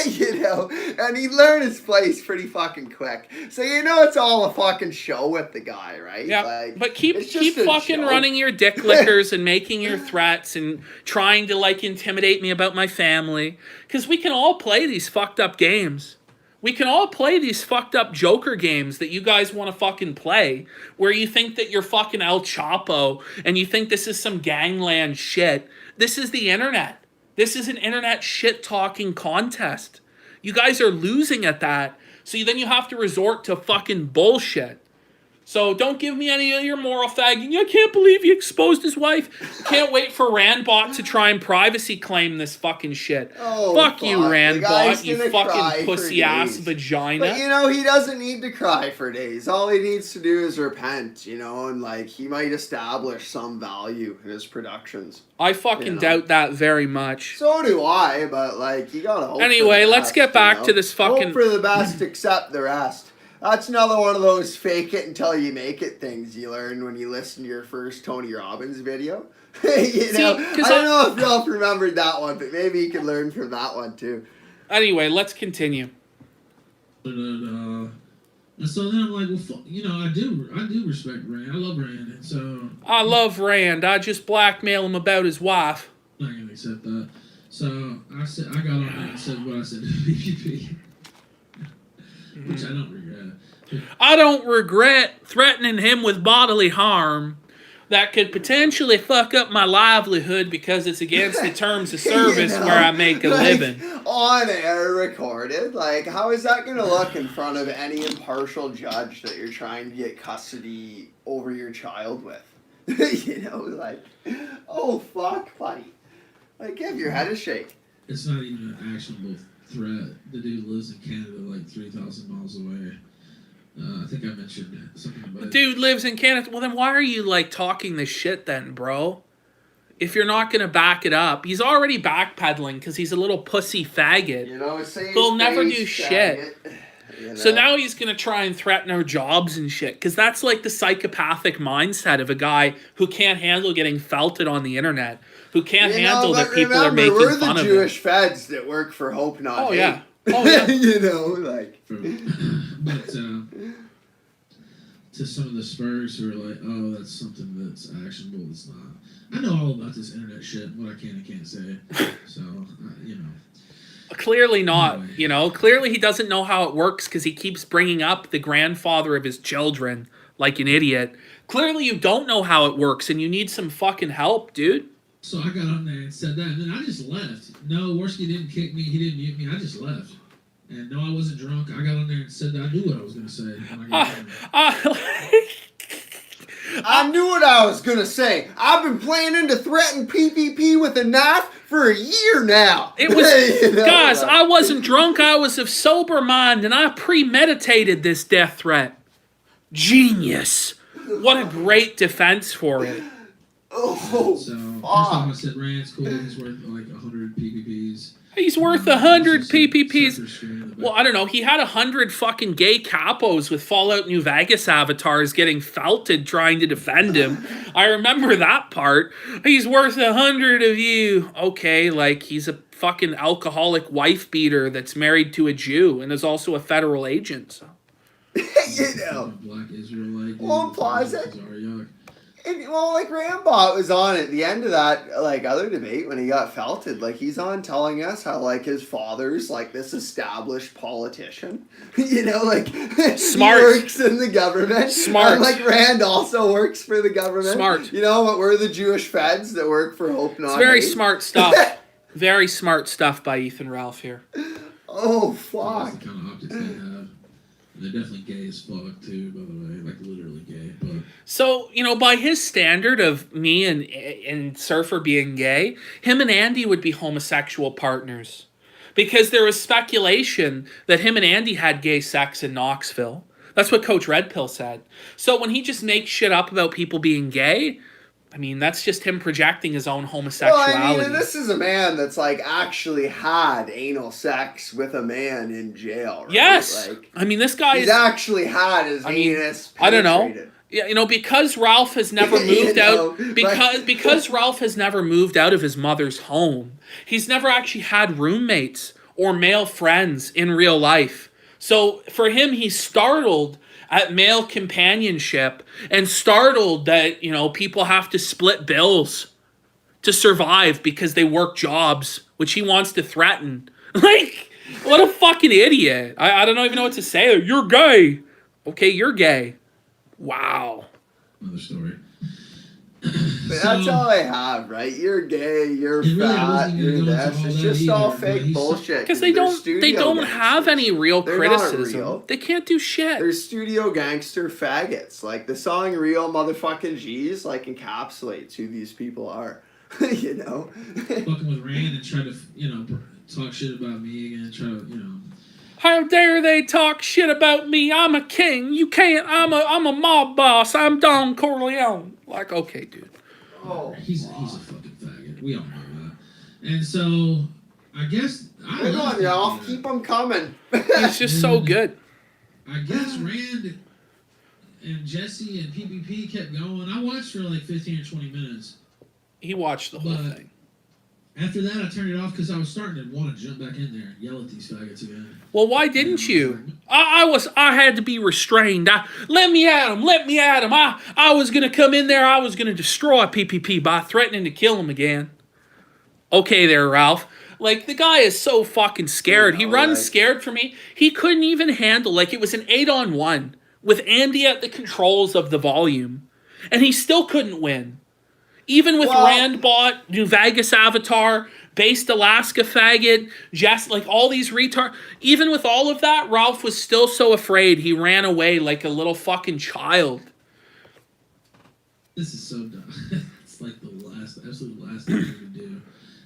You know, and he'd learn his place pretty fucking quick. So, you know, it's all a fucking show with the guy, right? Yeah, Like, but keep it's just a fucking show. running your dick lickers and making your threats and trying to, like, intimidate me about my family. Because we can all play these fucked up games. We can all play these fucked up Joker games that you guys want to fucking play, where you think that you're fucking El Chapo and you think this is some gangland shit. This is the internet. This is an internet shit-talking contest. You guys are losing at that, so then you have to resort to fucking bullshit. So don't give me any of your moral fagging. I can't believe he exposed his wife. Can't wait for Randbot to try and privacy claim this fucking shit. Oh, fuck you, The guy's Randbot, you gonna cry fucking for pussy-ass days. vagina. But, you know, he doesn't need to cry for days. All he needs to do is repent, you know, and, like, he might establish some value in his productions. I fucking doubt that very much. So do I, but, like, you gotta hope Anyway, for the let's best, get back you know? to this fucking... Hope for the best, accept the rest. That's another one of those fake it until you make it things you learn when you listen to your first Tony Robbins video. You know, I don't know if y'all remembered that one, but maybe you can learn from that one too. Anyway, let's continue. And so then I'm like, well, you know, I do respect Rand. I love Rand, and so I love Rand. I just blackmail him about his wife. I'm not gonna accept that. So I got on there and said what I said to PPP, which I don't regret. I don't regret threatening him with bodily harm that could potentially fuck up my livelihood because it's against the terms of service You know, where I make a like, living. On air recorded. Like, how is that going to look in front of any impartial judge that you're trying to get custody over your child with? You know, like, oh, fuck, buddy. Like, give your head a shake. It's not even an actionable threat. The dude lives in Canada, like 3,000 miles away. I think I mentioned something about it. Dude lives in Canada. Well, then why are you, like, talking this shit then, bro? If you're not going to back it up. He's already backpedaling because he's a little pussy faggot. You know, He'll never do shit. You know? So now he's going to try and threaten our jobs and shit. Because that's like the psychopathic mindset of a guy who can't handle getting felted on the internet. Who can't handle that people are making we're fun the of Jewish him. feds that work for Hope Not Oh, Hate. yeah. Oh, yeah. You know, like... But to some of the Spurs who are like, oh, that's something that's actionable. It's not. I know all about this internet shit, what I can and can't say. So, you know. Clearly not, Anyway. you know. Clearly he doesn't know how it works because he keeps bringing up the grandfather of his children like an idiot. Clearly you don't know how it works and you need some fucking help, dude. So I got on there and said that, and then I just left. No, Worski didn't kick me. He didn't mute me. I just left. And no, I wasn't drunk. I got on there and said that. I knew what I was going to say. When I got on there. I knew what I was gonna say. I've been planning to threaten PPP with a knife for a year now. It was, You know, guys, like- I wasn't drunk. I was of sober mind, and I premeditated this death threat. Genius. What a great defense for it. Oh, So first time I fuck. said Rand's cool. He's worth like 100 PPPs. He's worth 100 Surfer PPPs. screen in the back. Well, I don't know. He had 100 fucking gay capos with Fallout New Vegas avatars getting felted trying to defend him. I remember that part. He's worth 100 of you. Okay, like he's a fucking alcoholic wife beater that's married to a Jew and is also a federal agent. So. You know. Black Israelite. Well, dude. pause it. Bizarre yuck. And, well, like Rambot was on at the end of that, like, other debate when he got felted. Like, he's on telling us how, like, his father's, like, this established politician. You know, like, Smart. He works in the government. Smart. And, like, Rand also works for the government. Smart. You know, but we're the Jewish feds that work for Hope Not It's very Hate. smart stuff. Very smart stuff by Ethan Ralph here. Oh, That's fuck. the kind of optics they have. They're definitely gay as fuck too, by the way, like literally gay. But So, you know, by his standard of me and Surfer being gay, him and Andy would be homosexual partners. Because there was speculation that him and Andy had gay sex in Knoxville. That's what Coach Red Pill said. So when he just makes shit up about people being gay, I mean, that's just him projecting his own Well, homosexuality. I mean, and this is a man that's, like, actually had anal sex with a man in jail, right? Yes. Like, I mean, this guy he's is... actually had his I mean, anus I don't know. penetrated. Yeah, you know, because Ralph has never You moved know, out, because Ralph has never moved out of his mother's home, he's never actually had roommates or male friends in real life. So for him, he's startled at male companionship and startled that, you know, people have to split bills to survive because they work jobs, which he wants to threaten. Like, what a fucking idiot. I don't even know what to say. You're gay. Okay, you're gay. Wow. another story. But that's all I have, right? You're gay, you're It really fat, wasn't gonna you're go into this. all It's that just all either, but fake he's- bullshit. Because they're they studio don't have gangsters. any real They're not criticism. real. They can't do shit. They're studio gangster faggots. Like, the song Real Motherfucking G's, like, encapsulates who these people are. You know? Fucking with Rand and try to, you know, talk shit about me again. Try to, you know. How dare they talk shit about me? I'm a king. You can't. I'm a mob boss. I'm Don Corleone. Like, okay, dude. Oh, He's a fucking faggot. We all know that. And so, I guess I Hang love on, that Ralph. guy. Keep them coming. He's just so good. I guess Rand and Jesse and PPP kept going. I watched for like 15 or 20 minutes. He watched the whole But- thing. After that, I turned it off because I was starting to want to jump back in there and yell at these faggots again. Well, why didn't you? I had to be restrained. Let me at him. Let me at him. I was gonna come in there. I was gonna destroy PPP by threatening to kill him again. Okay, there, Ralph. Like, the guy is so fucking scared. He You know, runs like- scared for me. He couldn't even handle, like, it was an 8-on-1 with Andy at the controls of the volume, and he still couldn't win. Even with Well- Randbot, New Vegas Avatar, Based Alaska Faggot, Jess, like all these retard. Even with all of that, Ralph was still so afraid he ran away like a little fucking child. This is so dumb. It's like the absolute last thing I could do.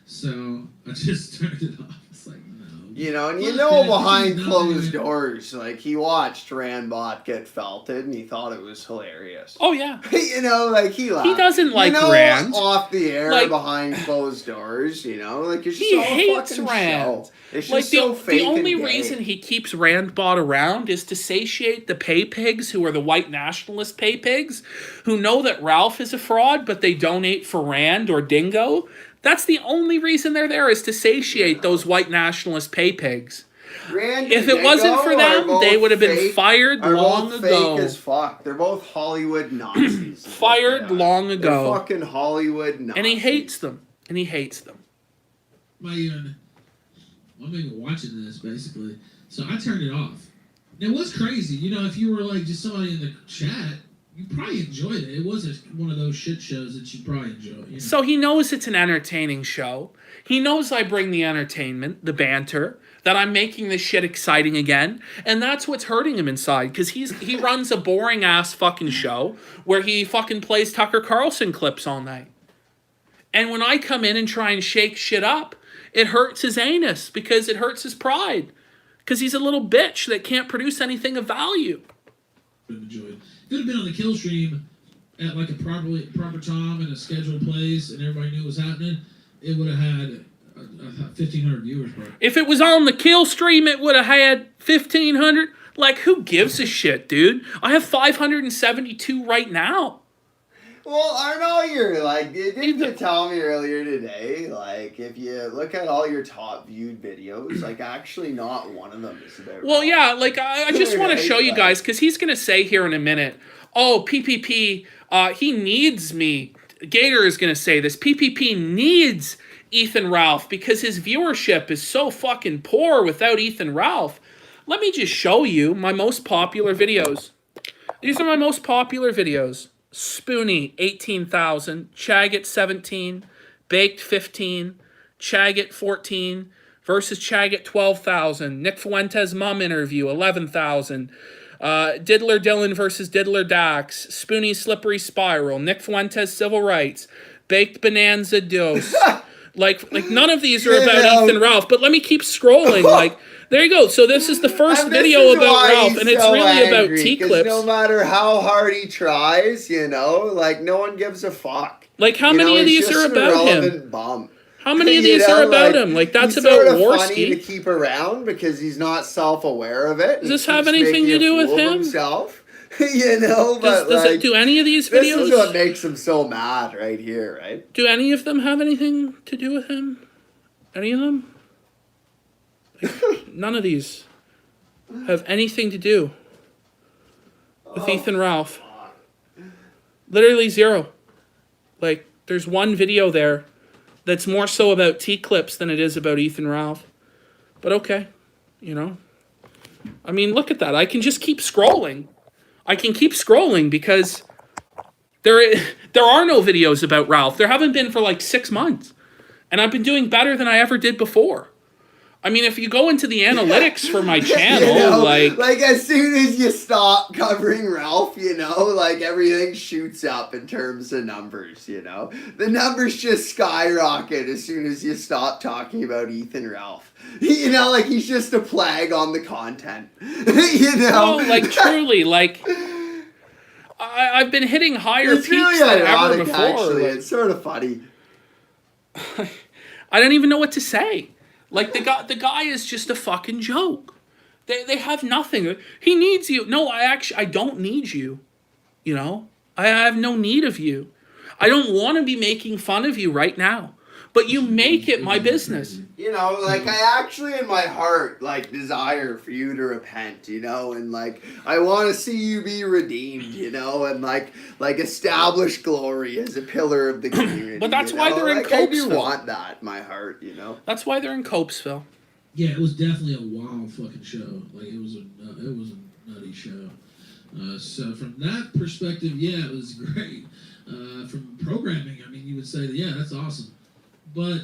So I just turned it off. It's like, no. You know, and you Fuck know that. This behind is closed nothing. doors, like, he watched Randbot get felted and he thought it was hilarious. Oh, yeah. You know, like, he laughed. He doesn't like you know, Rand. off the air, Like- behind closed doors, you know? Like, it's just He all a hates fucking Rand. show. It's Like, just so fake the only and gay. reason he keeps Randbot around is to satiate the pay pigs who are the white nationalist pay pigs who know that Ralph is a fraud, but they donate for Rand or Dingo. That's the only reason they're there, is to satiate those white nationalist pay pigs. Rand If and it wasn't Dingo for are them, both they would have been fake- fired are long both ago. fake as fuck. They're both Hollywood Nazis. is what Fired they are. long They're ago. fucking Hollywood Nazis. And he hates them. And he hates them. I'm even watching this basically. So I turned it off. Now what's crazy, you know, if you were like just somebody in the chat, you probably enjoyed it. It wasn't one of those shit shows that you probably enjoy. You know? So he knows it's an entertaining show. He knows I bring the entertainment, the banter, that I'm making this shit exciting again. And that's what's hurting him inside. Because he runs a boring ass fucking show where he fucking plays Tucker Carlson clips all night. And when I come in and try and shake shit up, it hurts his anus because it hurts his pride. Because he's a little bitch that can't produce anything of value. Would have enjoyed. If it had been on the kill stream at like a proper time and a scheduled place and everybody knew what was happening, it would have had 1,500 viewers, bro. If it was on the kill stream, it would have had 1,500. Like, who gives a shit, dude? I have 572 right now. Well, I know you're like, didn't you tell me earlier today, like, if you look at all your top viewed videos, like, actually not one of them is about Well, Ralph. yeah, like, I just want to show you guys, because he's going to say here in a minute, oh, PPP, he needs me. Gator is going to say this. PPP needs Ethan Ralph because his viewership is so fucking poor without Ethan Ralph. Let me just show you my most popular videos. These are my most popular videos. Spoonie, 18,000. Chagget, 17. Baked, 15. Chagget, 14. Versus Chagget, 12,000. Nick Fuentes' mom interview, 11,000. Diddler Dylan versus Diddler Dax. Spoonie's Slippery Spiral. Nick Fuentes' Civil Rights. Baked Bonanza Dose. like none of these are about Ethan Ralph, but let me keep scrolling. Like, there you go. So this is the first video about Ralph, and it's really about T-clips. No matter how hard he tries, you know, like, no one gives a fuck. Like, how many of these are about him? Bum. How many of these are about him? Like, that's he's about sort of funny to Worski. keep around because he's not self-aware of it. Does this have anything to do with him? Himself, you know, but does like, it do any of these this videos? is what makes him so mad right here, right? Do any of them have anything to do with him? Any of them? Like, none of these have anything to do with Ethan Ralph. Literally zero. Like, there's one video there that's more so about T-clips than it is about Ethan Ralph. But okay, you know. I mean, look at that. I can just keep scrolling. I can keep scrolling because there are no videos about Ralph. There haven't been for like 6 months. And I've been doing better than I ever did before. I mean, if you go into the analytics for my channel, you know, like as soon as you stop covering Ralph, you know, like, everything shoots up in terms of numbers, you know. The numbers just skyrocket as soon as you stop talking about Ethan Ralph. You know, like, he's just a plague on the content. You know? no, like, truly, like, I've been hitting higher It's peaks really than ever ironic, before. actually. Like, It's sort of funny. I don't even know what to say. Like, the guy is just a fucking joke. They have nothing. He needs you. No, I don't need you. You know? I have no need of you. I don't want to be making fun of you right now. But you make it my business. You know, like, I actually in my heart, like, desire for you to repent, you know, and, like, I want to see you be redeemed, you know, and, like establish glory as a pillar of the community. But that's you why know? they're in like, I do Copesville. want that in my heart, you know. That's why they're in Copesville. Yeah, it was definitely a wild fucking show. Like, it was a nutty show. So from that perspective, yeah, it was great. From programming, I mean, you would say, yeah, that's awesome. But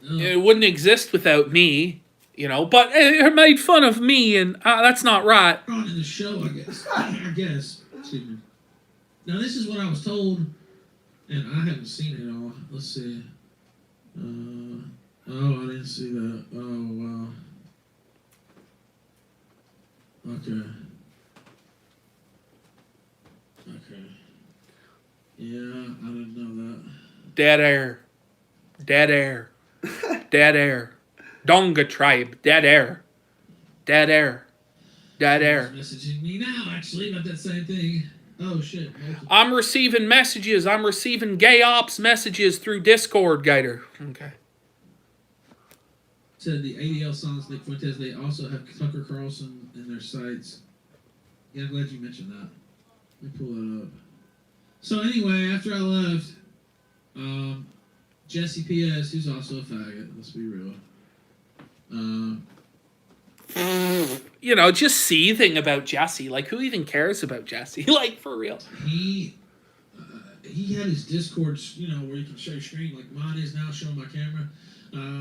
It wouldn't exist without me, you know. But it made fun of me, and that's not right. on in the show, I guess. I guess. Excuse me. Now, this is what I was told, and I haven't seen it all. Let's see. Oh, I didn't see that. Oh, wow. Okay. Yeah, I didn't know that. Dead air. Dead air. Dead air. Donga tribe. Dead air. Dead air. Dead air. He's messaging me now, actually, about that same thing. Oh, shit. I'm receiving messages. I'm receiving gay ops messages through Discord, Gator. Okay. Said the ADL songs, Nick Fuentes, they also have Tucker Carlson in their sites. Yeah, I'm glad you mentioned that. Let me pull that up. So anyway, after I left, Jesse P.S., who's also a faggot, let's be real. You know, just seething about Jesse. Like, who even cares about Jesse? Like, for real. He had his Discord, you know, where you can show your screen, like mine is now showing my camera.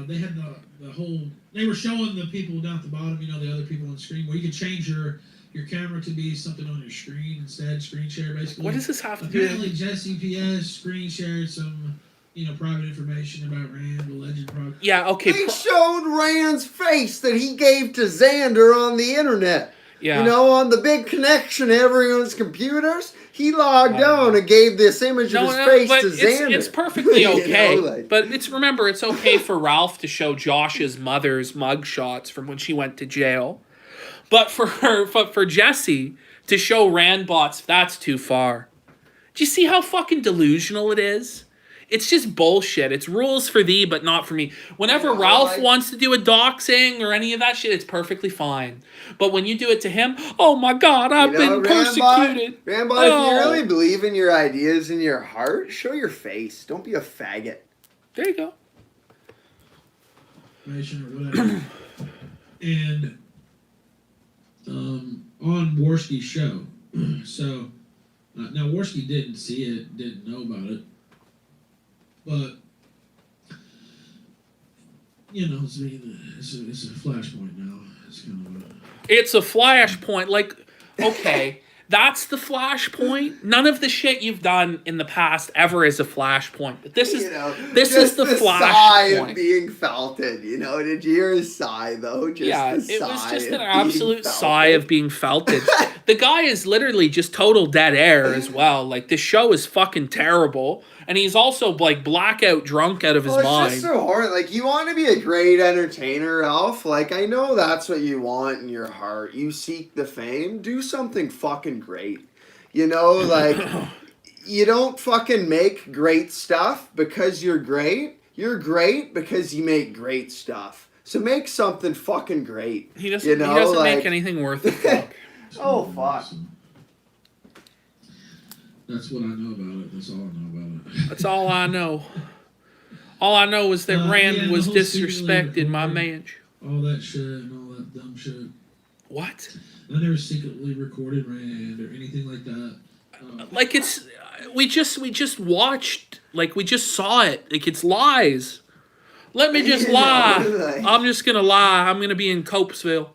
They had the whole, they were showing the people down at the bottom, you know, the other people on the screen, where you could change your camera to be something on your screen instead, screen share basically. What does this have to do Apparently Jesse P.S. screen shared some, you know, private information about Rand, the legend Yeah, okay. They showed Rand's face that he gave to Xander on the internet. Yeah. You know, on the big connection to everyone's computers, he logged on and gave this image of his face but to Xander. it's perfectly okay. You know, like- But remember, it's okay for Ralph to show Josh's mother's mugshots from when she went to jail. But for Jesse to show Randbots, that's too far. Do you see how fucking delusional it is? It's just bullshit. It's rules for thee, but not for me. Whenever Ralph wants to do a doxing or any of that shit, it's perfectly fine. But when you do it to him, oh my God, I've been persecuted. Rambot, if you really believe in your ideas in your heart, show your face. Don't be a faggot. There you go. Or whatever. And on Worski's show, so now Worski didn't see it, didn't know about it, but you know, it's a flashpoint now. It's kind of It's a flashpoint. Like, okay, that's the flashpoint. None of the shit you've done in the past ever is a flashpoint. But this is the sigh of flashpoint. being felted. You know, did you hear his sigh though? Just It was just an absolute sigh of being felted. The guy is literally just total dead air as well. Like, this show is fucking terrible. And he's also, like, blackout drunk out of his mind. It's just so hard. Like, you want to be a great entertainer, Alf. Like, I know that's what you want in your heart. You seek the fame. Do something fucking great. You know, like, you don't fucking make great stuff because you're great. You're great because you make great stuff. So make something fucking great. He doesn't make anything worth a fuck. Oh, fuck. That's what I know about it. That's all I know about it. That's all I know. All I know is that Rand was disrespected my manch. All that shit and all that dumb shit. What? I never secretly recorded Rand or anything like that. Like, it's we just watched, like, we just saw it. Like, it's lies. Let me just lie. I'm just gonna lie. I'm gonna be in Copesville.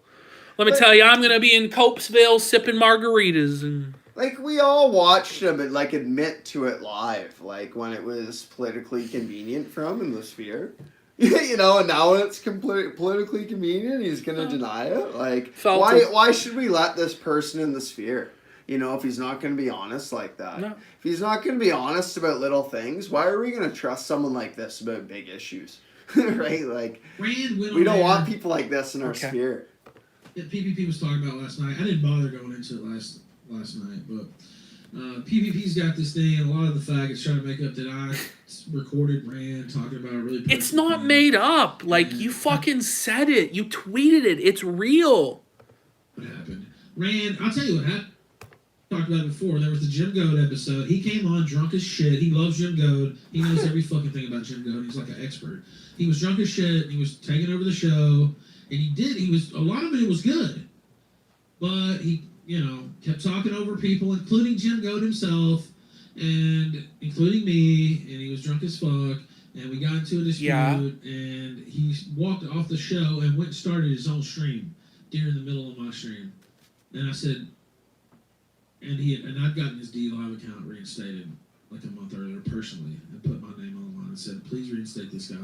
Let me tell you, I'm gonna be in Copesville sipping margaritas and. Like, we all watched him and, like, admit to it live, like, when it was politically convenient for him in the Sphere. You know, and now when it's politically convenient, he's going to deny it. Like, why should we let this person in the Sphere? You know, if he's not going to be honest like that. No. If he's not going to be honest about little things, why are we going to trust someone like this about big issues? Right? Like, we don't want people like this in our Sphere. Yeah, PPP was talking about last night. I didn't bother going into it last night, but PPP's got this thing, and a lot of the faggots try to make up that I recorded Rand talking about it really. It's not made up. Like, you fucking said it. You tweeted it. It's real. What happened? Rand, I'll tell you what happened. Talked about it before. There was the Jim Goad episode. He came on drunk as shit. He loves Jim Goad. He knows every fucking thing about Jim Goad. He's like an expert. He was drunk as shit. He was taking over the show, and a lot of it was good, but he, you know, kept talking over people, including Jim Goad himself, and including me, and he was drunk as fuck, and we got into a dispute, and he walked off the show and went and started his own stream during the middle of my stream. And I said, and I'd gotten his DLive account reinstated like a month earlier personally, and put my name on the line and said, please reinstate this guy.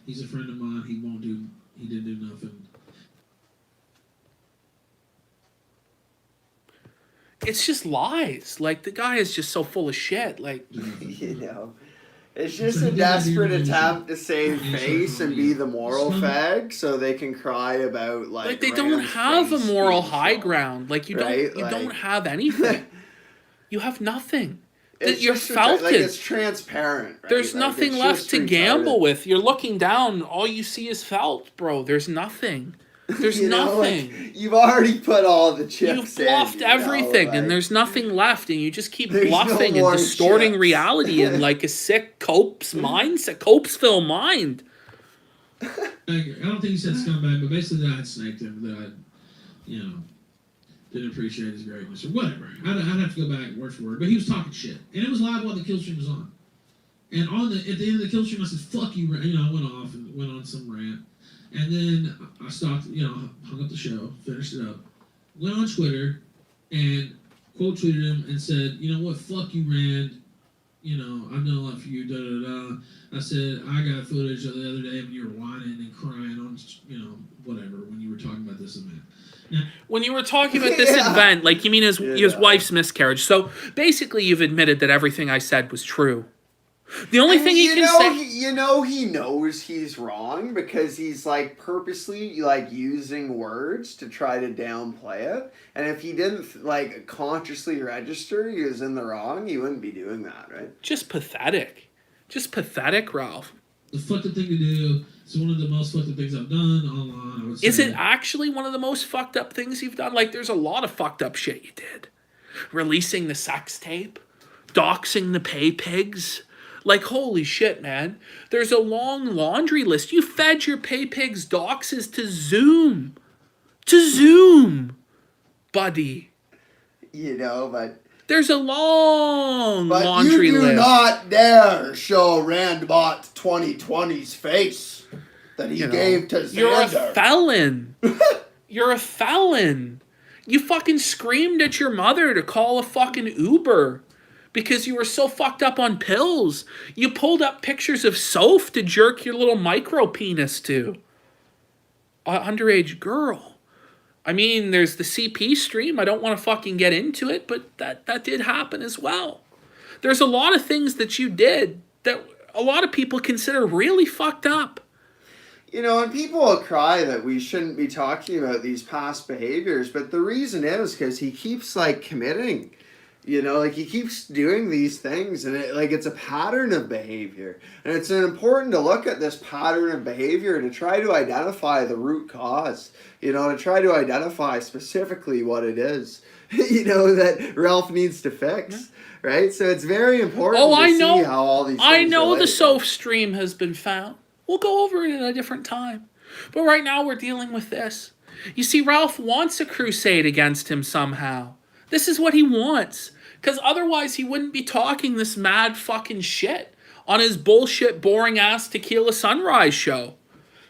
He's a friend of mine. He didn't do nothing. It's just lies. Like, the guy is just so full of shit. Like, you know, it's just a desperate attempt to save face and be the moral fag, so they can cry about like they don't have a moral high ground. Like, you don't have anything. You have nothing. You're felted. Like, it's transparent. Right? There's nothing left to gamble with. You're looking down. All you see is felt, bro. There's nothing. There's nothing. Like, you've already put all the chips You've bluffed everything, and there's nothing left, and you just keep bluffing and distorting reality in like a sick Copesville mind. I don't think he said scumbag, but basically that I'd snaked him, that I, you know, didn't appreciate his greatness or whatever. I'd have to go back word for word, but he was talking shit, and it was live while the kill stream was on. And at the end of the kill stream, I said, "Fuck you," you know. I went off and went on some rant. And then I stopped, you know, hung up the show, finished it up, went on Twitter, and quote tweeted him and said, you know what, fuck you, Rand. You know, I've done a lot for you, da-da-da. I said, I got footage of the other day when you were whining and crying on, you know, whatever, when you were talking about this event. When you were talking about this event, like you mean his wife's miscarriage. So basically, you've admitted that everything I said was true. The only thing he can say, he knows he's wrong because he's like purposely like using words to try to downplay it. And if he didn't like consciously register he was in the wrong, he wouldn't be doing that, right? just pathetic, Ralph. The fucked up thing to do. It's one of the most fucked up things I've done online. I would say. Is it actually one of the most fucked up things you've done? Like, there's a lot of fucked up shit you did. Releasing the sex tape, doxing the pay pigs. Like, holy shit, man. There's a long laundry list. You fed your pay pigs doxes to Zoom. Buddy. You know, but There's a long laundry you do list. not dare show Randbot 2020's face that he gave to Xander. You're a felon. You're a felon. You fucking screamed at your mother to call a fucking Uber because you were so fucked up on pills. You pulled up pictures of Soph to jerk your little micro penis to. An underage girl. I mean, there's the CP stream. I don't want to fucking get into it, but that did happen as well. There's a lot of things that you did that a lot of people consider really fucked up. You know, and people will cry that we shouldn't be talking about these past behaviors, but the reason is because he keeps, like, committing. You know, like, he keeps doing these things, and it's a pattern of behavior. And it's important to look at this pattern of behavior to try to identify the root cause. You know, to try to identify specifically what it is, you know, that Ralph needs to fix. Right? So it's very important see how all these things I know relate. the Soph stream has been found. We'll go over it at a different time. But right now we're dealing with this. You see, Ralph wants a crusade against him somehow. This is what he wants. Because otherwise he wouldn't be talking this mad fucking shit on his bullshit, boring-ass Tequila Sunrise show.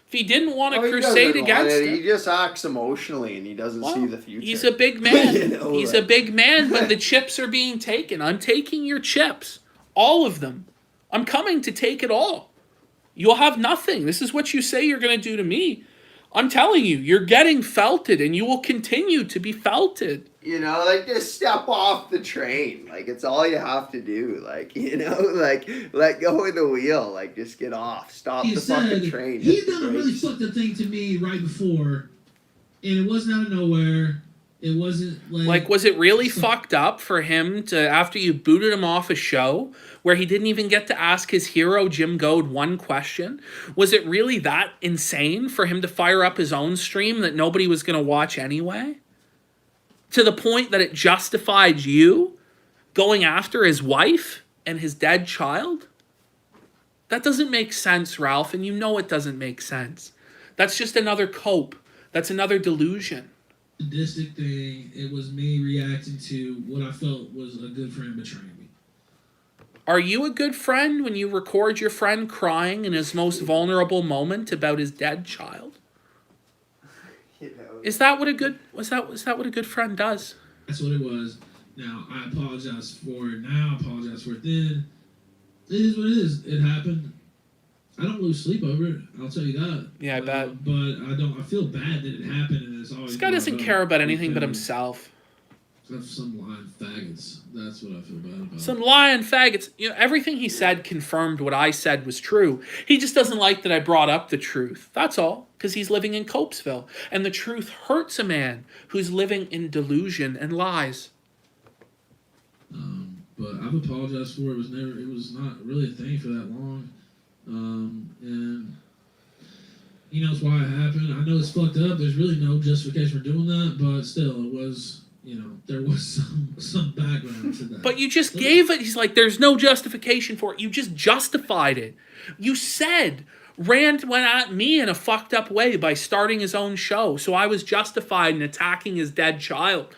If he didn't want a crusade against him... He just acts emotionally and he doesn't see the future. He's a big man. You know, he's a big man, but the chips are being taken. I'm taking your chips. All of them. I'm coming to take it all. You'll have nothing. This is what you say you're going to do to me. I'm telling you, you're getting felted and you will continue to be felted. You know, like, just step off the train. Like, it's all you have to do. Like, you know, like, let go of the wheel. Like, just get off. Stop the fucking train. He done a really fucked up thing to me right before, and it wasn't out of nowhere. It wasn't like was it really fucked up for him to, after you booted him off a show where he didn't even get to ask his hero Jim Goad one question? Was it really that insane for him to fire up his own stream that nobody was going to watch anyway? To the point that it justified you going after his wife and his dead child? That doesn't make sense, Ralph, and you know it doesn't make sense. That's just another cope. That's another delusion. Sadistic thing. It was me reacting to what I felt was a good friend betraying me. Are you a good friend when you record your friend crying in his most vulnerable moment about his dead child? You know. Is that what a good was that what a good friend does? That's what it was. Now I apologize for it. Now I apologize for it. Then it is what it is. It happened. I don't lose sleep over it. I'll tell you that. Yeah, I bet. But I don't. I feel bad that it happened, and it's always. This guy doesn't care about anything but himself. Some lying faggots. That's what I feel bad about. Some lying faggots. You know, everything he said confirmed what I said was true. He just doesn't like that I brought up the truth. That's all. Because he's living in Copesville. And the truth hurts a man who's living in delusion and lies. But I've apologized for it. It was not really a thing for that long. And he knows why it happened. I know it's fucked up. There's really no justification for doing that, but still, it was, you know, there was some background to that. But you just gave it. He's like, there's no justification for it. You just justified it. You said Rand went at me in a fucked up way by starting his own show, so I was justified in attacking his dead child.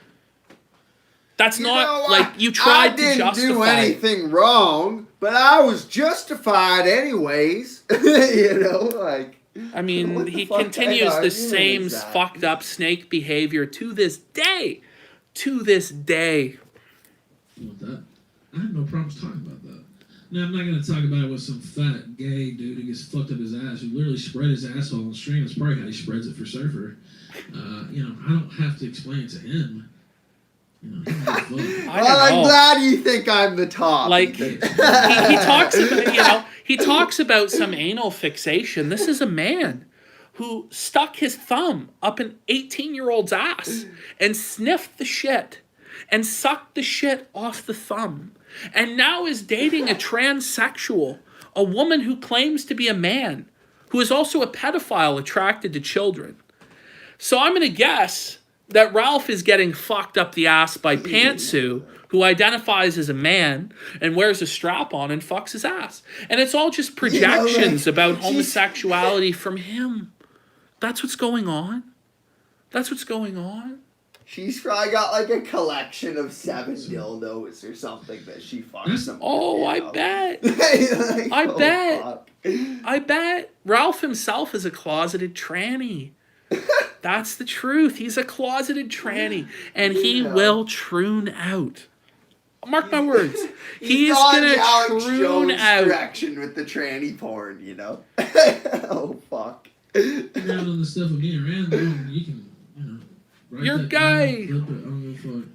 That's not like you tried to justify. I didn't do anything wrong, but I was justified anyways. You know, like. I mean, he continues the same fucked up snake behavior to this day. To this day. With that, I have no problems talking about that. Now, I'm not going to talk about it with some fat gay dude who gets fucked up his ass, who literally spread his asshole on stream. That's probably how he spreads it for Surfer. I don't have to explain it to him. He can get fucked. Well, I'm glad you think I'm the top. Like, he talks about, he talks about some anal fixation. This is a man who stuck his thumb up an 18-year-old's ass and sniffed the shit and sucked the shit off the thumb. And now is dating a transsexual, a woman who claims to be a man, who is also a pedophile attracted to children. So I'm going to guess that Ralph is getting fucked up the ass by Pantsu, who identifies as a man and wears a strap on and fucks his ass. And it's all just projections about homosexuality from him. That's what's going on. That's what's going on. She's probably got like a collection of 7 dildos or something that she fucks them. Oh, I bet. Like, I bet. Fuck. I bet. Ralph himself is a closeted tranny. That's the truth. He's a closeted tranny. And he will troon out. Mark my words. He's gonna troon out. Direction with the tranny porn, you know? Oh, fuck. You're out on the stuff with me and Rand, you can, write Your that guy. down, flip it, I don't give a fuck.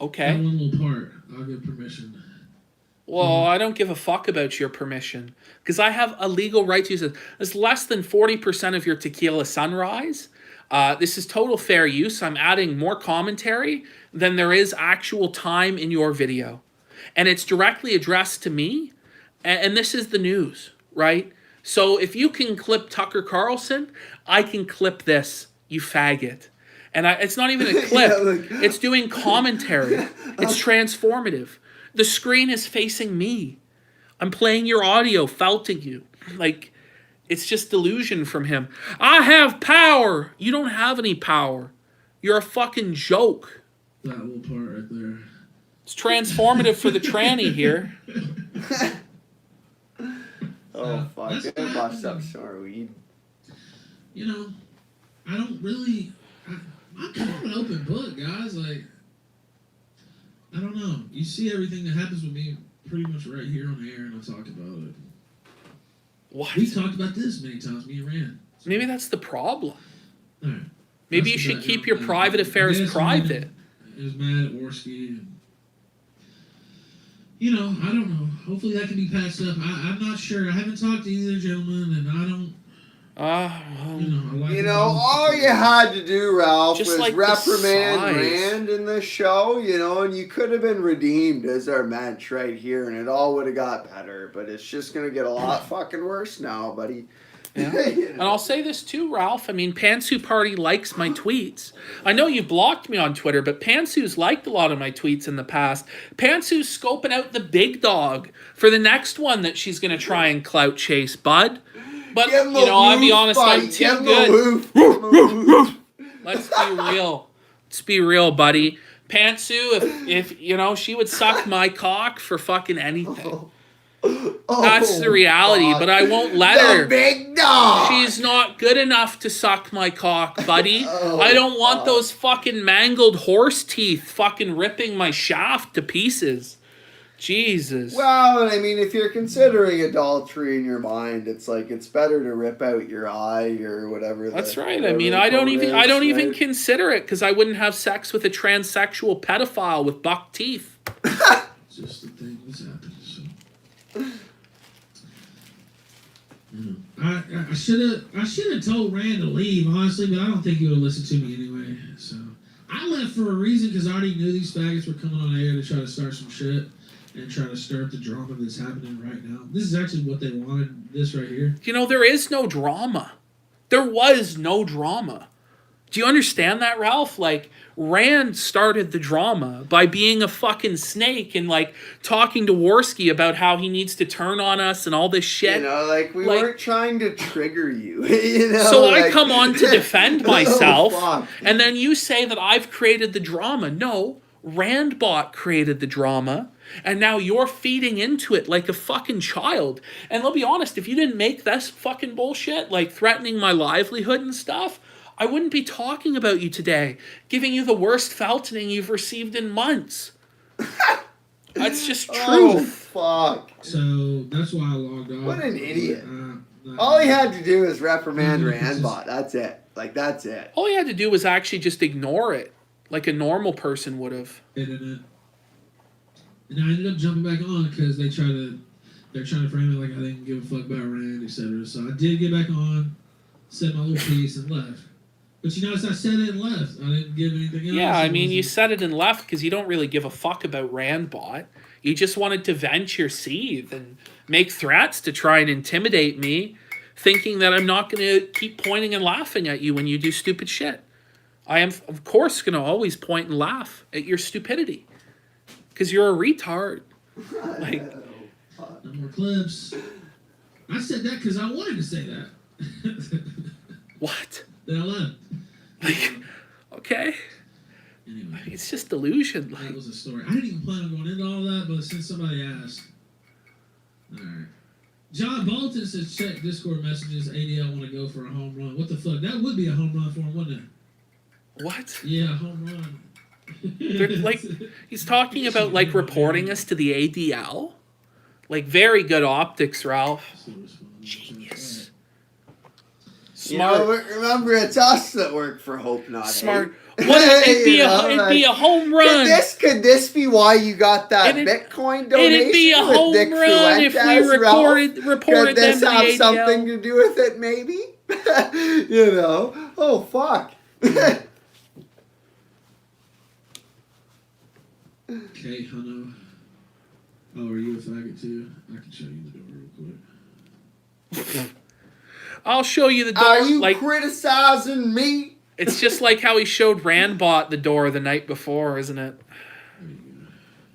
Okay. That one little part, I'll give permission. Well, I don't give a fuck about your permission because I have a legal right to use it. It's less than 40% of your tequila sunrise. This is total fair use. I'm adding more commentary than there is actual time in your video. And it's directly addressed to me. And this is the news, right? So if you can clip Tucker Carlson, I can clip this, you faggot. And it's not even a clip. It's doing commentary. It's transformative. The screen is facing me. I'm playing your audio, felting you. Like, it's just delusion from him. I have power. You don't have any power. You're a fucking joke. That little part right there. It's transformative for the tranny here. Oh, fuck. I bust up some weed. I don't really... I'm kind of an open book, guys. Like, I don't know. You see everything that happens with me pretty much right here on the air, and I talk about it. What? We talked about this many times, me and Rand. Maybe that's the problem. All right. Maybe you should keep your private affairs private. I was mad at Worski. I don't know. Hopefully that can be patched up. I'm not sure. I haven't talked to either gentleman, and I don't... all you had to do, Ralph, just was like reprimand Rand in the show, and you could have been redeemed as our mensch right here, and it all would have got better. But it's just going to get a lot fucking worse now, buddy. Yeah. And I'll say this too, Ralph. I mean, Pantsu Party likes my tweets. I know you blocked me on Twitter, but Pantsu's liked a lot of my tweets in the past. Pantsu's scoping out the big dog for the next one that she's going to try and clout chase, bud. But, I'll be honest, I'm too good. Let's be real. Let's be real, buddy. Pantsu, if she would suck my cock for fucking anything. That's the reality, but I won't let her. The big dog! She's not good enough to suck my cock, buddy. I don't want those fucking mangled horse teeth fucking ripping my shaft to pieces. Jesus. Well, I mean, if you're considering adultery in your mind, it's like it's better to rip out your eye or whatever. That's right. I mean, I don't even consider it because I wouldn't have sex with a transsexual pedophile with buck teeth. Just the thing that's happening. I should have told Rand to leave, honestly, but I don't think he would have listened to me anyway. So I left for a reason because I already knew these faggots were coming on air to try to start some shit and try to stir up the drama that's happening right now. This is actually what they wanted, this right here. There is no drama. There was no drama. Do you understand that, Ralph? Like, Rand started the drama by being a fucking snake and, talking to Worski about how he needs to turn on us and all this shit. We weren't trying to trigger you. So I come on to defend myself, and then you say that I've created the drama. No, Randbot created the drama, and now you're feeding into it like a fucking child. And I'll be honest, if you didn't make this fucking bullshit, threatening my livelihood and stuff, I wouldn't be talking about you today, giving you the worst feltoning you've received in months. That's just Oh, truth. fuck. So that's why I logged off. What an idiot. Not- All he had to do is reprimand Randbot. That's it. Like, that's it. All he had to do was actually just ignore it, like a normal person would have. Internet. And I ended up jumping back on because they're trying to frame it like I didn't give a fuck about Rand, etc. So I did get back on, said my little piece, and left. But you notice I said it and left. I didn't give anything else. Yeah, I mean, you said it and left because you don't really give a fuck about Randbot. You just wanted to vent your seethe and make threats to try and intimidate me, thinking that I'm not going to keep pointing and laughing at you when you do stupid shit. I am, of course, going to always point and laugh at your stupidity because you're a retard. Like, No more clips. I said that because I wanted to say that. what? Then I left. Like, okay. Anyway, It's just delusion. that Like, was a story. I didn't even plan on going into all that, but since somebody asked. Alright. John Bolton says, check Discord messages. ADL want to go for a home run. What the fuck? That would be a home run for him, wouldn't it? what? Yeah, a home run. They're, like, he's talking about, like, reporting us to the ADL. Like, very good optics, Ralph. Genius. You know, Smart. but remember, it's us that work for Hope, not Smart. hate. What? It'd be, You know, it'd be a home Could run. this be why you got that It'd- Bitcoin donation? It'd be a with home Dick run if we Fuentes, Ralph? reported Could this them to the have ADL. something to do with it, maybe? You know? Oh, fuck. Okay, Hunno. Oh, are you a faggot too? I can show you the door real quick. I'll show you the door. Are you like, criticizing me? it's just like how he showed Randbot the door the night before, isn't it? There you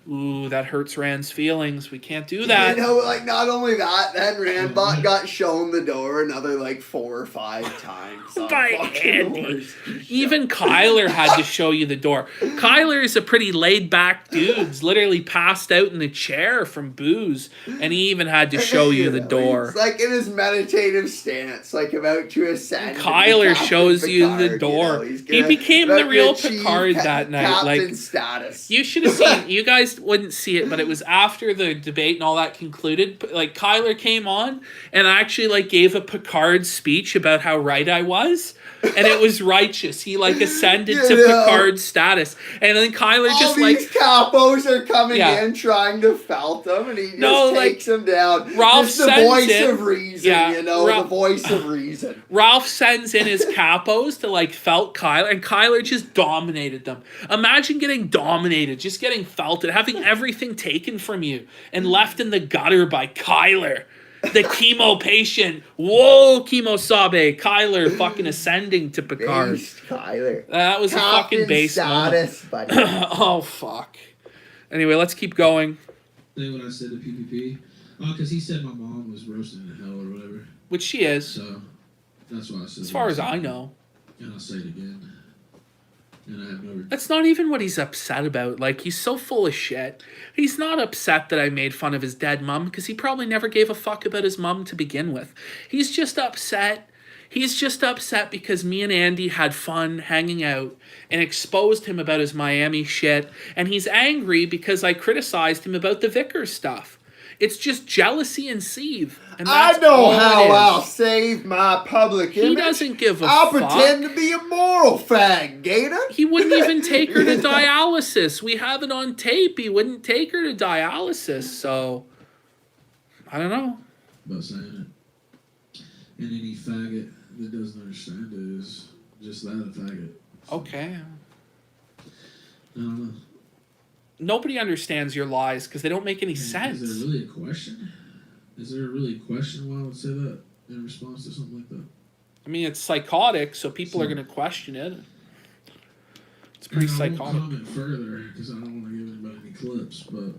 go. Ooh, that hurts Rand's feelings. We can't do that. You know, like, not only that, then Randbot got shown the door another, like, 4 or 5 times. on By fucking Andy. Horse. Even Kyler had to show you the door. Kyler is a pretty laid-back dude. He's literally passed out in the chair from booze, and he even had to show you the know, door. He's like in his meditative stance, like about to ascend. Kyler into Captain shows you the Picard, door. You know, he's He gonna became the real achieve Picard that night. Captain Like, status. you should have seen. You guys wouldn't see it, but it was after the debate and all that concluded. Like, Kyler came on and actually, like, gave a Picard speech about how right I was, and it was righteous. He, like, ascended You to know. Picard status, and then Kyler All just these capos are coming Yeah. in trying to felt him, and he just No, like, takes them down. Ralph Just the sends voice in- of reason, Yeah, you know, Ralph- the voice of reason. Ralph sends in his capos to, like, felt Kyler, and Kyler just dominated them. Imagine getting dominated, just getting felted, having everything taken from you and left in the gutter by Kyler, the chemo patient. Whoa, chemo Sabe. Kyler fucking ascending to Picard. Based Kyler. That was a fucking Captain base moment. status, buddy. Oh, fuck. Anyway, let's keep going. Then when I said the PPP, oh, because he said my mom was roasting in hell or whatever. Which she is, So that's why I said. as far as I know. And I'll say it again. And I have no. That's not even what he's upset about. Like, he's so full of shit. He's not upset that I made fun of his dead mom because he probably never gave a fuck about his mom to begin with. He's just upset. He's just upset because me and Andy had fun hanging out and exposed him about his Miami shit. And he's angry because I criticized him about the Vickers stuff. It's just jealousy and seethe. And I that's know all how it is. I'll save my public He image. doesn't give a I'll fuck. pretend to be a moral fag, Gator. He wouldn't even take her to dialysis. We have it on tape. He wouldn't take her to dialysis. So, I don't know. About saying it. And any faggot that doesn't understand it is just that, a faggot. Okay. I don't know. Nobody understands your lies because they don't make any Is sense. there really a question? Is there really a question why I would say that in response to something like that? I mean, it's psychotic, so people are going to question it. It's pretty And I won't psychotic. comment further because I don't want to give anybody any clips, but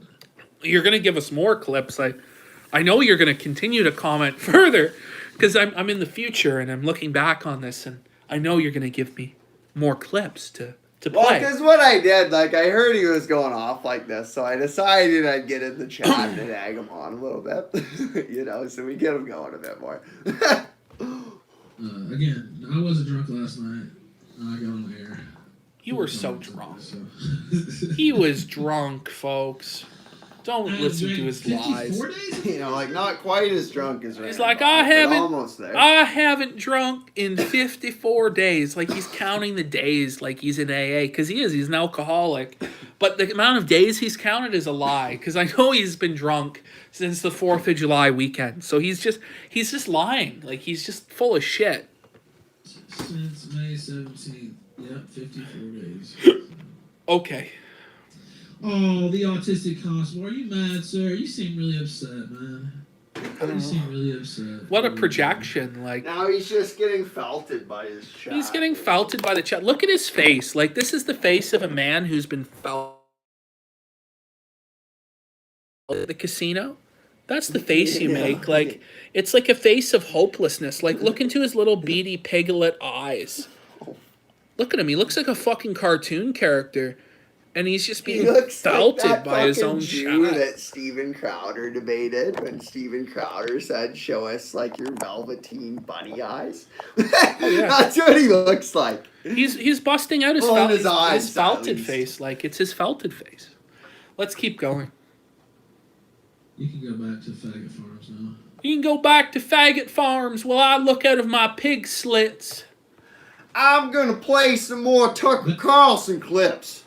You're going to give us more clips. I know you're going to continue to comment further because I'm in the future and I'm looking back on this and I know you're going to give me more clips to Well, play. because what I did, like, I heard he was going off like this, so I decided I'd get in the chat and egg him on a little bit, you know, so we get him going a bit more. again, I wasn't drunk last night. I got on air. You were so drunk. So. He was drunk, folks. Don't I listen to drank his 54 lies. days? You know, like not quite as drunk as Rand. He's like, almost there. I haven't drunk in 54 days. Like he's counting the days like he's in AA, because he is. He's an alcoholic. But the amount of days he's counted is a lie, because I know he's been drunk since the 4th of July weekend. So he's just lying. Like he's just full of shit. Since May 17th. Yep, 54 days. Okay. Oh, the autistic constable. Are you mad, sir? You seem really upset, man. You seem really upset. What a projection. Like, Now he's just getting felted by his chat. he's getting felted by the chat. Look at his face. Like, this is the face of a man who's been felted at the casino. That's the face you make. Like, it's like a face of hopelessness. Like, look into his little beady piglet eyes. Look at him. He looks like a fucking cartoon character. And he's just being felted like by his own Jew chat. that Steven Crowder debated when Steven Crowder said, "Show us like your velveteen bunny eyes." That's what he looks like. He's busting out his, his felted face. Like, it's his felted face. Let's keep going. You can go back to faggot farms now. You can go back to faggot farms while I look out of my pig slits. I'm gonna play some more Tucker Carlson clips.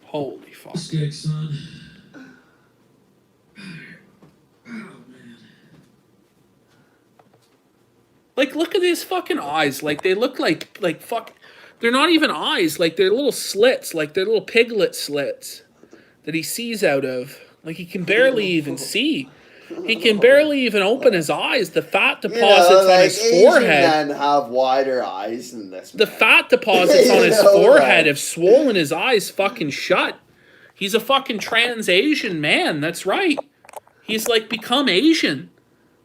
Holy fuck. Skeg, son. Oh, man. Like, look at his fucking eyes. Like, they look like fuck. They're not even eyes. Like, they're little slits. Like, they're little piglet slits that he sees out of. Like, he can barely even see. He can barely even open his eyes. The fat deposits on his forehead. Asian men have wider eyes than this man. The fat deposits on his forehead have swollen his eyes fucking shut. He's a fucking trans-Asian man. That's right. He's, like, become Asian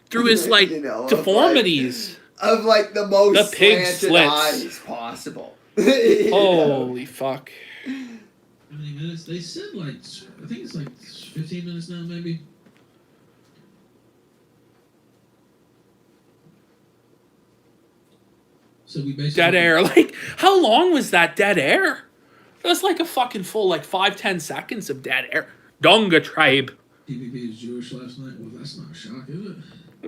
through his, like, deformities. Of, like, the most The pig slanted slits. eyes possible. Holy fuck. How many minutes? They said, like, I think it's like 15 minutes now, maybe. So we basically... Dead air. Like, how long was that dead air? It was like a fucking full, like, 5-10 seconds of dead air. Donga tribe. PPP is Jewish last night? Well, that's not a shock, is it?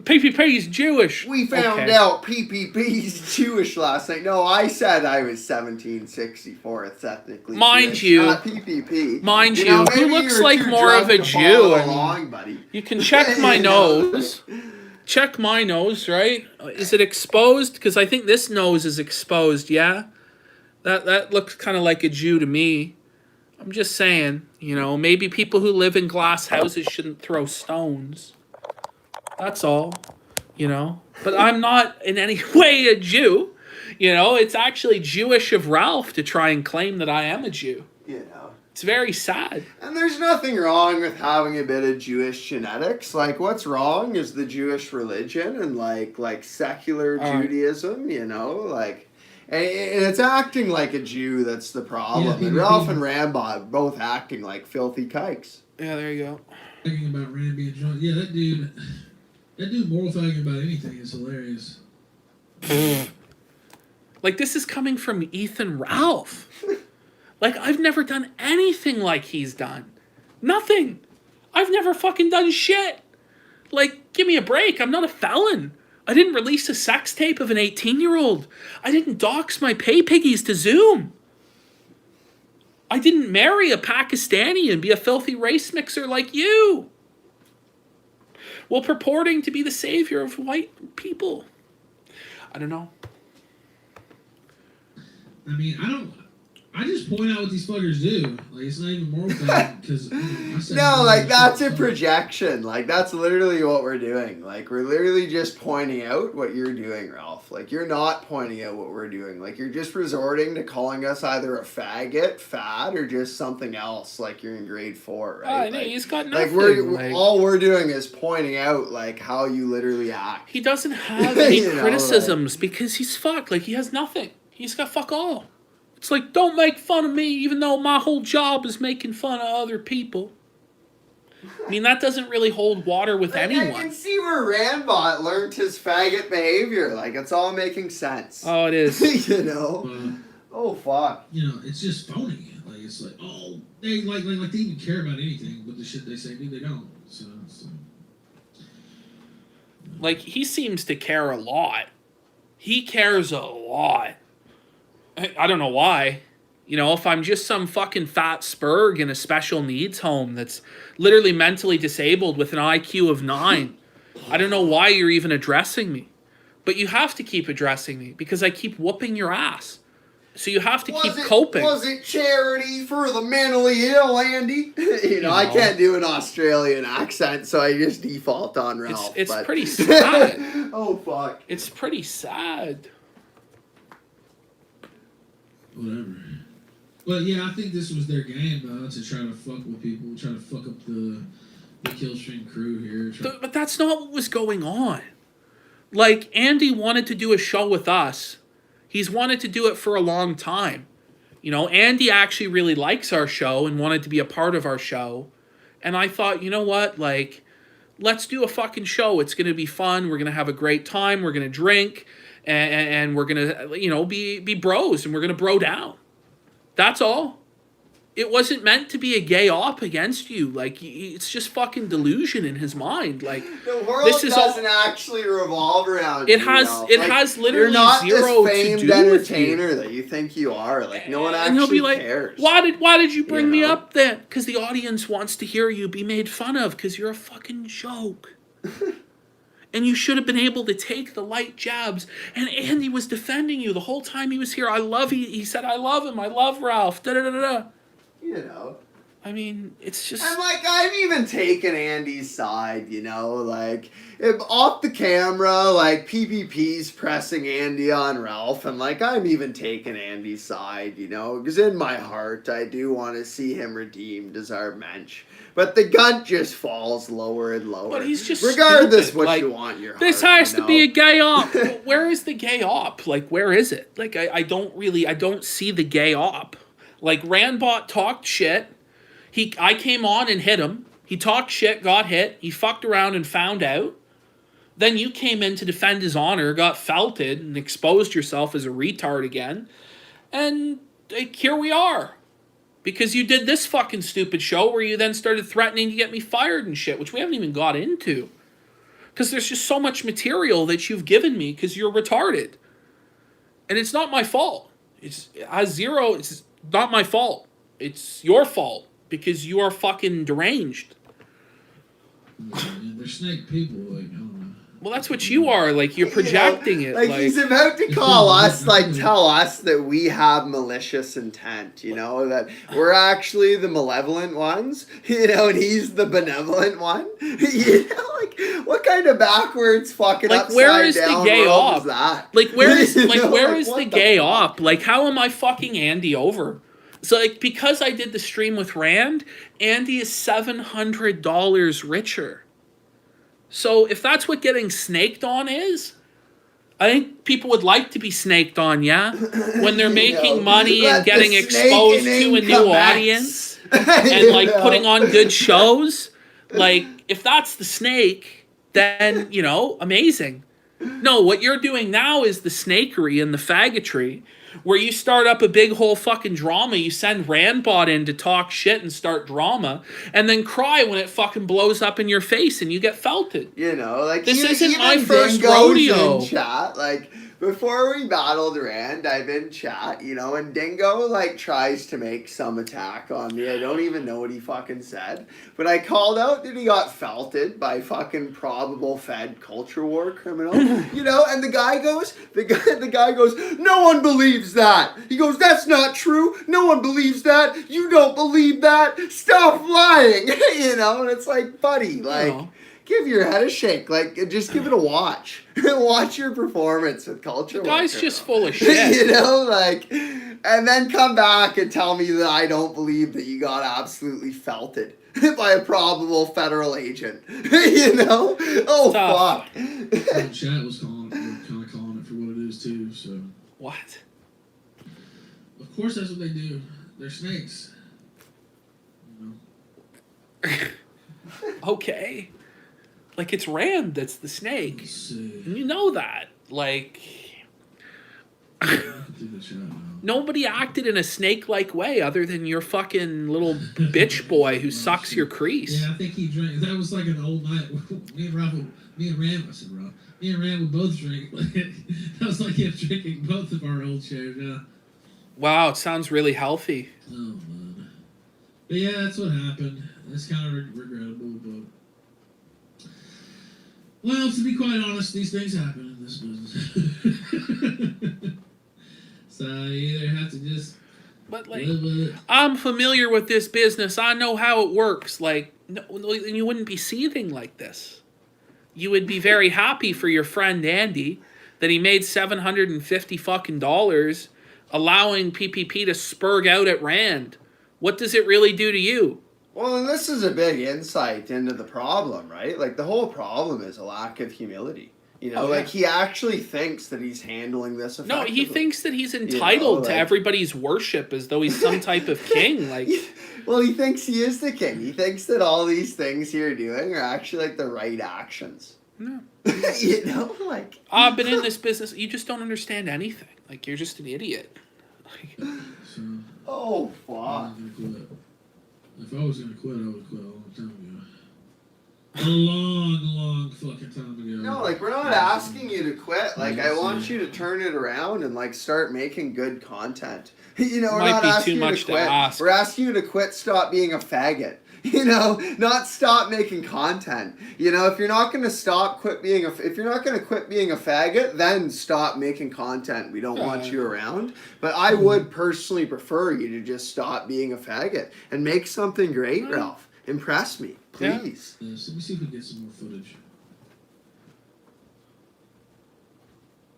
PPP is Jewish. We found out PPP's Jewish last night. No, I said I was 1764 ethnically Mind Jewish, you, not PPP. Mind you, know, who maybe looks you were like too more of drunk a to Jew? follow I mean, along, buddy. you can check my nose. Check my nose, right? Is it exposed? Because I think this nose is exposed, yeah? That looks kind of like a Jew to me. I'm just saying, you know, maybe people who live in glass houses shouldn't throw stones. That's all, you know? But I'm not in any way a Jew. You know, it's actually Jewish of Ralph to try and claim that I am a Jew. You know. It's very sad. And there's nothing wrong with having a bit of Jewish genetics. Like, what's wrong is the Jewish religion and, like secular Judaism, you know? Like, and it's acting like a Jew that's the problem. Yeah, and Ralph and Rambod both acting like filthy kikes. Yeah, there you go. Thinking about Rand being drunk. Yeah, that dude moral fagging about anything is hilarious. Like, this is coming from Ethan Ralph. Like, I've never done anything like he's done. Nothing. I've never fucking done shit. Like, give me a break. I'm not a felon. I didn't release a sex tape of an 18-year-old. I didn't dox my pay piggies to Zoom. I didn't marry a Pakistani and be a filthy race mixer like you. While purporting to be the savior of white people. I don't know. I mean, I just point out what these fuckers do. Like, it's not even moral fagging because No, like, that's a projection. Like, that's literally what we're doing. Like, we're literally just pointing out what you're doing, Ralph. Like, you're not pointing out what we're doing. Like, you're just resorting to calling us either a faggot, fat, or just something else. Like, you're in grade 4, right? Like, he's got like, nothing. all we're doing is pointing out, like, how you literally act. He doesn't have any You know, criticisms because he's fucked. Like, he has nothing. He's got fuck all. It's like, don't make fun of me, even though my whole job is making fun of other people. I mean, that doesn't really hold water with anyone. I can see where Randbot learned his faggot behavior. Like, it's all making sense. Oh, it is. You know? Oh, fuck. You know, it's just phony. Like it's like, oh, they like they even care about anything, but the shit they say, dude, they don't. So it's Like, he seems to care a lot. He cares a lot. I don't know why. You know, if I'm just some fucking fat spurg in a special needs home that's literally mentally disabled with an IQ of 9, I don't know why you're even addressing me. But you have to keep addressing me because I keep whooping your ass. So you have to keep coping. Was it charity for the mentally ill, Andy? I can't do an Australian accent, so I just default on Ralph. It's pretty sad. Oh, fuck. It's pretty sad. whatever. But yeah, I think this was their game, to try to fuck with people, try to fuck up the Killstream crew here. But that's not what was going on. Like, Andy wanted to do a show with us. He's wanted to do it for a long time. You know, Andy actually really likes our show and wanted to be a part of our show. And I thought, you know what, like, let's do a fucking show. It's going to be fun. We're going to have a great time. We're going to drink. And we're going to, you know, be bros. And we're going to bro down. That's all. It wasn't meant to be a gay op against you. Like, it's just fucking delusion in his mind. Like, the world doesn't actually revolve around it. You has literally you're not zero this famed to do entertainer with you. that you think you are. Like, no one And he'll actually be like, cares. Why did you bring me up then? Because the audience wants to hear you be made fun of because you're a fucking joke. And you should have been able to take the light jabs. And Andy was defending you the whole time he was here. He said, I love him. I love Ralph. Da-da-da-da. You know. I mean, it's just... I'm like, I've even taken Andy's side, you know, like, if off the camera, like, PPP's pressing Andy on Ralph, and, like, I'm even taking Andy's side, you know, because in my heart, I do want to see him redeemed as our mensch. But the gun just falls lower and lower. But he's just regardless stupid. what Like, you want in your this heart, has to be a gay op. Where is the gay op? Like, where is it? Like, I don't see the gay op. Like, Randbot talked shit. I came on and hit him. He talked shit, got hit. He fucked around and found out. Then you came in to defend his honor, got felted, and exposed yourself as a retard again. And like, here we are. Because you did this fucking stupid show where you then started threatening to get me fired and shit, which we haven't even got into. Because there's just so much material that you've given me because you're retarded. And it's not my fault. It's not my fault. It's your fault. Because you are fucking deranged. Yeah, they're snake people, like, I don't know. Well, that's what you are. Like, you're projecting it. Like, he's about to call us, like, tell us that we have malicious intent, you know, that we're actually the malevolent ones, you know, and he's the benevolent one. You know, like, what kind of backwards fucking like, upside where is down the gay world op? is that? Like, where is Where is the gay op? Like, how am I fucking Andy over? So, like, because I did the stream with Rand, Andy is $700 richer. So, if that's what getting snaked on is, I think people would like to be snaked on, yeah? When they're making money and getting exposed to a new audience and, like, putting on good shows. Like, if that's the snake, then, you know, amazing. No, what you're doing now is the snakery and the faggotry. Where you start up a big whole fucking drama, you send Randbot in to talk shit and start drama, and then cry when it fucking blows up in your face and you get felted. You know, like, this isn't my even first Dingo's rodeo. in chat, like, before we battled Rand, I'm in chat, you know, and Dingo, like, tries to make some attack on me. I don't even know what he fucking said. But I called out that he got felted by fucking probable Fed culture war criminal, you know, and the guy goes, no one believes that. He goes, that's not true. No one believes that. You don't believe that. Stop lying. You know, and it's like, buddy, like... Give your head a shake. Like, just give it a watch. Watch your performance with culture. The guy's just full of shit. You know, like, and then come back and tell me that I don't believe that you got absolutely felted by a probable federal agent. You know? Oh, fuck. The chat was kind of calling it for what it is, too, so. What? Of course that's what they do. They're snakes. You know? Okay. Like, it's Rand that's the snake. And you know that. Like... I can do the chat now. Nobody acted in a snake-like way other than your fucking little bitch boy who sucks your crease. Yeah, I think he drank. That was like an old night. Me and Ram, I said Rob. Me and Ram would both drink. That was like him drinking both of our old chairs. Yeah. Wow, it sounds really healthy. Oh man. But yeah, that's what happened. It's kind of regrettable, but well, to be quite honest, these things happen in this business. So you either have to just But like, live with it. I'm familiar with this business. I know how it works. Like, no, you wouldn't be seething like this. You would be very happy for your friend Andy that he made $750 fucking dollars, allowing PPP to spurg out at Rand. What does it really do to you? Well, and this is a big insight into the problem, right? Like, the whole problem is a lack of humility. You know, Oh, yeah. like, he actually thinks that he's handling this No, effectively. he thinks that he's entitled to like- everybody's worship as though he's some type of king. Like, Well, he thinks he is the king. He thinks that all these things you're doing are actually, like, the right actions. no. You know, like... I've been in this business. You just don't understand anything. Like, you're just an idiot. Like, So Oh, I'm fuck. gonna quit. If I was gonna quit, I would quit a long time ago. A long fucking time ago. No, like, we're not asking you to quit. Like, I want you to turn it around and, like, start making good content. You know, we're Might not be asking too you much to to quit. ask. We're asking you to quit, stop being a faggot. You know, not stop making content. You know, if you're not gonna if you're not gonna quit being a faggot, then stop making content. We don't want you around. But I would personally prefer you to just stop being a faggot and make something great, Ralph. Impress me, Yeah. please. Yes, let me see if we can get some more footage.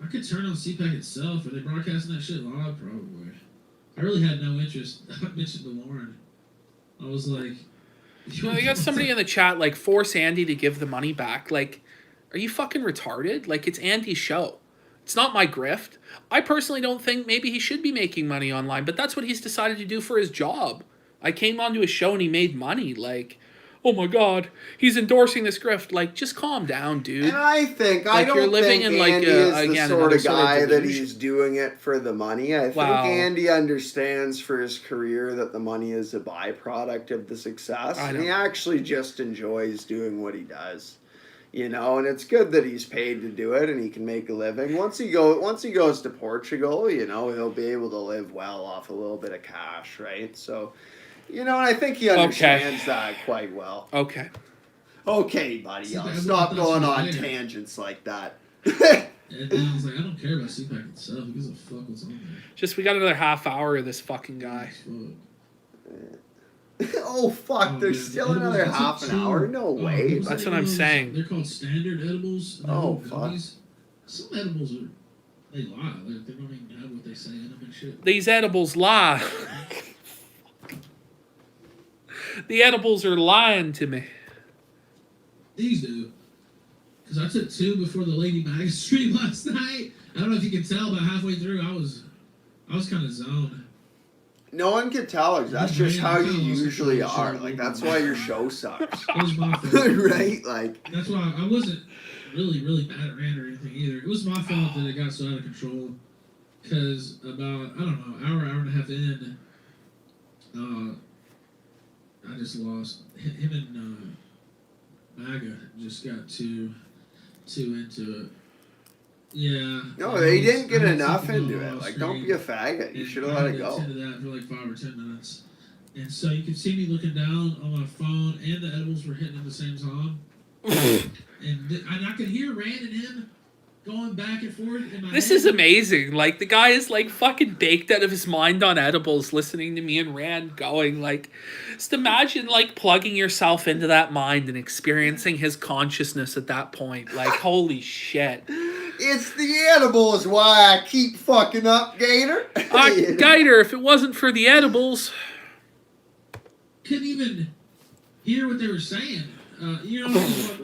I could turn on CPAC itself. Are they broadcasting that shit live? Probably. I really had no interest. I mentioned to Lauren. I was like... you know, you got somebody in the chat, like, force Andy to give the money back. Like, are you fucking retarded? Like, it's Andy's show. It's not my grift. I personally don't think maybe he should be making money online, but that's what he's decided to do for his job. I came onto his show and he made money. Like, oh my God, he's endorsing this grift. Like, just calm down, dude. And I think Like, I you're don't living think in, like, Andy is the again, sort another of sort of guy that delusion. he's doing it for the money. I Wow. think Andy understands for his career that the money is a byproduct of the success, I and he know. actually just enjoys doing what he does. You know, and it's good that he's paid to do it and he can make a living. Once he goes to Portugal, you know, he'll be able to live well off a little bit of cash, right? So, you know, and I think he understands that quite well. Okay. Okay, buddy, See, I'll I stop want going this on later. tangents like that. And then I was like, I don't care about CPAC itself. Who gives a fuck what's on there? Just, we got another half hour of this fucking guy. Fuck. Oh fuck, Oh, there's man, still the edibles, another that's half a an hour? two. No Oh, way. what's That's the what I'm name of those? saying. They're called standard edibles. and they're Oh, little fuck. gummies. Some edibles are, they lie. They don't even have what they say in them and shit. These edibles lie. The edibles are lying to me. These do. Because I took 2 before the Lady Mag stream last night. I don't know if you can tell, but halfway through I was kind of zoned. No one can tell us. That's just how you Yeah, usually yeah, are. sure. Like, that's why your show sucks. It was my fault. Right? Like, That's why I wasn't really mad at Rand or anything either. It was my fault that it got so out of control. Because about, I don't know, hour and a half in, I just lost. Him and MAGA just got too into it. Yeah. no, they didn't get I had enough something into going it. on Like, screen, don't be a faggot. You and should have I let had it to go. attend to that for like 5 or 10 minutes. And so you could see me looking down on my phone, and the edibles were hitting at the same time. And I could hear Rand and him going back and forth in my This head. is amazing. Like, the guy is, like, fucking baked out of his mind on edibles, listening to me and Rand going, like, just imagine, like, plugging yourself into that mind and experiencing his consciousness at that point. Like, holy shit. It's the edibles why I keep fucking up, Gator. You know? Gator, if it wasn't for the edibles... Couldn't even hear what they were saying. You know, it's like,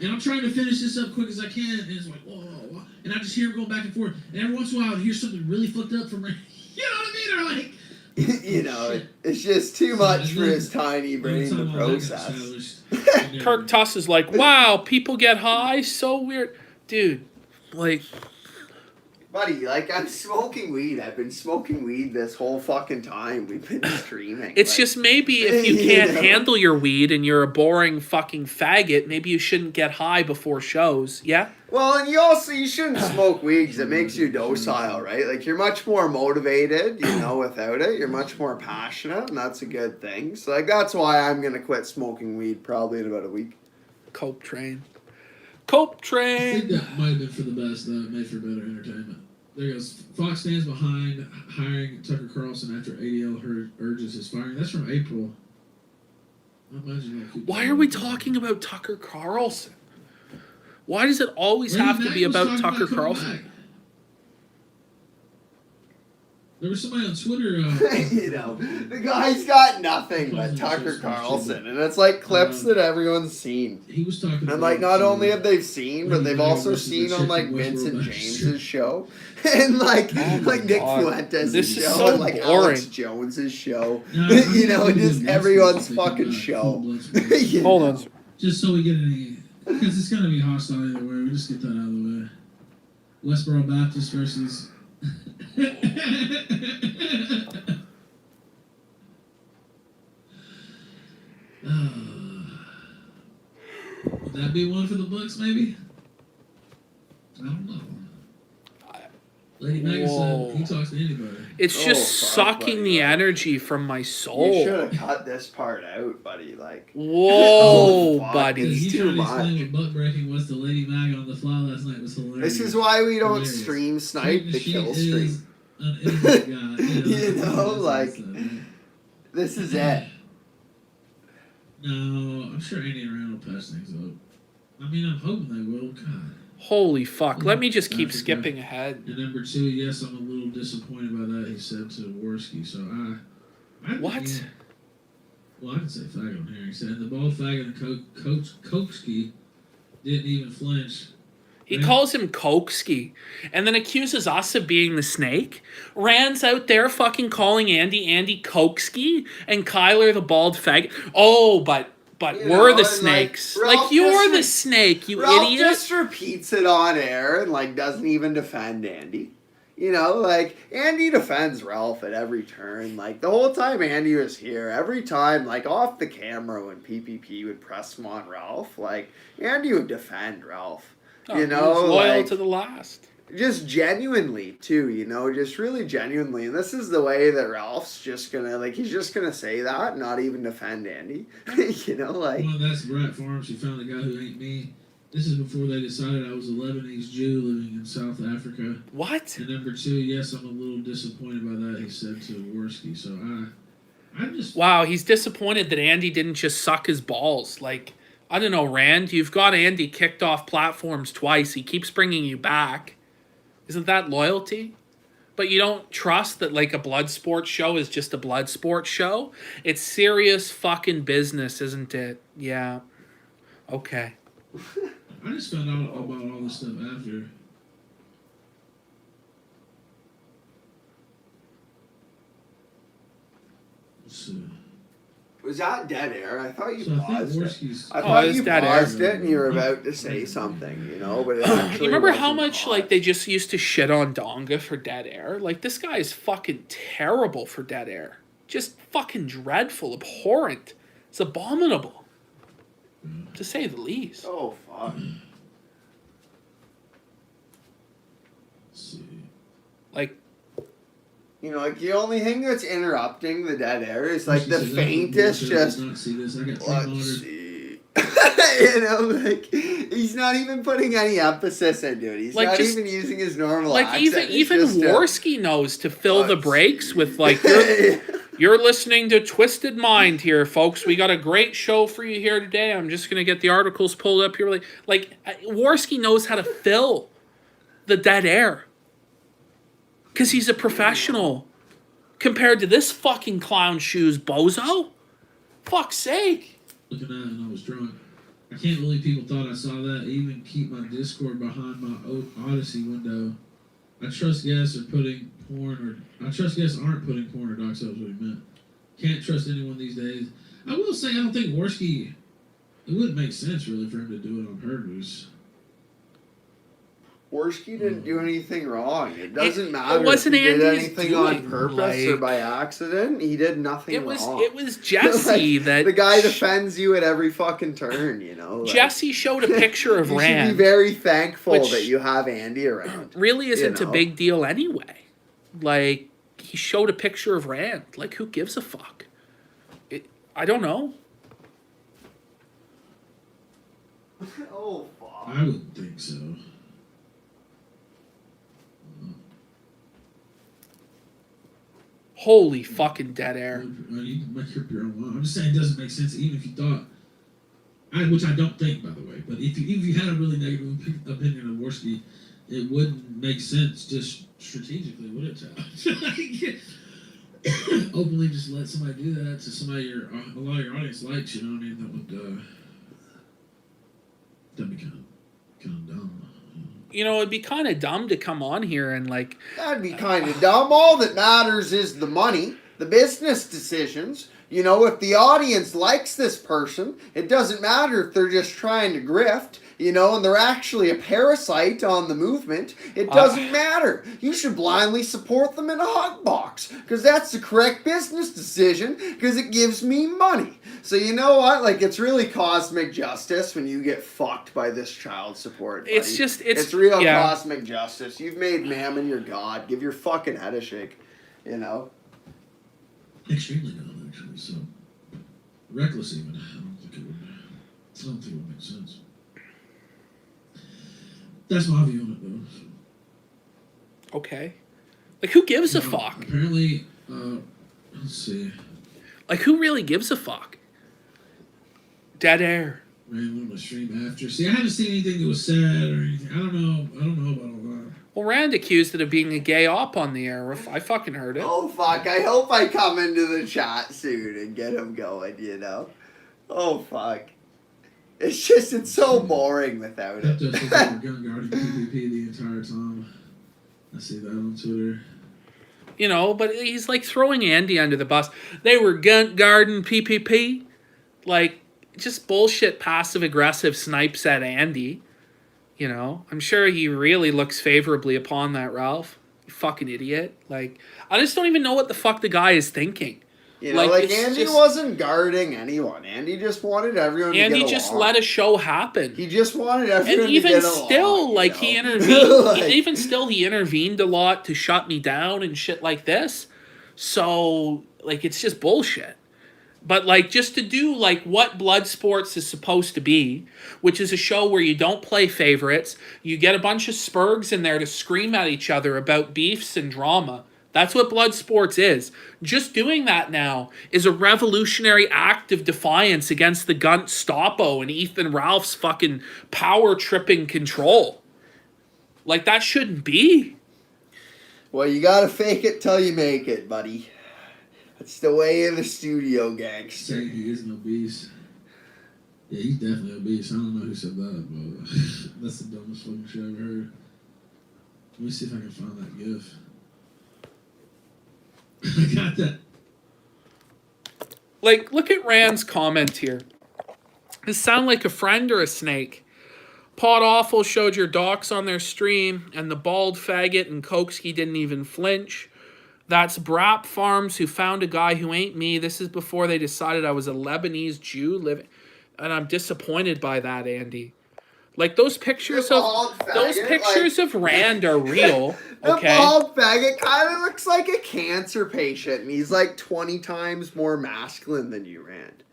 and I'm trying to finish this up quick as I can, and it's like, whoa, and I just hear him going back and forth. And every once in a while, I'd hear something really fucked up from Rand. You know what I mean? Or like, You know, it's just too much for his tiny brain to process. Kirk Tuss is like, wow, people get high? So weird. Dude, like... Buddy, like, I'm smoking weed. I've been smoking weed this whole fucking time. We've been streaming. It's like, just maybe if you you can't know? handle your weed and you're a boring fucking faggot, maybe you shouldn't get high before shows. Yeah? Well, and you shouldn't smoke weed because it makes you docile, right? Like, you're much more motivated, without it. You're much more passionate, and that's a good thing. So, like, that's why I'm going to quit smoking weed probably in about a week. Cope train. I think that might have been for the best, though. Made for better entertainment. There goes. Fox stands behind hiring Tucker Carlson after ADL urges his firing. That's from April. I imagine Why are we talking about Tucker Carlson? Why does it always have to be about Tucker Carlson? There was somebody on Twitter. The guy's got nothing but Tucker Carlson, and it's like clips that everyone's seen. He was talking. And like, not only have they seen, but they've also seen on like Vincent James's show, and like Nick Fuentes' show, so and like boring. Alex Jones's show. Just everyone's fucking show. Hold on. Just so we get any, because it's gonna be hostile either way. We just get that out of the way. Westboro Baptist versus. Would that be one for the books, maybe? I don't know. Lady Megan said he talks to anybody. It's just sucking the energy from my soul. You should have cut this part out, buddy. Like, whoa, fuck, buddy. it's He too tried to explain much. what butt breaking was to Lady Mag on the fly last night was hilarious. This is why we don't Hilarious. stream snipe the She kill is stream. an internet guy. Like, That's right. this is it. No, I'm sure Andy and Rand will patch things up. I mean, I'm hoping they will. God. Holy fuck. Let me just keep Africa. skipping ahead. And number 2, yes, I'm a little disappointed by that, he said to Worski. So I What? Well, I can say faggot on here. He said the bald faggot and Coach Kopsky didn't even flinch. He calls him Koksky and then accuses us of being the snake. Rand's out there fucking calling Andy Koksky and Kyler the bald faggot. Oh, but we're the snakes. Like you're the snake, you Ralph idiot. just repeats it on air and like doesn't even defend Andy. Like Andy defends Ralph at every turn. Like the whole time Andy was here, every time like off the camera when PPP would press him on Ralph, like Andy would defend Ralph. He was loyal like, to the last. Just genuinely too, just really genuinely. And this is the way that Ralph's just gonna he's just gonna say that, not even defend Andy. Like Well, that's Brett Farms. She found a guy who ain't me. This is before they decided I was a Lebanese Jew living in South Africa. What? And number 2, yes, I'm a little disappointed by that, he said to Worski. So I'm just Wow, he's disappointed that Andy didn't just suck his balls. Like, I don't know, Rand, you've got Andy kicked off platforms twice. He keeps bringing you back. Isn't that loyalty? But you don't trust that, like, a blood sports show is just a blood sports show? It's serious fucking business, isn't it? Yeah. Okay. I just found out about all this stuff after. Let's see. was that dead air? I thought you So I think paused it. Worski's. I thought it's you dead air. paused it and you were about to say something, but it actually You remember how wasn't much, like, paused. they just used to shit on Donga for dead air? Like, this guy is fucking terrible for dead air. Just fucking dreadful, abhorrent. It's abominable. To say the least. Oh fuck. Let's see. Like, Like the only thing that's interrupting the dead air is like She the said, faintest I just did not see this. I got 3 let's monitors. see. Like he's not even putting any emphasis into it. He's Like, not just- even using his normal like accent. even It's just a, Worski knows to fill the let's breaks see. with, like, you're listening to Twisted Mind here, folks. We got a great show for you here today. I'm just going to get the articles pulled up here. Like Worski knows how to fill the dead air. Because he's a professional. Compared to this fucking clown shoes bozo. Fuck's sake. Looking at it and I was drunk. I can't believe people thought I saw that. I even keep my Discord behind my Odyssey window. I trust guests aren't putting porn or docs up. Is what he meant. Can't trust anyone these days. I will say I don't think Worski. It wouldn't make sense really for him to do it on purpose. Worski didn't do anything wrong. It doesn't matter wasn't if he did Andy's anything on doing, purpose or like- by accident. He did nothing wrong. It was Jesse that the guy defends you at every fucking turn. You know, like, Jesse showed a picture of you Rand. should be very thankful which that you have Andy around. Really isn't you a know? big deal anyway. Like, he showed a picture of Rand. Like, who gives a fuck? I don't know. Oh fuck! I wouldn't think so. Holy fucking dead air. You can make up your own law. I'm just saying it doesn't make sense, even if you thought, which I don't think, by the way, but if you had a really negative opinion of Worski, it wouldn't make sense just strategically, would it, Chad? Like, openly just let somebody do that to somebody a lot of your audience likes, you know what I mean? That'd be kind of dumb. You know, it'd be kind of dumb to come on here and, like... That'd be kind of dumb. All that matters is the money, the business decisions. You know, if the audience likes this person, it doesn't matter if they're just trying to grift, you know, and they're actually a parasite on the movement. It doesn't matter. You should blindly support them in a hot box, because that's the correct business decision, because it gives me money. So you know what? Like, it's really cosmic justice when you get fucked by this child support, buddy. It's real cosmic justice. You've made Mammon your god. Give your fucking head a shake, you know? Extremely dumb, actually. So reckless, even. I don't think it would make sense. That's my view on it, though. So. Okay. Like, who gives a fuck? Apparently, let's see. Like, who really gives a fuck? Dead air. Man, what am I stream after? See, I haven't seen anything that was said or anything. I don't know about all that. Well, Rand accused it of being a gay op on the air. I fucking heard it. Oh, fuck. I hope I come into the chat soon and get him going, you know? Oh, fuck. It's so boring without it. Pepto says they were gun guarding PPP the entire time. I see that on Twitter. You know, but he's, like, throwing Andy under the bus. They were gun guarding PPP. Like, just bullshit passive-aggressive snipes at Andy. You know, I'm sure he really looks favorably upon that, Ralph. You fucking idiot. Like, I just don't even know what the fuck the guy is thinking. You know, like it's Andy wasn't guarding anyone. Andy just wanted everyone to get along. Andy just let a show happen. He just wanted everyone and to get along. even still, like, you know? he intervened. Like- even still, he intervened a lot to shut me down and shit like this. So, like, it's just bullshit. But, like, just to do, like, what Blood Sports is supposed to be, which is a show where you don't play favorites, you get a bunch of spurgs in there to scream at each other about beefs and drama. That's what Blood Sports is. Just doing that now is a revolutionary act of defiance against the Gunt Stoppo and Ethan Ralph's fucking power-tripping control. Like, that shouldn't be. Well, you gotta fake it till you make it, buddy. That's the way of the studio gangster. Saying he isn't obese. Yeah, he's definitely obese. I don't know who said that, but that's the dumbest fucking shit I ever heard. Let me see if I can find that gif. I got that. Like, look at Rand's comment here. Does sound like a friend or a snake? Pod Awful showed your docs on their stream, and the bald faggot and Koksky didn't even flinch. That's Brap Farms who found a guy who ain't me. This is before they decided I was a Lebanese Jew living, and I'm disappointed by that, Andy. Like, those pictures of Rand are real. The Okay. bald faggot kind of looks like a cancer patient, and he's like 20 times more masculine than you, Rand.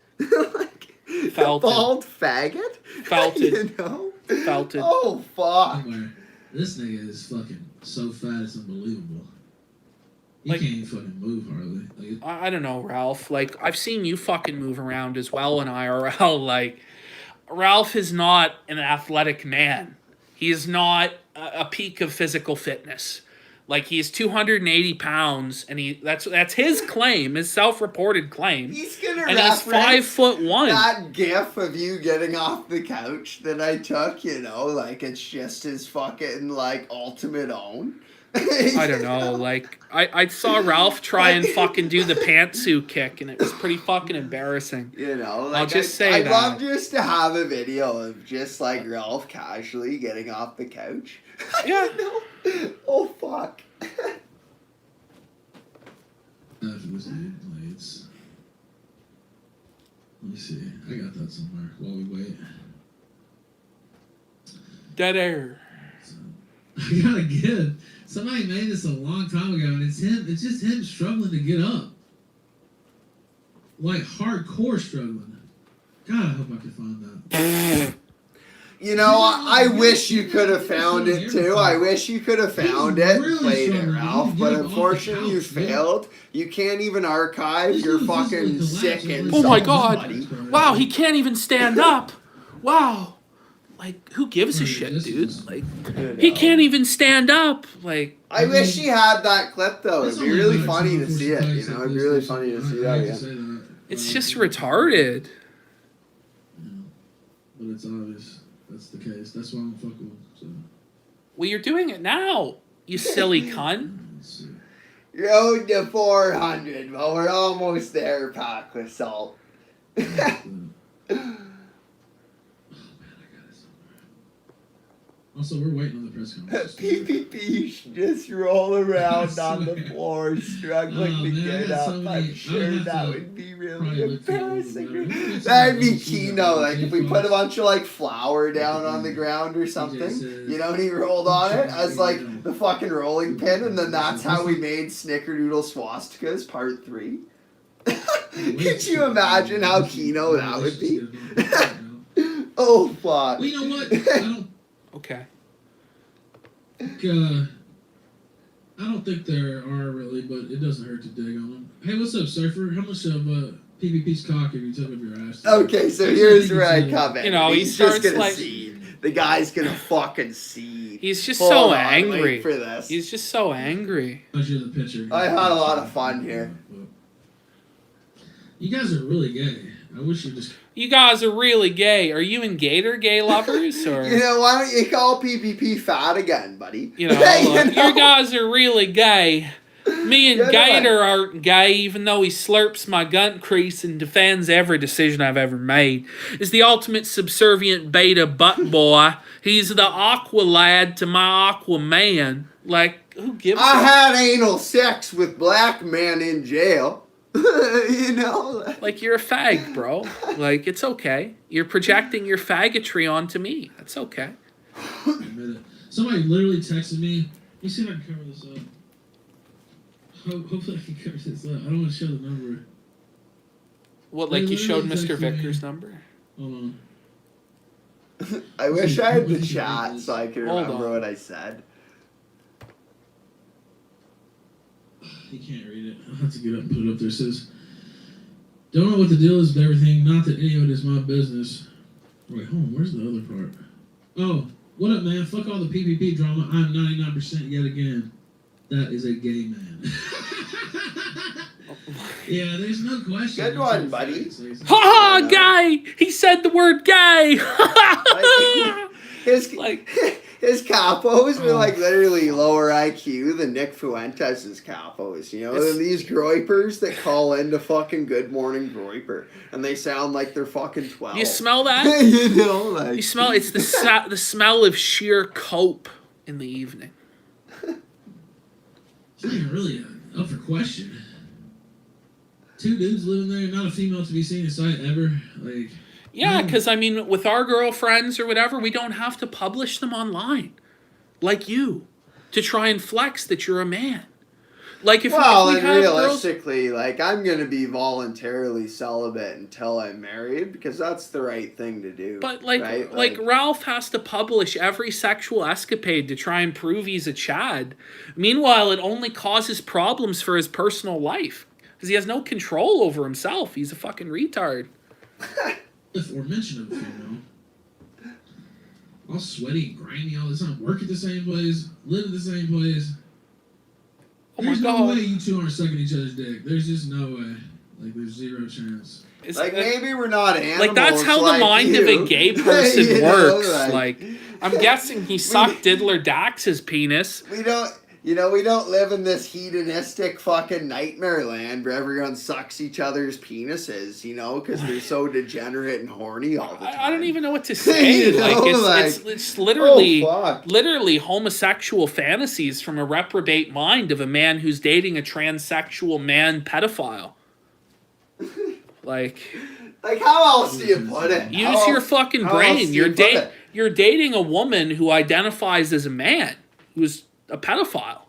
Like, Felt it. bald faggot? Felt it. You know? Felt it. Oh, fuck. Anyway, this nigga is fucking so fat, it's unbelievable. He Like- can't even fucking move hardly. Like, I don't know, Ralph. Like, I've seen you fucking move around as well in IRL. Like, Ralph is not an athletic man. He is not a peak of physical fitness. Like, he's 280 pounds, and that's his claim, his self-reported claim. He's gonna And he's reference 5'1". that gif of you getting off the couch that I took, you know, like it's just his fucking, like, ultimate own. I don't know. Like, I saw Ralph try and fucking do the pantsuit kick, and it was pretty fucking embarrassing. You know, like I'll just say I'd that. love just to have a video of just like Ralph casually getting off the couch. Yeah. Oh fuck. After this dude, like, it's... Let me see. I got that somewhere while we wait. Dead air. So, I gotta give. Somebody made this a long time ago, and it's him. It's just him struggling to get up, like hardcore struggling. God, I hope I can find that. You know, I wish you could have found it too. I wish you could have found it and played it, Ralph. But unfortunately, you failed. You can't even archive. You're fucking sick and Oh my something, god. buddy. Wow, he can't even stand up. Wow. Like, who gives a shit, dude? Like, he can't even stand up. Like, I wish he had that clip though. It'd be really funny to see it. You know, it'd be really funny to see that again. it's just retarded. But it's obvious that's the case. That's why I'm fucking with him. So. Well, you're doing it now, you silly cunt. Let's see. Road to 400. Well, we're almost there, packed with salt. Also, we're waiting on the press conference. PPP should just roll around on the floor, struggling to get up. I'm sure that would be really embarrassing. That'd be Keno. Like if we put a bunch of like flour down on the ground or something, you know, and he rolled on it as like the fucking rolling pin, and then that's how we made Snickerdoodle swastikas Part 3. Could you imagine how Keno that would be? Oh fuck. Well, you know what? I don't. Okay. I don't think there are really, but it doesn't hurt to dig on them. Hey, what's up, Surfer? How much of PPP's cock have you took up your ass? Okay, so here's where I come in. You know, he he's just starts gonna like- seed. The guy's gonna fucking seed. He's just Hold so on, angry. wait for this. He's just so angry. I'll show you the picture. I had a lot of fun here. You guys are really gay. I wish you just. You guys are really gay. Are you and Gator gay lovers, or You know, why don't you call PPP fat again, buddy? you know, you guys are really gay. Me and Good Gator aren't gay, even though he slurps my gun crease and defends every decision I've ever made. Is the ultimate subservient beta butt boy. He's the aqua lad to my aqua man. Like, who gives I a... had anal sex with black men in jail. You know? Like, you're a fag, bro. Like, it's okay. You're projecting your faggotry onto me. That's okay. Admit it. Somebody literally texted me. Let me see if I can cover this up. Hopefully I can cover this up. I don't want to show the number. What, like you showed literally Mr. texted me. Vickers' number? Hold on. I wish I had the chat so I could Hold remember on. what I said. He can't read it. I'll have to get up and put it up there. It says, don't know what the deal is with everything. Not that any of it is my business. Wait, hold on. Where's the other part? Oh, what up, man? Fuck all the PPP drama. I'm 99% yet again. That is a gay man. Yeah, there's no question. Good one, buddy. Ha ha, gay! He said the word gay! His Like- his capos were like literally lower IQ than Nick Fuentes' capos, you know? And these groipers that call into fucking Good Morning Groiper and they sound like they're fucking 12. You smell that? You know, like You smell it's the smell of sheer cope in the evening. It's not even really up for question. Two dudes living there, not a female to be seen in sight ever. Like, Yeah, because I mean, with our girlfriends or whatever, we don't have to publish them online, like you, to try and flex that you're a man. Like if well, we and have girls, realistically, like I'm gonna be voluntarily celibate until I'm married because that's the right thing to do. but like right? like Ralph has to publish every sexual escapade to try and prove he's a Chad. Meanwhile, it only causes problems for his personal life because he has no control over himself. He's a fucking retard. if or mention of a female. All sweaty and grimy all the time. Work at the same place, live at the same place. Oh my There's no God. way you two aren't sucking each other's dick. There's just no way. Like, there's zero chance. It's, like maybe we're not animals. like that's how like the mind of you. a gay person You know, works. Like I'm guessing he sucked Diddler Dax's penis. We don't. You know, we don't live in this hedonistic fucking nightmare land where everyone sucks each other's penises, you know, because they're so degenerate and horny all the time. I don't even know what to say. You know, it's literally, oh, fuck. literally homosexual fantasies from a reprobate mind of a man who's dating a transsexual man pedophile. Like how else do you put it? Use your fucking brain. You're dating a woman who identifies as a man who's a pedophile.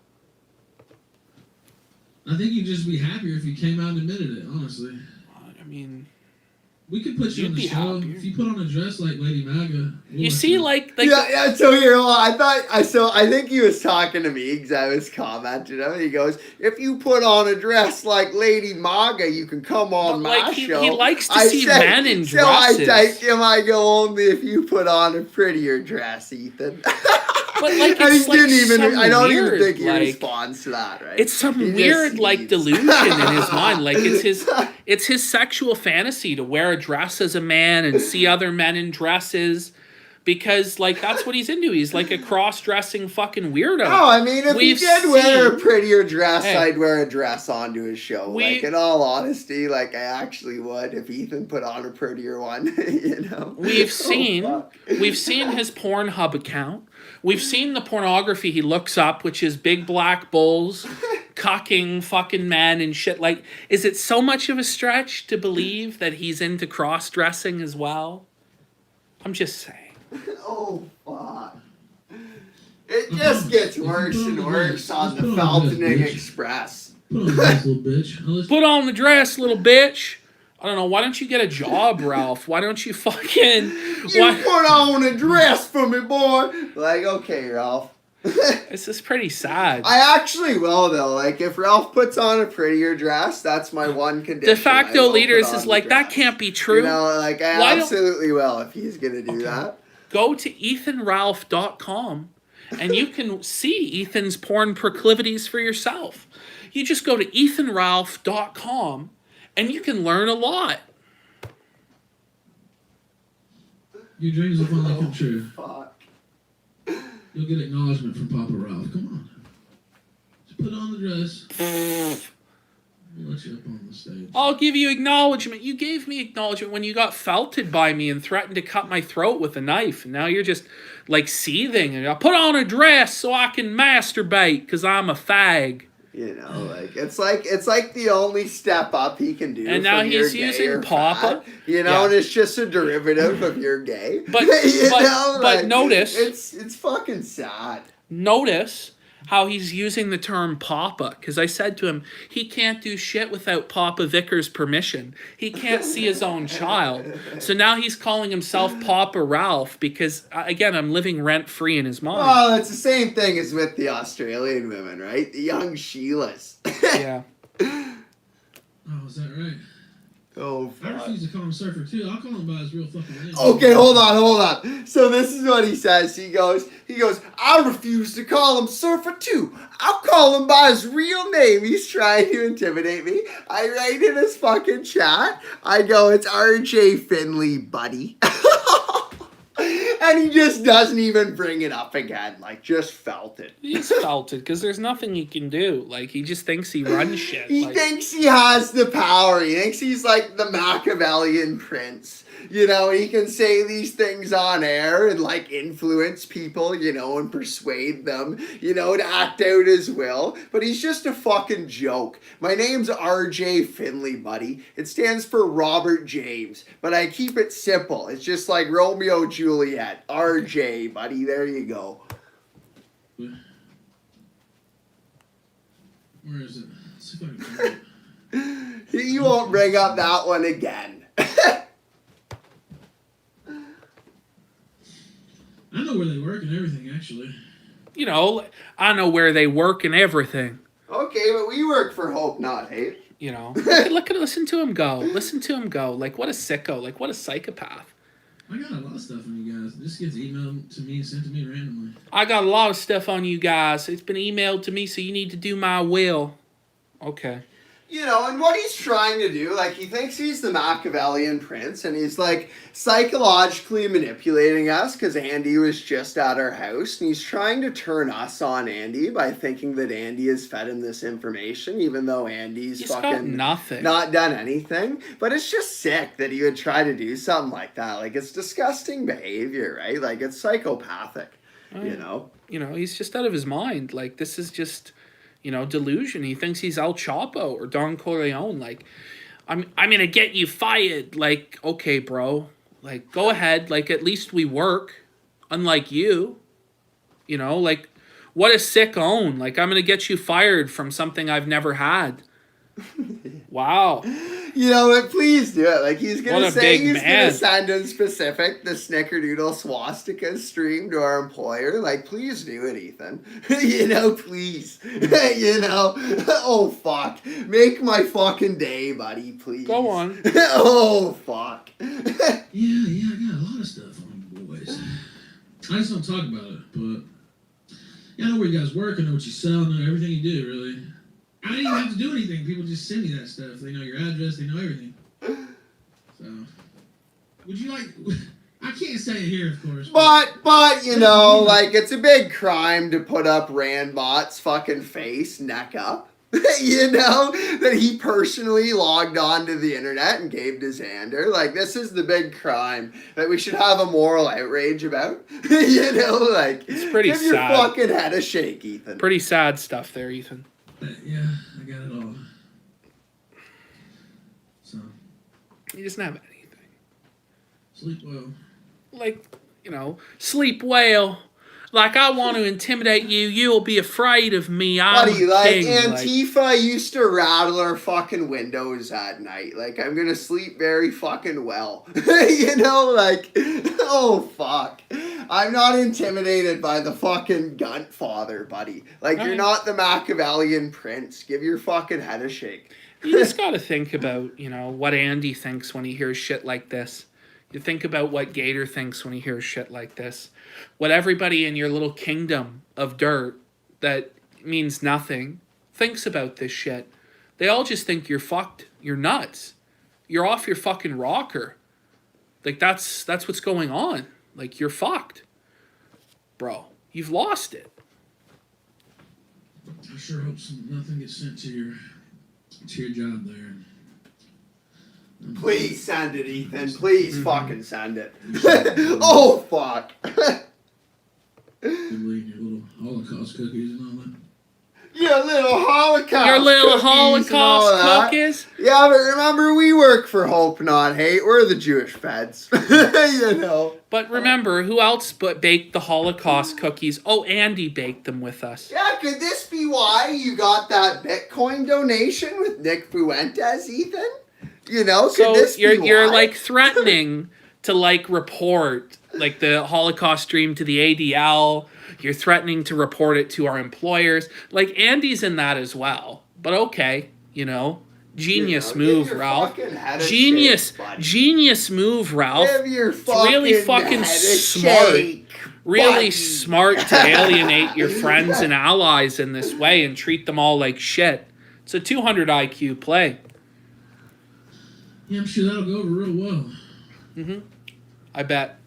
I think you'd just be happier if you came out and admitted it, honestly. I mean, we could put you on the show. Happier. If you put on a dress like Lady Maga. You see, like yeah. So here, I think he was talking to me because I was commenting on it. He goes, "If you put on a dress like Lady Maga, you can come on my show." He likes to see men in dresses. So I typed him. I go, "Only if you put on a prettier dress, Ethan." But like, and it's he didn't even. I don't weird, even think he like, responds to that. Right? It's some weird like delusion in his mind. Like it's his sexual fantasy to wear a dress as a man and see other men in dresses, because like that's what he's into. He's like a cross-dressing fucking weirdo. No, I mean if he did wear a prettier dress, I'd wear a dress onto his show. Like in all honesty, like I actually would if Ethan put on a prettier one. You know, we've seen his Pornhub account. We've seen the pornography he looks up, which is big black bulls, cocking fucking men and shit. Like, is it so much of a stretch to believe that he's into cross-dressing as well? I'm just saying. Oh, fuck. It just gets worse and worse on the Feltoning Express. Put on the dress, little bitch. Put on the dress, little bitch. I don't know. Why don't you get a job, Ralph? Why don't you fucking... put on a dress for me, boy. Like, okay, Ralph. This is pretty sad. I actually will, though. Like, if Ralph puts on a prettier dress, that's my one condition. De facto leaders is like, that can't be true. You know, like, I absolutely will if he's going to do that. Go to ethanralph.com and you can see Ethan's porn proclivities for yourself. You just go to ethanralph.com and you can learn a lot. Your dreams will finally come true. Fuck. You'll get acknowledgement from Papa Ralph. Come on. Just put on the dress. We'll let you up on the stage. I'll give you acknowledgement. You gave me acknowledgement when you got felted by me and threatened to cut my throat with a knife. And now you're just like seething. And I put on a dress so I can masturbate because I'm a fag. You know, like it's like the only step up he can do. And now he's using Papa. You know, and it's just a derivative of you're gay. But notice it's fucking sad. Notice how he's using the term Papa, because I said to him, he can't do shit without Papa Vickers' permission. He can't see his own child. So now he's calling himself Papa Ralph because, again, I'm living rent-free in his mind. Well, it's the same thing as with the Australian women, right? The young Sheilas. Yeah. Oh, is that right? Oh, fuck. I refuse to call him Surfer, too. I'll call him by his real fucking name. Okay, hold on. So this is what he says. He goes, I refuse to call him Surfer too. I'll call him by his real name. He's trying to intimidate me. I write in his fucking chat. I go, it's RJ Finley, buddy. And he just doesn't even bring it up again. Like, just felt it. He's felt it because there's nothing he can do. Like, he just thinks he runs shit. He thinks he has the power. He thinks he's like the Machiavellian prince. You know, he can say these things on air and like influence people, you know, and persuade them, you know, to act out his will. But he's just a fucking joke. My name's RJ Finley, buddy. It stands for Robert James. But I keep it simple. It's just like Romeo Juliet. RJ, buddy. There you go. Where is it? Let's see if I can find it. You won't bring up that one again. I know where they work and everything, actually. You know, I know where they work and everything. Okay, but we work for Hope, not hate. You know, listen to him go. Listen to him go. Like, what a sicko. Like, what a psychopath. I got a lot of stuff on you guys. This gets emailed to me and sent to me randomly. I got a lot of stuff on you guys. It's been emailed to me, so you need to do my will. Okay. You know, and what he's trying to do, like, he thinks he's the Machiavellian prince, and he's, like, psychologically manipulating us because Andy was just at our house, and he's trying to turn us on Andy by thinking that Andy has fed him this information, even though Andy's He's fucking got nothing. not done anything. But it's just sick that he would try to do something like that. Like, it's disgusting behavior, right? Like, it's psychopathic, you know? You know, he's just out of his mind. Like, this is just, you know, delusion. He thinks he's El Chapo or Don Corleone. Like, I'm gonna get you fired. Like, okay, bro. Like, go ahead. Like, at least we work. Unlike you. You know, like, what a sick own. Like, I'm gonna get you fired from something I've never had. Wow. You know what? Please do it. Like, he's What gonna a say big he's man. gonna send in specific the Snickerdoodle swastika stream to our employer. Like, please do it, Ethan. You know, please. You know. Oh fuck. Make my fucking day, buddy. Please. Go on. Oh fuck. Yeah, I got a lot of stuff on you boys. I just don't talk about it, but yeah, I know where you guys work, I know what you sell, I know everything you do, really. I didn't even have to do anything. People just send me that stuff. They know your address, they know everything. So, would you like... I can't say it here, of course. But you know, like, it's a big crime to put up Randbot's fucking face neck up. You know, that he personally logged on to the internet and gave to Xander. Like, this is the big crime that we should have a moral outrage about. You know, like, It's pretty give your sad. fucking head a shake, Ethan. Pretty sad stuff there, Ethan. Yeah, I got it all. So, He doesn't have anything. sleep well. Like, you know, sleep well. Like, I want to intimidate you. You'll be afraid of me. I'm Buddy, a like, king. Antifa used to rattle our fucking windows at night. Like, I'm gonna sleep very fucking well. You know, like, oh fuck. I'm not intimidated by the fucking Gunt father, buddy. Like, you're Right. not the Machiavellian prince. Give your fucking head a shake. You just got to think about, you know, what Andy thinks when he hears shit like this. You think about what Gator thinks when he hears shit like this. What everybody in your little kingdom of dirt that means nothing thinks about this shit. They all just think you're fucked. You're nuts. You're off your fucking rocker. Like, that's what's going on. Like, you're fucked. Bro, you've lost it. I sure hope nothing gets sent to your job there. Please send it, Ethan. Please fucking send it. Oh fuck. You're bleeding your little Holocaust cookies and all that. Your little Holocaust. Your little cookies and all Holocaust that. cookies. Yeah, but remember, we work for Hope Not Hate. We're the Jewish feds. You know. But remember, who else but baked the Holocaust cookies? Oh, Andy baked them with us. Yeah, could this be why you got that Bitcoin donation with Nick Fuentes, Ethan? You know, could So this be you're why? like threatening to like report like the Holocaust stream to the ADL. You're threatening to report it to our employers. Like, Andy's in that as well. But okay, you know. Genius give move, your Ralph. fucking head a Genius, shake, buddy. genius move, Ralph. Give your really fucking head a smart. shake, Really buddy. smart to alienate your friends and allies in this way and treat them all like shit. It's a 200 IQ play. Yeah, I'm sure that'll go over real well. I bet.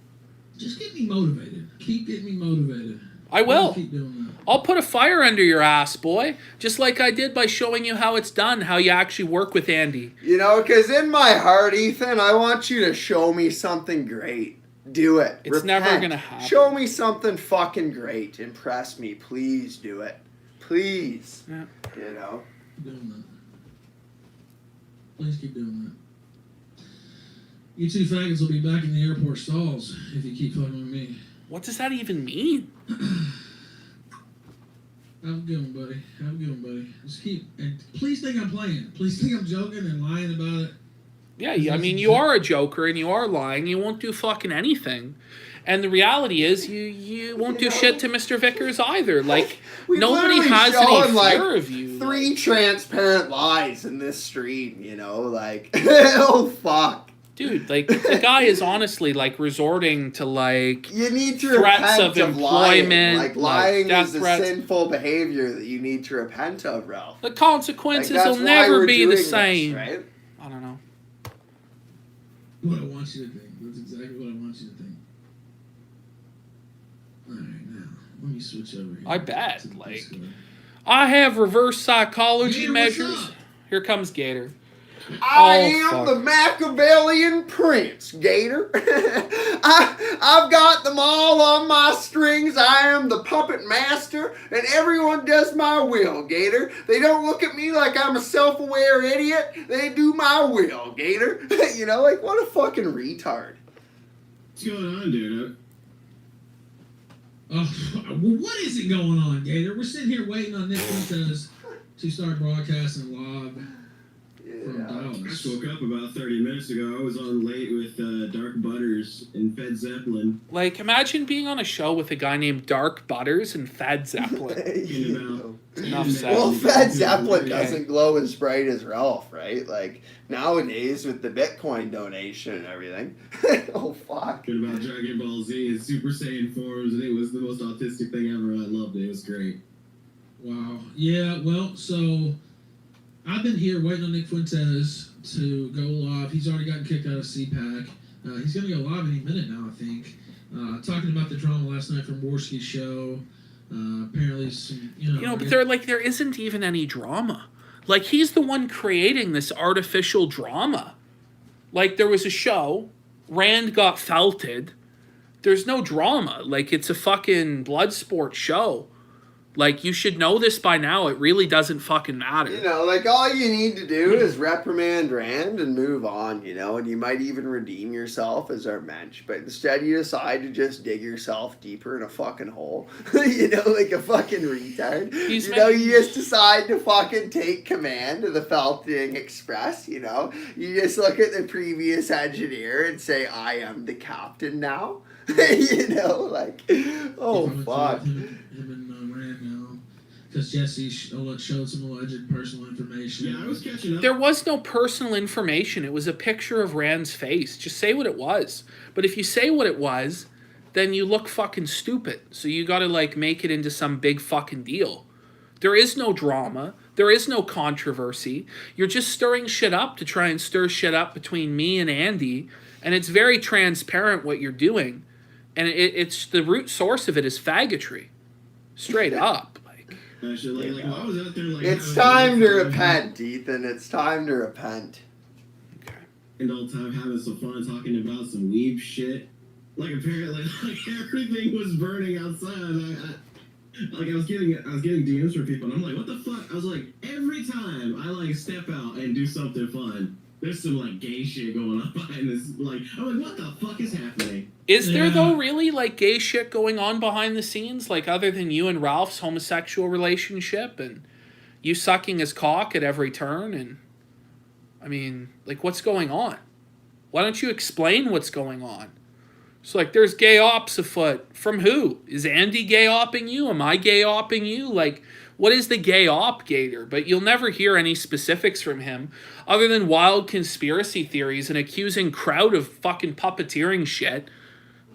Just get me motivated. Keep getting me motivated. I will. Keep doing that. I'll put a fire under your ass, boy. Just like I did by showing you how it's done, how you actually work with Andy. You know, because in my heart, Ethan, I want you to show me something great. Do it. It's never gonna happen. Show me something fucking great. Impress me. Please do it. Please. Yeah. You know? Keep doing that. Please keep doing that. You two faggots will be back in the airport stalls if you keep fucking with me. What does that even mean? Have a good one, buddy. Have a good one, buddy. Just keep, and please think I'm playing. Please think I'm joking and lying about it. Yeah, I mean, you are a joker and you are lying. You won't do fucking anything. And the reality is, you won't do shit to Mr. Vickers either. Like, We've nobody literally has shown, any like, fear of you. 3 transparent lies in this stream, you know? Like, oh, fuck. Dude, like, the guy is honestly, like, resorting to, like, You need to threats repent of employment, lying. Like, lying death is a threats. sinful behavior that you need to repent of, Ralph. The Like, consequences that's will why never we're be doing the this, same. right? I don't know. What I want you to think. That's exactly what I want you to think. Alright, now, let me switch over here. I bet, to the like, Discord. I have reverse psychology Gator, what's measures. up? Here comes Gator. I Oh, am fuck. the Machiavellian prince, Gator. I've got them all on my strings. I am the puppet master, and everyone does my will, Gator. They don't look at me like I'm a self-aware idiot. They do my will, Gator. You know, like, what a fucking retard. What's going on, dude? Oh, what is it going on, Gator? We're sitting here waiting on Nick Fuentes to start broadcasting live from Yeah. I Dallas. just woke up about 30 minutes ago. I was on late with Dark Butters and Fed Zeppelin. Like, imagine being on a show with a guy named Dark Butters and Fed Zeppelin. Enough said. Well, Fed Zeppelin Okay. doesn't glow as bright as Ralph, right? Like, nowadays with the Bitcoin donation and everything. Oh, fuck. Good about Dragon Ball Z and Super Saiyan forms, and it was the most autistic thing ever. I loved it. It was great. Wow. Yeah, well, so I've been here waiting on Nick Fuentes to go live. He's already gotten kicked out of CPAC. He's going to go live any minute now, I think. Talking about the drama last night from Worski's show. Apparently some, But there isn't even any drama. Like, he's the one creating this artificial drama. Like, there was a show, Rand got felted. There's no drama. Like, it's a fucking blood sport show. Like, you should know this by now. It really doesn't fucking matter. You know, like, all you need to do is reprimand Rand and move on, you know, and you might even redeem yourself as our mensch. But instead, you decide to just dig yourself deeper in a fucking hole. You know, like a fucking retard. You just decide to fucking take command of the Felting Express, you know. You just look at the previous engineer and say, I am the captain now. You know, like, oh, fuck. Him and Rand now. Because Jesse showed some alleged personal information. Yeah, I was catching up. There was no personal information. It was a picture of Rand's face. Just say what it was. But if you say what it was, then you look fucking stupid. So you gotta, like, make it into some big fucking deal. There is no drama. There is no controversy. You're just stirring shit up to try and stir shit up between me and Andy. And it's very transparent what you're doing. And it's the root source of it is faggotry. Straight up. Actually, like, I was out there, like, It's time to repent, Ethan. It's time to repent. Okay. And all the time having some fun talking about some weeb shit. Like, apparently, like, everything was burning outside. I was getting DMs from people, and I'm like, what the fuck? I was like, every time I, like, step out and do something fun, there's some, like, gay shit going on behind this. Like, I'm like, what the fuck is happening? Is there, though, really, like, gay shit going on behind the scenes? Like, other than you and Ralph's homosexual relationship and you sucking his cock at every turn? And, I mean, like, what's going on? Why don't you explain what's going on? It's like, there's gay ops afoot. From who? Is Andy gay opping you? Am I gay opping you? Like, what is the gay op, Gator? But you'll never hear any specifics from him other than wild conspiracy theories and accusing Kraut of fucking puppeteering shit.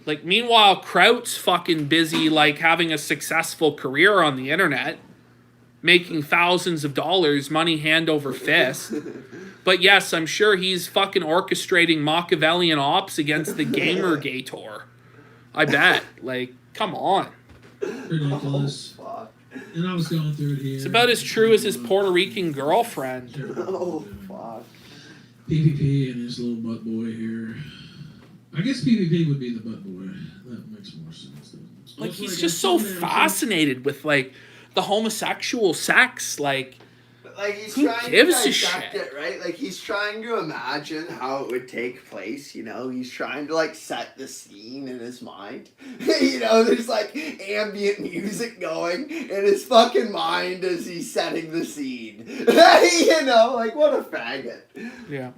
Like, meanwhile, Kraut's fucking busy, like, having a successful career on the internet, making thousands of dollars, money hand over fist. But yes, I'm sure he's fucking orchestrating Machiavellian ops against the Gamergator. I bet. Like, come on. Ridiculous. Oh, fuck. And I was going through it here. It's about as true as his Puerto Rican girlfriend. Oh, fuck. PPP and his little butt boy here. I guess PPP would be the butt boy. That makes more sense. Like, Also, he's like, just I so saw there- fascinated with, like, the homosexual sex. Like, Like, he's who trying gives to a dissect shit? it, right? Like, he's trying to imagine how it would take place, you know? He's trying to, like, set the scene in his mind. You know, there's, like, ambient music going in his fucking mind as he's setting the scene. You know, like, what a faggot. yeah.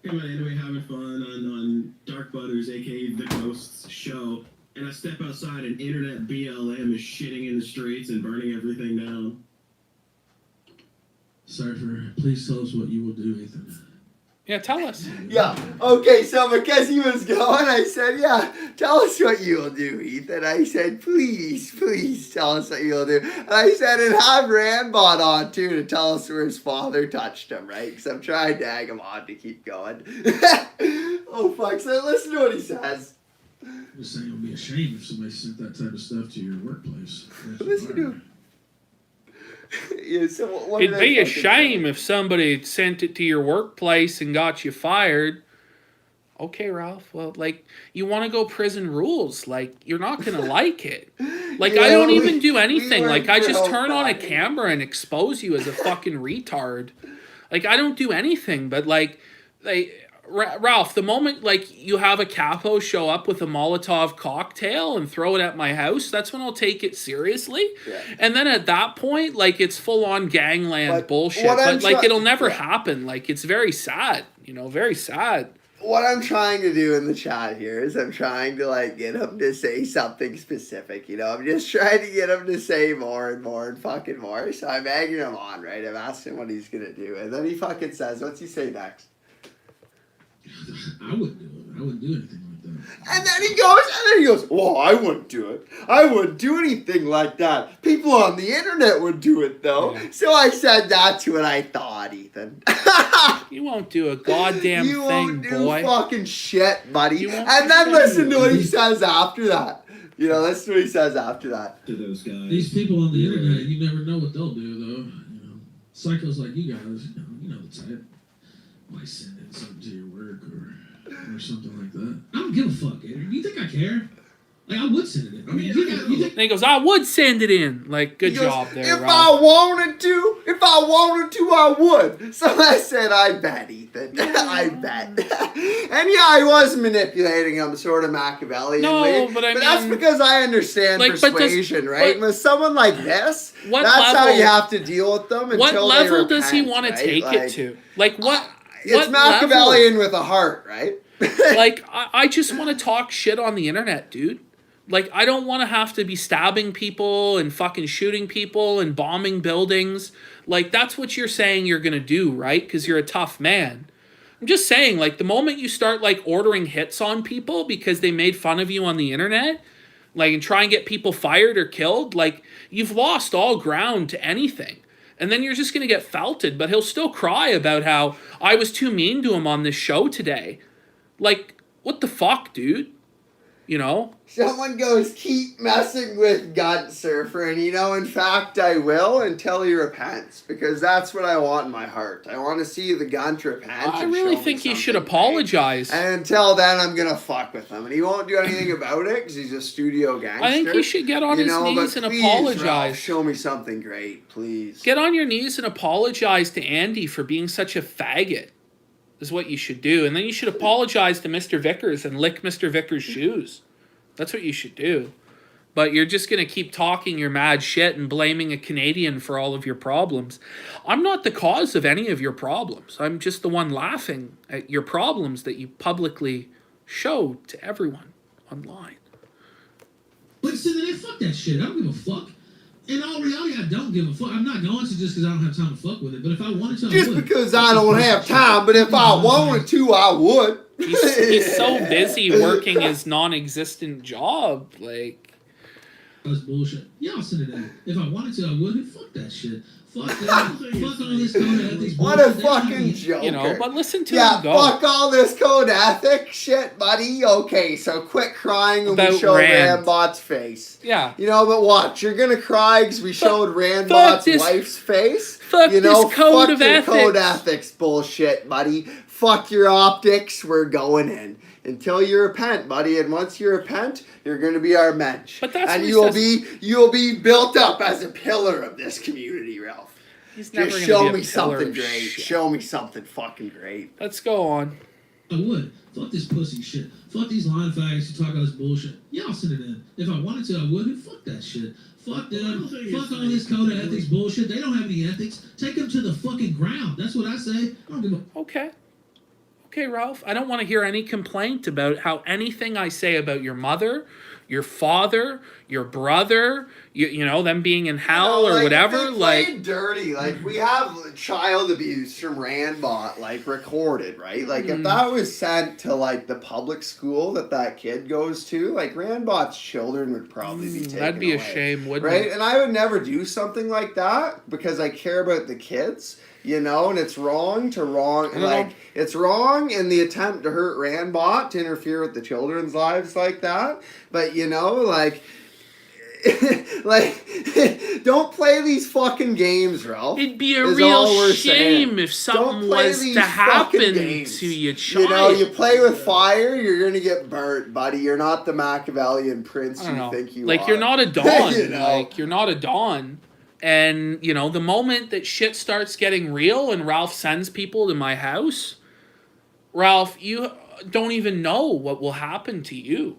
Hey man, anyway, having fun on Dark Butters, aka The Ghost's show, and I step outside and internet BLM is shitting in the streets and burning everything down. Cypher, please tell us what you will do, Ethan. Yeah, tell us. Yeah. Okay, so because he was going, I said, yeah, tell us what you'll do, Ethan. I said, please tell us what you'll do. And I said, and have Randbot on too to tell us where his father touched him, right? Because I'm trying to egg him on to keep going. Oh, fuck. So listen to what he says. I'm just saying it would be a shame if somebody sent that type of stuff to your workplace. Listen to him. Yeah, so what It'd did I be a fucking shame say? if somebody sent it to your workplace and got you fired. Okay, Ralph. Well, like, you want to go prison rules. Like, you're not going to like it. Like, I Yeah, don't we- even do we anything. Like, weren't I just real turn on a bad. camera and expose you as a fucking retard. Like, I don't do anything. But, like Ralph, the moment, like, you have a capo show up with a Molotov cocktail and throw it at my house, that's when I'll take it seriously. Yeah. And then at that point, like, it's full-on gangland But bullshit. what I'm But, like, try- it'll never Yeah. happen. Like, it's very sad. You know, very sad. What I'm trying to do in the chat here is I'm trying to like get him to say something specific, you know. I'm just trying to get him to say more and more and fucking more. So I'm egging him on, right? I'm asking what he's gonna do, and then he fucking says, "What's he say next?" I wouldn't do it. I wouldn't do anything like that. And then he goes, "Well, I wouldn't do it. I wouldn't do anything like that. People on the internet would do it, though." Yeah. So I said that's what I thought, Ethan. You won't do a goddamn You thing, won't do boy. fucking shit, buddy. You won't And do then shit. listen to what he says after that. You know, listen to what he says after that. To those guys. These people on the internet, you never know what they'll do, though. You know, psychos like you guys, you know the type. Might send in something to your work or something like that. I don't give a fuck, Adrian. You think I care? Like, I would send it in. I mean, you think And he goes, I would send it in. Like, good He goes, job there, If Ralph. I wanted to, I would. So I said, I bet, Ethan. I bet. And yeah, I was manipulating him sort of Machiavellianly. No, but I that's mean- because I understand Like, but does- persuasion, right? but- With someone like this, What that's how level- you have to deal with them What until level they does he repent, want to right? take Like, it to? Like, what? It's what Machiavellian with a heart, right? level? Like, I just want to talk shit on the internet, dude. Like, I don't want to have to be stabbing people and fucking shooting people and bombing buildings. Like, that's what you're saying you're going to do, right? Because you're a tough man. I'm just saying, like, the moment you start, like, ordering hits on people because they made fun of you on the internet, like, and try and get people fired or killed, like, you've lost all ground to anything. And then you're just going to get felted, but he'll still cry about how I was too mean to him on this show today. Like, what the fuck, dude? You know? Someone goes, keep messing with Gunt Surfer, and you know, in fact, I will until he repents, because that's what I want in my heart. I want to see the Gunt repent. I and really show me think he should something apologize. great. And until then, I'm gonna fuck with him, and he won't do anything about it because he's a studio gangster. I think he should get on his knees but and please, apologize. Ralph, show me something great, please. Get on your knees and apologize to Andy for being such a faggot. Is what you should do. And then you should apologize to Mr. Vickers and lick Mr. Vickers' shoes. That's what you should do. But you're just going to keep talking your mad shit and blaming a Canadian for all of your problems. I'm not the cause of any of your problems. I'm just the one laughing at your problems that you publicly show to everyone online. But so then, fuck that shit. I don't give a fuck. In all reality, I don't give a fuck. I'm not going to just because I don't have time to fuck with it. But if I wanted to, I Just would. because I don't have time, but if I wanted to, I would. He's so busy working his non-existent job. Like, That's bullshit. Yeah, I'll send it in. If I wanted to, I would. Fuck that shit. Fuck that. Fuck all this code of ethics. What a bullshit. They don't have fucking any- joker. you know, but listen to Yeah, him go. fuck all this code ethic shit, buddy. Okay, so quit crying when we About show Rand. Randbot's face. Yeah. You know, but watch, you're gonna cry because we showed fuck Randbot's this- wife's face. fuck you know, this code fuck of your ethics. code ethics bullshit, buddy. Fuck your optics, we're going in. Until you repent, buddy, and once you repent, you're gonna be our mensch. But that's and what he you'll be built up as a pillar of this community, Ralph. He's never Just gonna show be a me pillar something of great. shit. Show me something fucking great. Let's go on. I would. Fuck this pussy shit. Fuck these line faggots who talk all this bullshit. Yeah, I'll send it in. If I wanted to, I would. Fuck that shit. Fuck them. Fuck all this code of ethics bullshit. They don't have any ethics. Take them to the fucking ground. That's what I say. I don't give a... Okay, Ralph, I don't want to hear any complaint about how anything I say about your mother, your father, your brother, you know, them being in hell or like, whatever. They Like, played dirty. Like, we have child abuse from Randbot, like, recorded, right? Like, if that was sent to, like, the public school that kid goes to, like, Randbot's children would probably be taken that'd be away, a shame, wouldn't right? it? And I would never do something like that because I care about the kids. You know, and it's wrong to it's wrong in the attempt to hurt Randbot to interfere with the children's lives like that. But you know, like, like, don't play these fucking games, Ralph. It'd be a real shame if something was to happen to your child. You know, you play with fire, you're gonna get burnt, buddy. You're not the Machiavellian prince you think you are. Like, you're not a Don. You know? Like, you're not a Don. And, you know, the moment that shit starts getting real and Ralph sends people to my house, Ralph, you don't even know what will happen to you.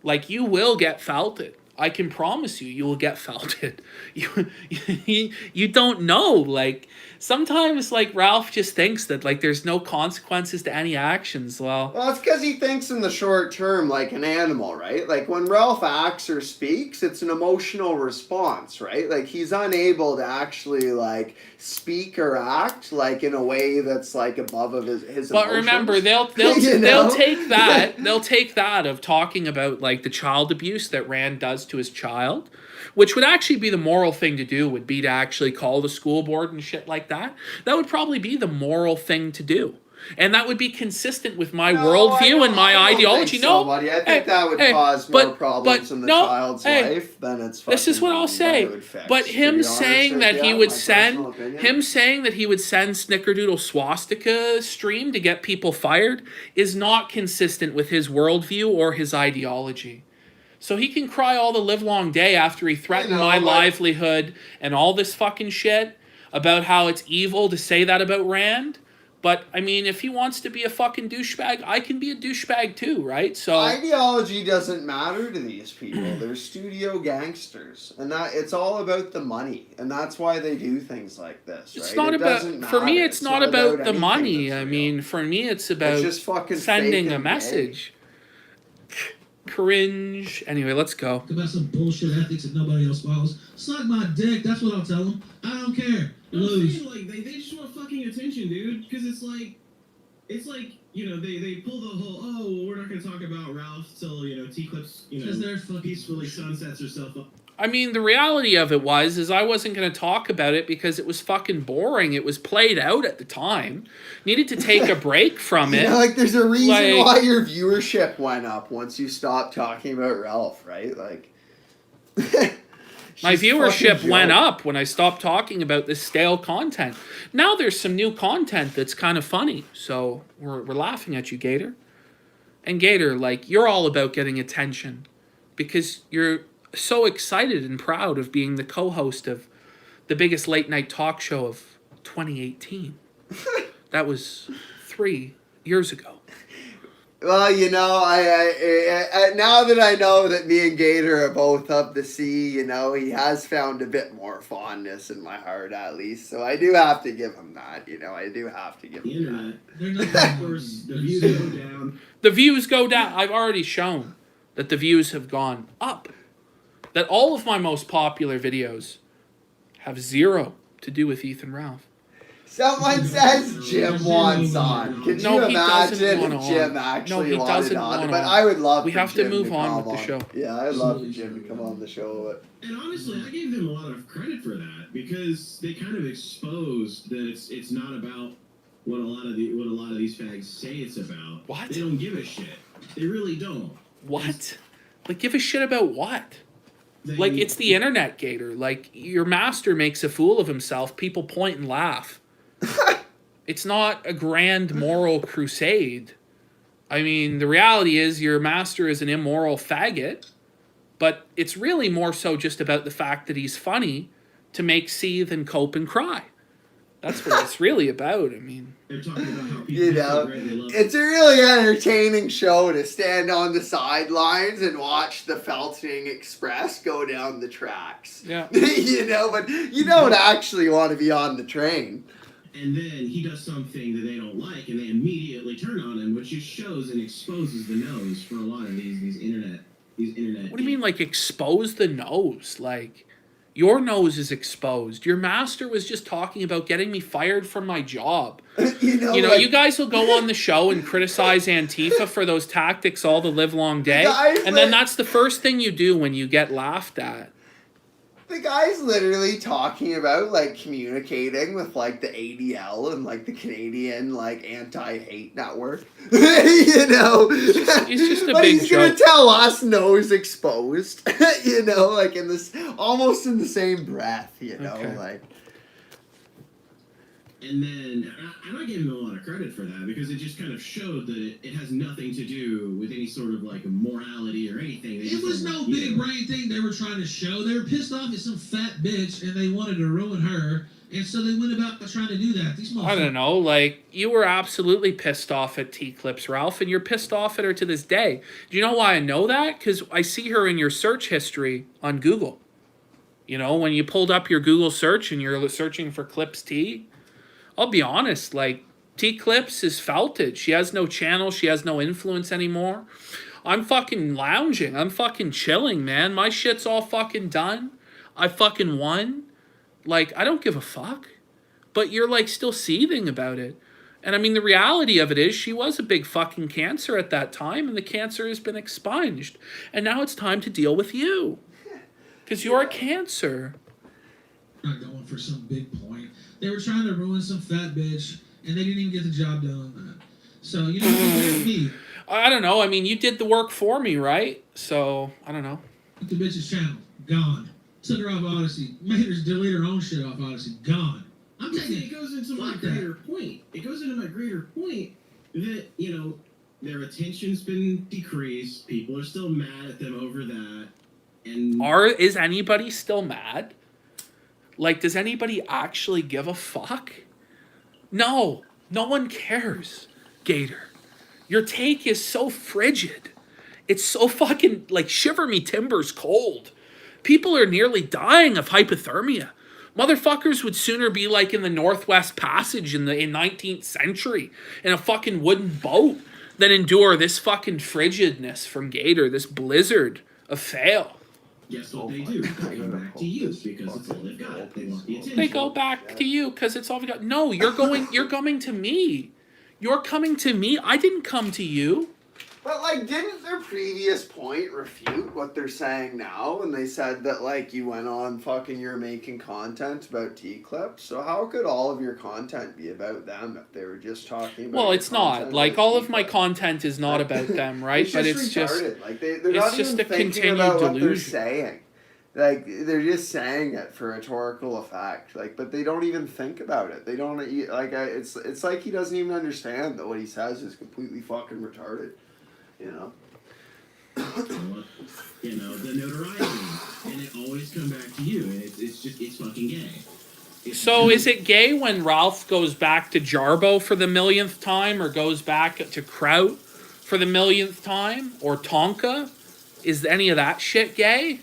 Like, you will get felted. I can promise you, you will get felted. You don't know. Like, sometimes, like, Ralph just thinks that, like, there's no consequences to any actions. Well, it's because he thinks in the short term like an animal, right? Like, when Ralph acts or speaks, it's an emotional response, right? Like, he's unable to actually, like, speak or act, like, in a way that's, like, above of his emotions. But remember, they'll take that. They'll take that of talking about, like, the child abuse that Rand does to his child, which would actually be the moral thing to do, would be to actually call the school board and shit like that. That would probably be the moral thing to do. And that would be consistent with my worldview and my ideology. Buddy. I think that would cause more problems in the child's life than it's fucking. This is what I'll say. But him saying that he would send Snickerdoodle swastika stream to get people fired is not consistent with his worldview or his ideology. So he can cry all the livelong day after he threatened my livelihood and all this fucking shit about how it's evil to say that about Rand. But, I mean, if he wants to be a fucking douchebag, I can be a douchebag too, right? So ideology doesn't matter to these people. They're studio gangsters. And that it's all about the money. And that's why they do things like this, right? It's not about, for me, it's not about the money. I mean, for me, it's about just fucking sending a message. Cringe. Anyway, let's go. About some bullshit ethics that nobody else follows. Suck my dick. That's what I'll tell them. I don't care. Lose. Like, they just want fucking attention, dude. Because it's like, you know, they pull the whole, oh, well, we're not going to talk about Ralph till, you know, T-Clips, you know, peacefully sunsets herself up. I mean, the reality of it is I wasn't going to talk about it because it was fucking boring. It was played out at the time. Needed to take a break from it. You know, like, there's a reason why your viewership went up once you stopped talking about Ralph, right? Like, my viewership went up when I stopped talking about this stale content. Now there's some new content that's kind of funny. So we're laughing at you, Gator. And Gator, like, you're all about getting attention because you're so excited and proud of being the co-host of the biggest late night talk show of 2018. That was 3 years ago. Well, you know, I now that I know that me and Gator are both of the sea, you know, he has found a bit more fondness in my heart, at least. So I do have to give him that. You know, I do have to give him that. Of course, the views go down. The views go down. I've already shown that the views have gone up. That all of my most popular videos have zero to do with Ethan Ralph. Someone says Jim wants on. Can you imagine if Jim actually wanted on? But I would love. We have to move on with the show. Yeah, I'd love for Jim to come on the show. And honestly, I gave them a lot of credit for that because they kind of exposed that it's not about what a lot of these fags say it's about. What? They don't give a shit. They really don't. What? Like, give a shit about what? Like, it's the internet, Gator. Like, your master makes a fool of himself. People point and laugh. It's not a grand moral crusade. I mean, the reality is your master is an immoral faggot, but it's really more so just about the fact that he's funny to make seethe and cope and cry. That's what it's really about. I mean, they're talking about how people you know, it's a really entertaining show to stand on the sidelines and watch the Felting Express go down the tracks. Yeah. You know, but you don't actually want to be on the train. and then he does something that they don't like, and they immediately turn on him, which just shows and exposes the nose for a lot of these internet. What do you mean, like, expose the nose? Like, your nose is exposed. Your master was just talking about getting me fired from my job. You know, You guys will go on the show and criticize Antifa for those tactics all the live long day, and then that's the first thing you do when you get laughed at. the guy's literally talking about like communicating with like the ADL and like the Canadian like anti-hate network. You know, He's just a but big he's gonna joke. tell us nose exposed. You know, like in this almost in the same breath. You know, Okay. like. And then I'm not giving him a lot of credit for that because it just kind of showed that it has nothing to do with any sort of like morality or anything. They It just was don't no want- you big know. brain thing they were trying to show. They were pissed off at some fat bitch and they wanted to ruin her. And so they went about trying to do that. These I don't know, like, you were absolutely pissed off at T-Clips, Ralph, and you're pissed off at her to this day. Do you know why I know that? Because I see her in your search history on Google. You know, when you pulled up your Google search and you're searching for Clips T, I'll be honest, like, T-Clips is felted. She has no channel. She has no influence anymore. I'm fucking lounging. I'm fucking chilling, man. My shit's all fucking done. I fucking won. Like, I don't give a fuck. But you're, like, still seething about it. And, I mean, the reality of it is she was a big fucking cancer at that time, and the cancer has been expunged. And now it's time to deal with you. Because you're a cancer. not going for some big point. They were trying to ruin some fat bitch, and they didn't even get the job done on that. So, you know, it's me. I don't know. I mean, you did the work for me, right? So, I don't know. The bitch's channel, gone. Took her off Odyssey. Made her delete her own shit off Odyssey, gone. I'm See, taking it goes into my Fuck that. greater point. It goes into my greater point that, you know, their attention's been decreased. People are still mad at them over that. And Is anybody still mad? Like, does anybody actually give a fuck? No. No one cares, Gator. Your take is so frigid. It's so fucking, like, shiver me timbers cold. People are nearly dying of hypothermia. Motherfuckers would sooner be, like, in the Northwest Passage in 19th century in a fucking wooden boat than endure this fucking frigidness from Gator, this blizzard of fail. guess what they do? They come back to you because it's all they've got. They want the attention. They go back to you because it's all we got. No, you're coming to me. You're coming to me. I didn't come to you. But, like, didn't their previous point refute what they're saying now when they said that, like, you went on fucking you're making content about T-Clips? So how could all of your content be about them if they were just talking about Well, your it's not. content Like, about all of my T-Clips? content is not about them, right? But it's just... retarded. Like, they're it's not just even a thinking continued about what they're delusion. saying. Like, they're just saying it for rhetorical effect. Like, but they don't even think about it. They don't, like, it's like he doesn't even understand that what he says is completely fucking retarded. You know? You know, the notoriety. And it always come back to you. And it's fucking gay. So is it gay when Ralph goes back to Jarbo for the millionth time, or goes back to Kraut for the millionth time, or Tonka? Is any of that shit gay?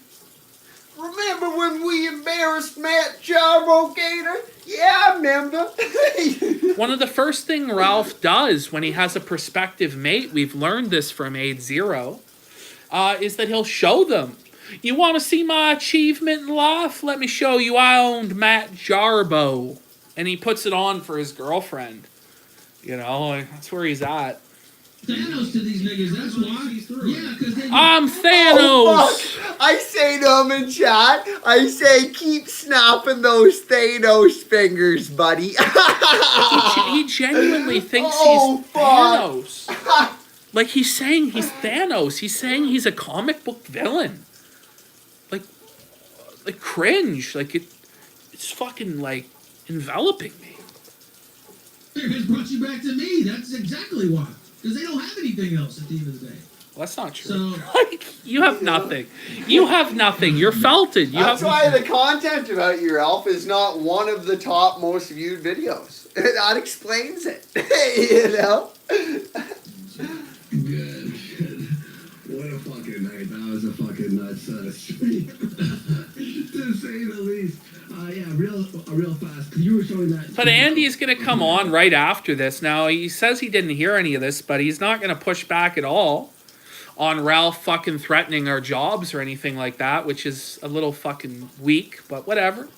Remember when we embarrassed Matt Jarbo Gator? Yeah, I remember. One of the first thing Ralph does when he has a prospective mate, we've learned this from Aid Zero, is that he'll show them. You want to see my achievement in life? Let me show you I owned Matt Jarbo. And he puts it on for his girlfriend. You know, like, that's where he's at. Thanos to these niggas, that's why. Yeah, because they... I'm Thanos! Oh, fuck. I say to him in chat, I say, keep snapping those Thanos fingers, buddy. He genuinely thinks Oh, he's fuck. Thanos. Like, he's saying he's Thanos. He's saying he's a comic book villain. Like cringe. Like, it's fucking, like, enveloping me. has brought you back to me. That's exactly why. Because they don't have anything else at the end of the day. Well, that's not true. So... Like, you have nothing. You have nothing. You're felted. That's why the content about your elf is not one of the top most viewed videos. That explains it. You know? Good. What a fucking night. That was a fucking nuts stream. To say the least. Yeah, real fast. 'Cause you were showing that. But Andy's going to come on right after this. Now, he says he didn't hear any of this, but he's not going to push back at all on Ralph fucking threatening our jobs or anything like that, which is a little fucking weak, but whatever.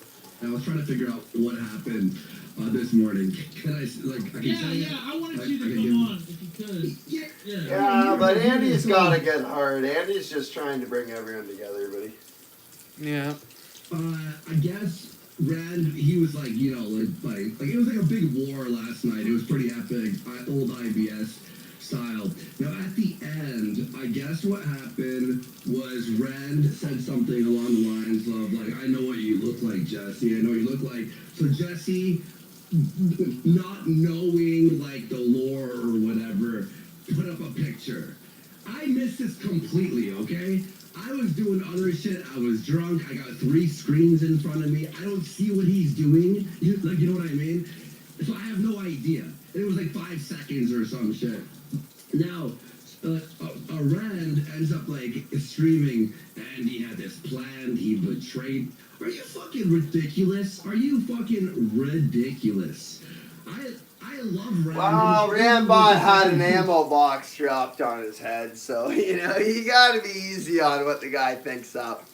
I was trying to figure out what happened this morning. Can I, like, I can Yeah, I wanted you to come on if you could. Yeah, but Andy's got to get hard. Andy's just trying to bring everyone together, buddy. Yeah. I guess Rand, he was like, you know, like it was like a big war last night. It was pretty epic, old IBS style. Now at the end, I guess what happened was Rand said something along the lines of like, I know what you look like, Jesse. I know what you look like. So Jesse, not knowing like the lore or whatever, put up a picture. I missed this completely, okay? I was doing other shit. I was drunk. I got 3 screens in front of me. I don't see what he's doing. You know what I mean? So I have no idea. It was like 5 seconds or some shit. Now, Rand ends up like streaming, and he had this plan. He betrayed. Are you fucking ridiculous? Are you fucking ridiculous? I love Rand. Well, Randbot had an ammo box dropped on his head, so, you know, you gotta be easy on what the guy thinks up.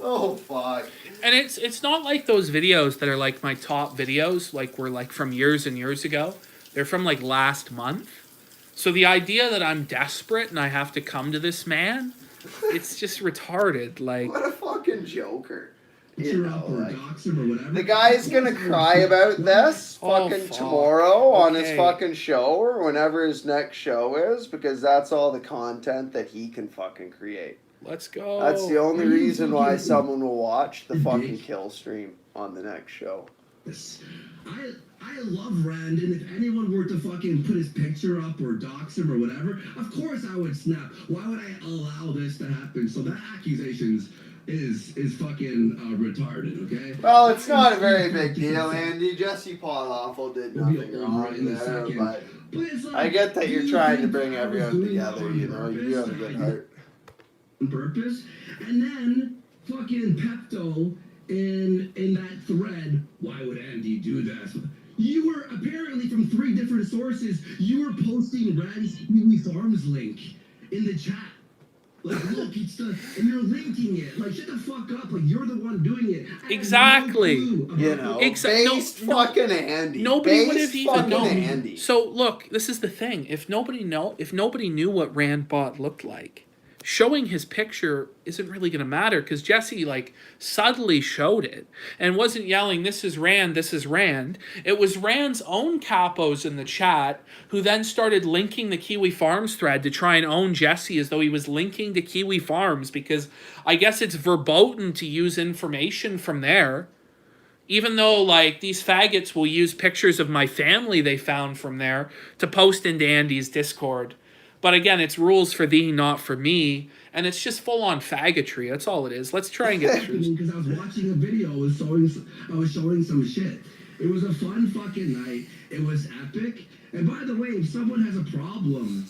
Oh, fuck. And it's not like those videos that are like my top videos, like were like from years and years ago. They're from like last month. So the idea that I'm desperate and I have to come to this man, it's just retarded. Like, What a fucking joker. You know, like, dox him or whatever. the guy's gonna cry about this Oh, fucking fuck. tomorrow on his Okay. fucking show or whenever his next show is, because that's all the content that he can fucking create. let's go. That's the only Are you reason why fucking someone will watch the dick? fucking kill stream on the next show. I love Rand, and if anyone were to fucking put his picture up or dox him or whatever, of course I would snap. Why would I allow this to happen? So that accusations is fucking retarded, okay? Well, it's not a very big deal, Andy. Jesse Paulawful did We'll be nothing over wrong it in a there, second. but But it's like, I get that you're do you trying to think bring I was everyone doing together, that you know, on you have a purpose? good heart. On purpose, and then fucking Pepto in that thread. Why would Andy do that? You were apparently from 3 different sources. You were posting Rand's Kiwi Farms link in the chat. Like, look, it's the, and you're linking it. Like, shut the fuck up. Like, you're the one doing it. I had Exactly. no clue about You know, no, based fucking Andy. Nobody would Based have even fucking known. Andy. So look, this is the thing. If nobody knew what Randbot looked like, showing his picture isn't really going to matter because Jesse like subtly showed it and wasn't yelling, "This is Rand, this is Rand." It was Rand's own capos in the chat who then started linking the Kiwi Farms thread to try and own Jesse as though he was linking to Kiwi Farms because I guess it's verboten to use information from there. Even though, like, these faggots will use pictures of my family they found from there to post into Andy's Discord. But again, it's rules for thee, not for me. And it's just full-on faggotry. That's all it is. Let's try and get through this. because I was watching a video. I was showing some shit. It was a fun fucking night. It was epic. And by the way, if someone has a problem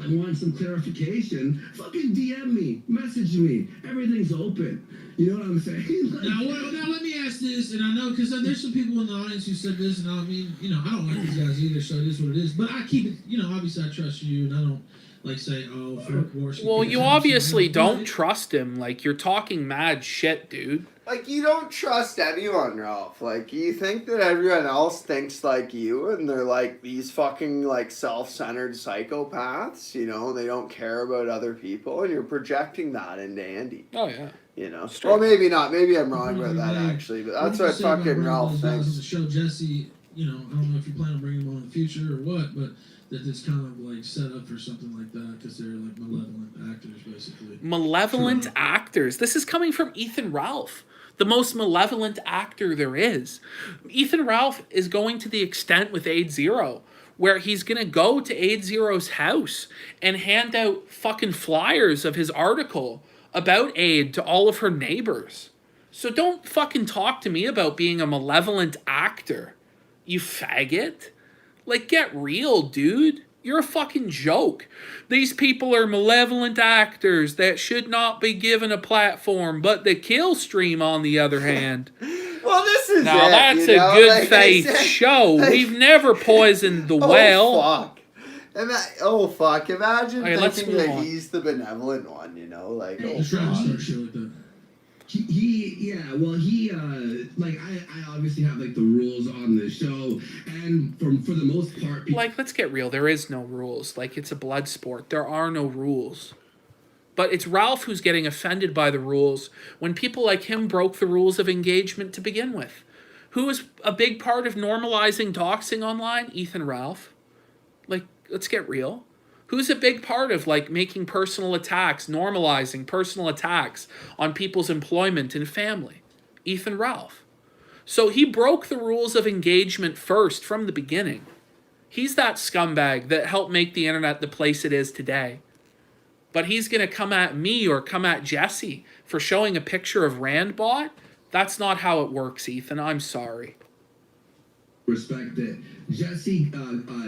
and wants some clarification, fucking DM me, message me. Everything's open. You know what I'm saying? Like, Now let me ask this, and I know because there's some people in the audience who said this, and I mean, you know, I don't like these guys either, so it is what it is. But I keep it, you know, obviously I trust you, and I don't like say, oh, fuck Warski. Well, you obviously don't trust him. Like, you're talking mad shit, dude. Like, you don't trust anyone, Ralph. Like, you think that everyone else thinks like you, and they're like these fucking, like, self-centered psychopaths, you know, they don't care about other people, and you're projecting that into Andy, Oh, yeah. you know? Straight Well, maybe not. Maybe I'm wrong about that, actually, but that's what fucking Ralph thinks. To show Jesse, you know, I don't know if you plan on bringing him on in the future or what, but that it's kind of like set up for something like that because they're like malevolent actors, basically. Malevolent actors. This is coming from Ethan Ralph, the most malevolent actor there is. Ethan Ralph is going to the extent with Aid Zero where he's going to go to Aid Zero's house and hand out fucking flyers of his article about Aid to all of her neighbors. So don't fucking talk to me about being a malevolent actor, you faggot. Like, get real, dude. You're a fucking joke. These people are malevolent actors that should not be given a platform, but the kill stream, on the other hand. Well, this is Now, that's a good faith show. We've never poisoned the well. Fuck. Imagine Okay, let's thinking move that on. he's the benevolent one, you know? Like, Just trying to start shit like that. Like I obviously have like the rules on the show, and for the most part, Like, let's get real. There is no rules. Like, it's a blood sport. There are no rules. But it's Ralph who's getting offended by the rules when people like him broke the rules of engagement to begin with. Who is a big part of normalizing doxing online? Ethan Ralph. Like, let's get real. Who's a big part of, like, making personal attacks, normalizing personal attacks on people's employment and family? Ethan Ralph. So he broke the rules of engagement first from the beginning. He's that scumbag that helped make the internet the place it is today. But he's going to come at me or come at Jesse for showing a picture of Randbot? That's not how it works, Ethan. I'm sorry. respect that Jesse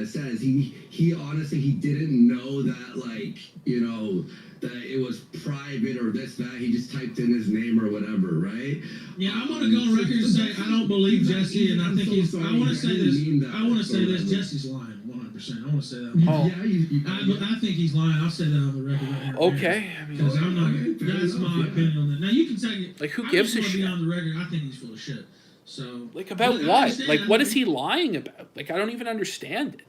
says he honestly he didn't know that, like, you know, that it was private or this that he just typed in his name or whatever, right? Yeah, I'm gonna go on record and say I don't believe Jesse, and I think he's. I want to say this. I want to say this. Jesse's lying 100%. I want to say that. Oh. Yeah, I think he's lying. I'll say that on the record right here. Okay. I mean, Because I'm not. That's my opinion on that. Now you can say. like, who gives a shit? Be on the record. I think he's full of shit. So. Like, about what? Like, what is he lying about? Like, I don't even understand it.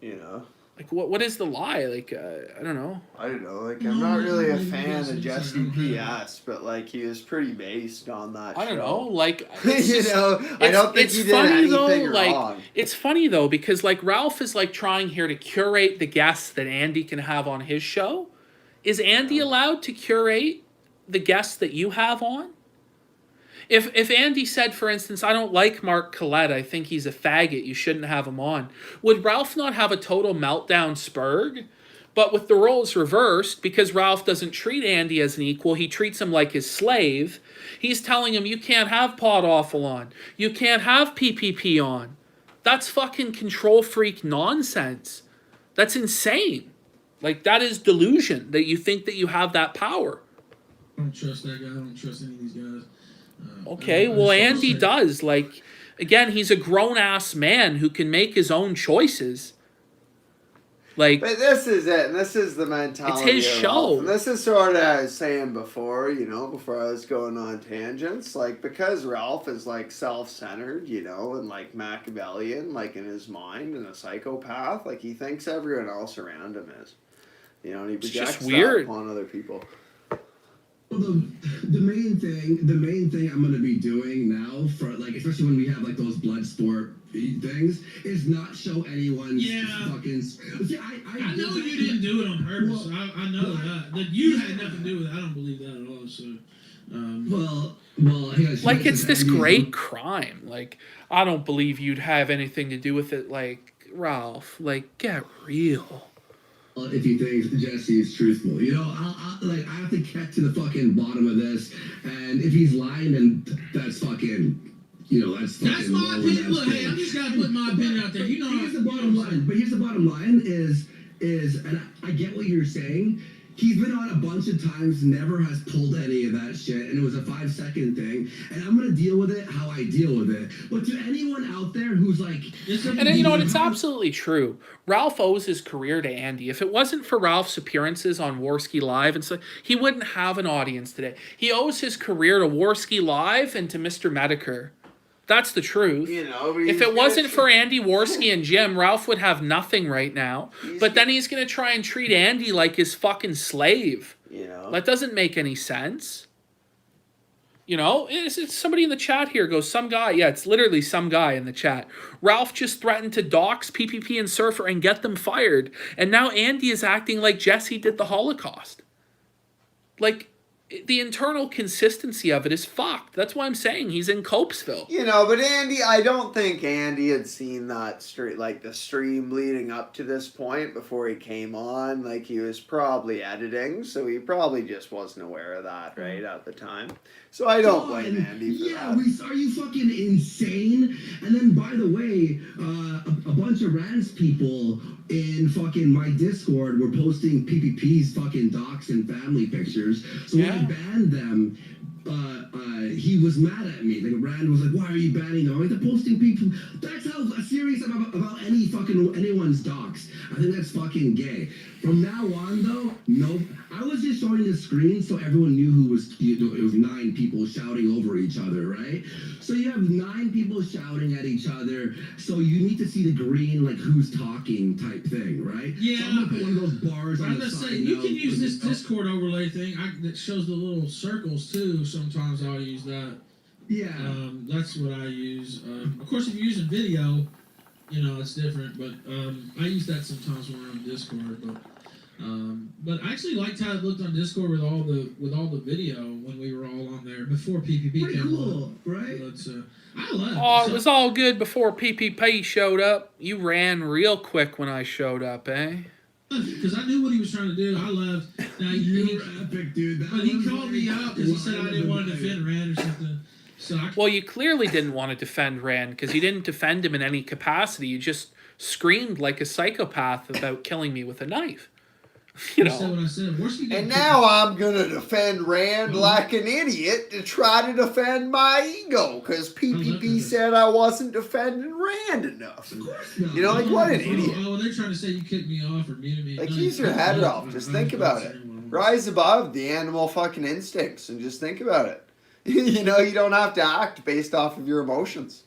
You know? Like, what is the lie? Like, I don't know. I don't know. Like, I'm not really a fan of Jesse PS, but, like, he was pretty based on that I don't show. know. Like, You know, I don't think he did funny though. anything Like, wrong. it's funny though because like Ralph is like trying here to curate the guests that Andy can have on his show. Is Andy allowed to curate the guests that you have on? If Andy said, for instance, I don't like Mark Collette, I think he's a faggot, you shouldn't have him on, would Ralph not have a total meltdown spurg? But with the roles reversed, because Ralph doesn't treat Andy as an equal, he treats him like his slave, he's telling him, you can't have Pod Awful on, you can't have PPP on. That's fucking control freak nonsense. That's insane. Like, that is delusion, that you think that you have that power. I don't trust that guy. I don't trust any of these guys. Okay, well, Andy does. Like, again, he's a grown-ass man who can make his own choices. Like, But this is it, and this is the mentality. It's his of show. Ralph. And this is sort of I was saying before, you know, before I was going on tangents, like, because Ralph is, like, self-centered, you know, and, like, Machiavellian, like, in his mind, and a psychopath, like, he thinks everyone else around him is. You know, and he It's projects just weird. that upon other people. Well, the main thing I'm gonna be doing now for, like, especially when we have like those blood sport things, is not show anyone. Yeah. Fucking. See, I know you didn't do it on purpose. Well, I know that you had nothing to do with it. I don't believe that at all. So. Well, yeah, like it's this great crime. Like, I don't believe you'd have anything to do with it. Like, Ralph, like, get real. If he thinks Jesse is truthful, you know, I have to get to the fucking bottom of this, and if he's lying, then that's fucking, you know, that's fucking. That's my opinion. Look, hey, I'm just gotta put my opinion out there. You know, here's the bottom line. But here's the bottom line is, and I get what you're saying. He's been on a bunch of times, never has pulled any of that shit, and it was a 5-second thing. And I'm gonna deal with it how I deal with it. But to anyone out there who's like, and you know what? It's absolutely true. Ralph owes his career to Andy. If it wasn't for Ralph's appearances on Warski Live and so, he wouldn't have an audience today. He owes his career to Warski Live and to Mr. Medicare. That's the truth. You know, if it wasn't for Andy Warski and Jim, Ralph would have nothing right now. But then he's going to try and treat Andy like his fucking slave. You know, that doesn't make any sense. You know, it's somebody in the chat here goes, some guy. Yeah, it's literally some guy in the chat. Ralph just threatened to dox PPP and Surfer and get them fired. And now Andy is acting like Jesse did the Holocaust. Like, the internal consistency of it is fucked. That's why I'm saying he's in Copesville. You know, but Andy, I don't think Andy had seen that the stream leading up to this point before he came on. Like, he was probably editing, so he probably just wasn't aware of that right at the time. So I don't blame Andy for that. Are you fucking insane? And then, by the way, a bunch of Rans people in fucking my Discord were posting PPP's fucking docs and family pictures. So when I banned them, he was mad at me. Like, Rand was like, "Why are you banning them?" I'm like, "They're posting people." That's how serious I'm about anyone's docs. I think that's fucking gay. From now on, though, no. I was just showing the screen so everyone knew who was. It was 9 people shouting over each other, right? So you have 9 people shouting at each other. So you need to see the green, like who's talking type thing, right? Yeah. So I'm gonna put one of those bars on the side. You can use this Discord overlay thing that shows the little circles too. Sometimes I'll use that. Yeah. That's what I use. Of course, if you're using video, it's different. But I use that sometimes when we're on Discord. But I actually liked how it looked on Discord with all the video when we were all on there before PPP Pretty came cool, on. right? But, I love it. Oh, it was all good before PPP showed up. You ran real quick when I showed up, eh? Because I knew what he was trying to do. I left. Now, You were epic, dude. but he called me out because he said I didn't want to defend Rand or something. So Well, you clearly didn't want to defend Rand because you didn't defend him in any capacity. You just screamed like a psychopath about killing me with a knife. You I said know. what I said. Worst you And can- now I'm gonna defend Rand like an idiot to try to defend my ego because PPP said I wasn't defending Rand enough. Of course not. You know, like, what an idiot. Oh, they're trying to say you kicked me off or muted me. Like, No, use you your cut head me off. Just think I about didn't it. say anyone. Rise above the animal fucking instincts and just think about it. You know, you don't have to act based off of your emotions.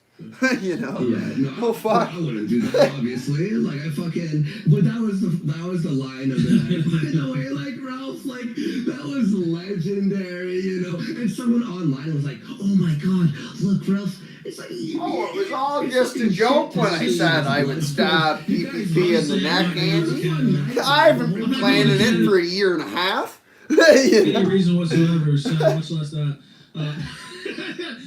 You know? Yeah, no, Oh, fuck. I wouldn't do that, obviously. Like, I fucking. But that was the line of the night. By the way, like, Ralph, like, that was legendary, And someone online was like, "Oh my god, look, Ralph." It's like, Oh, it was all just a joke when I said I would stab PPP in the neck, Andy. I haven't been planning it for a year and a half. You Any know? reason whatsoever, so much less that.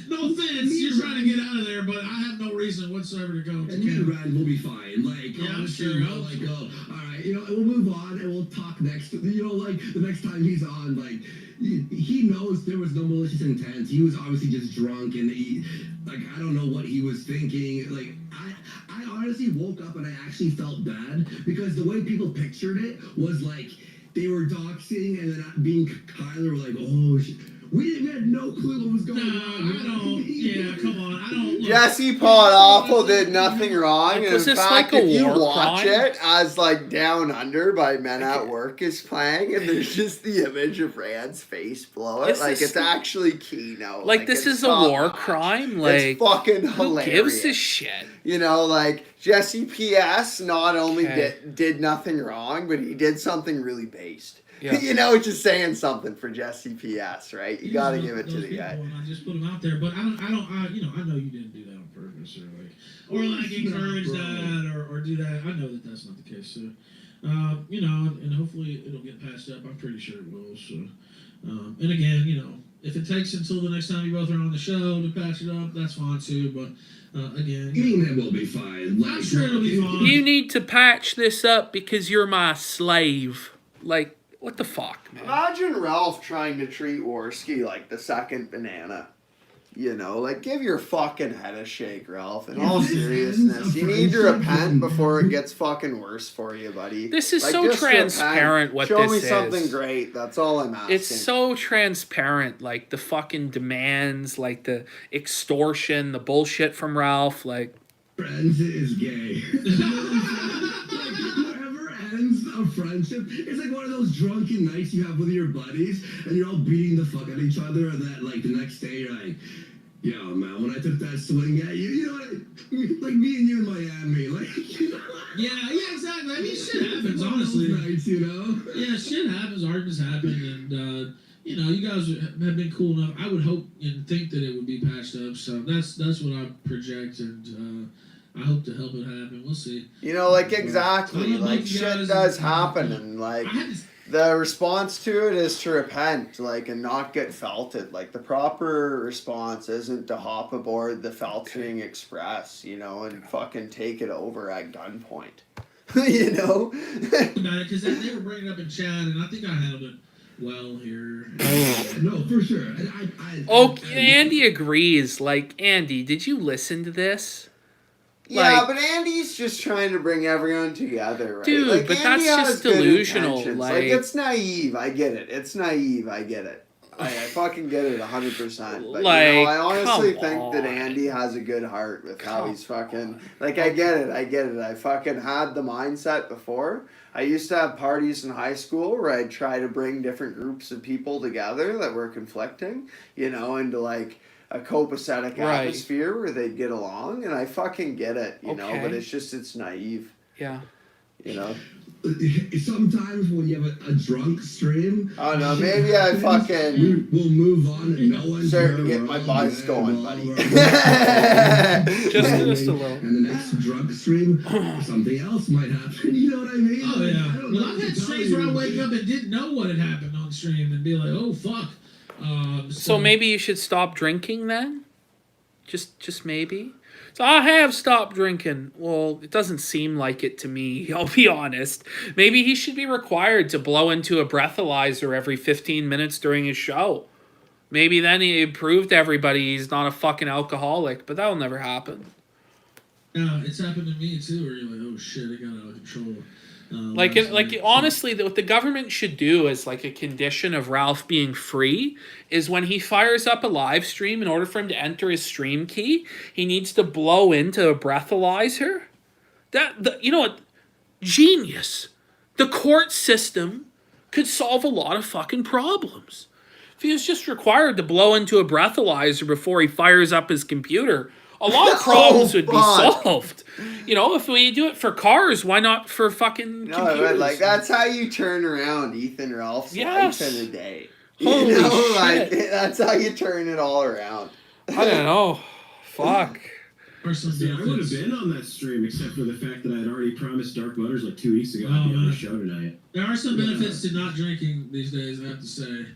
No offense, you're trying to get out of there, but I have no reason whatsoever to go to And you and Canada. Rand will be fine. Like, Yeah, I'm honestly, sure. like, all right, and we'll move on and we'll talk next. Like, the next time he's on, like, he knows there was no malicious intent. He was obviously just drunk and I don't know what he was thinking. Like, I honestly woke up and I actually felt bad because the way people pictured it was like they were doxing and then being Kyler were like, "Oh shit." We had no clue what was going on. I don't. Yeah, come on. I don't. Look, Jesse Pod Awful did nothing wrong. And Was in this fact, like a if you war watch crime? it as like Down Under by Men at Work is playing, and there's just the image of Rand's face below it, Is like this- it's actually keynote. Like, this it's is a top war notch. crime? It's Like, fucking who hilarious. gives a shit? You know, like Jesse PS not only Okay. did nothing wrong, but he did something really based. Yeah. You know, just saying something for Jesse PS, right? You got to those- give it to those the people, guy. and I just put them out there, but I know you didn't do that on purpose or encourage that or do that. I know that that's not the case. So, and hopefully it'll get patched up. I'm pretty sure it will. So, and again, if it takes until the next time you both are on the show to patch it up, that's fine too. But again, Getting that will be fine. I'm sure it'll be fine. You need to patch this up because you're my slave. Like, what the fuck, man? Imagine Ralph trying to treat Worski like the second banana. You know, like, give your fucking head a shake, Ralph. In all seriousness, you need to repent before it gets fucking worse for you, buddy. This is Like, so just transparent repent. what Show this me is. something great. That's all I'm asking. It's so transparent, like the fucking demands, like the extortion, the bullshit from Ralph, like Friends is gay. Whoever ends a friendship, it's like one of those drunken nights you have with your buddies, and you're all beating the fuck at each other, and then like the next day you're like, "Yo, man, when I took that swing at you, like me and you in Miami, like, yeah, exactly. I mean, shit happens, one of those honestly. nights, Yeah, shit happens. Arguments happen, and you guys have been cool enough. I would hope and think that it would be patched up. So that's what I project, and I hope to help it happen. We'll see. You know, like, exactly. I love Like, both you shit guys does and- happen, and, like, I had to, The response to it is to repent, like, and not get felted. Like, the proper response isn't to hop aboard the Felting Express, you know, and fucking take it over at gunpoint. You know? About it, because they were bringing it up in chat, and I think I handled it well here. No, for sure. Andy agrees. Like, Andy, did you listen to this? Yeah, Like- but Andy's just trying to bring everyone together, right? Dude, like, but Andy that's has just good delusional, intentions. like- it's naive. I get it. It's naive. I get it. I fucking get it 100%. But, Like, you know, I honestly come think that on. Andy has a good heart with how Come he's fucking... Like, I get it. I fucking had the mindset before. I used to have parties in high school where I'd try to bring different groups of people together that were conflicting, you know, into, like, a copacetic Right. atmosphere where they'd get along, and I fucking get it, you know, but Okay. it's naive, Yeah. you know. Sometimes when you have a drunk stream, Oh no, maybe I fucking we'll move on and no one's starting to here, get we're my all buzz good, going, blah, buddy. blah, blah. Just a little. And the next drunk stream, something else might happen. You know what I mean? Oh, Like, yeah. I don't know Well, what I've to had tell streams you, where I wake but- up and didn't know what had happened on stream and be like, oh, fuck. So maybe you should stop drinking then? Just maybe? So I have stopped drinking. Well, it doesn't seem like it to me, I'll be honest. Maybe he should be required to blow into a breathalyzer every 15 minutes during his show. Maybe then he proved to everybody he's not a fucking alcoholic, but that'll never happen. Yeah, it's happened to me too, where you're like, oh shit, it got out of control. Like, last like night. honestly, what the government should do as like a condition of Ralph being free is when he fires up a live stream, in order for him to enter his stream key, he needs to blow into a breathalyzer. You know what? Genius. The court system could solve a lot of fucking problems. If he was just required to blow into a breathalyzer before he fires up his computer, a lot of problems would be fuck. solved. You know, if we do it for cars, why not for fucking No, computers? but like that's how you turn around Ethan Ralph's Yes. life in a day. Holy You know, like shit. that's how you turn it all around. I don't know. Fuck. Or some See, I would have benefits. been on that stream except for the fact that I'd already promised Dark Butters like 2 weeks ago Oh, I'd be on man. the show tonight. There are some benefits to not drinking these days, I have to say.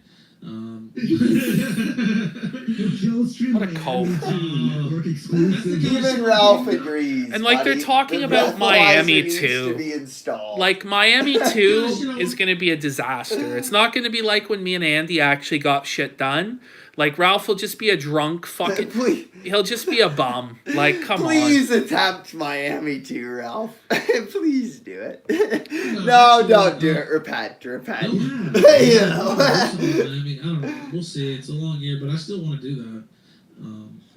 What a cult. Network exclusive. Even Ralph agrees. And, like, they're buddy. talking The about breathalyzer Miami, needs too. To be installed. Like, Miami 2 is going to be a disaster. It's not going to be like when me and Andy actually got shit done. Like, Ralph will just be a drunk fucking... please, He'll just be a bum. Like, come please attempt Miami too, Ralph. Please do it. No, don't do it. Repent. No, You know. I don't know. We'll see. It's a long year, but I still want to do that.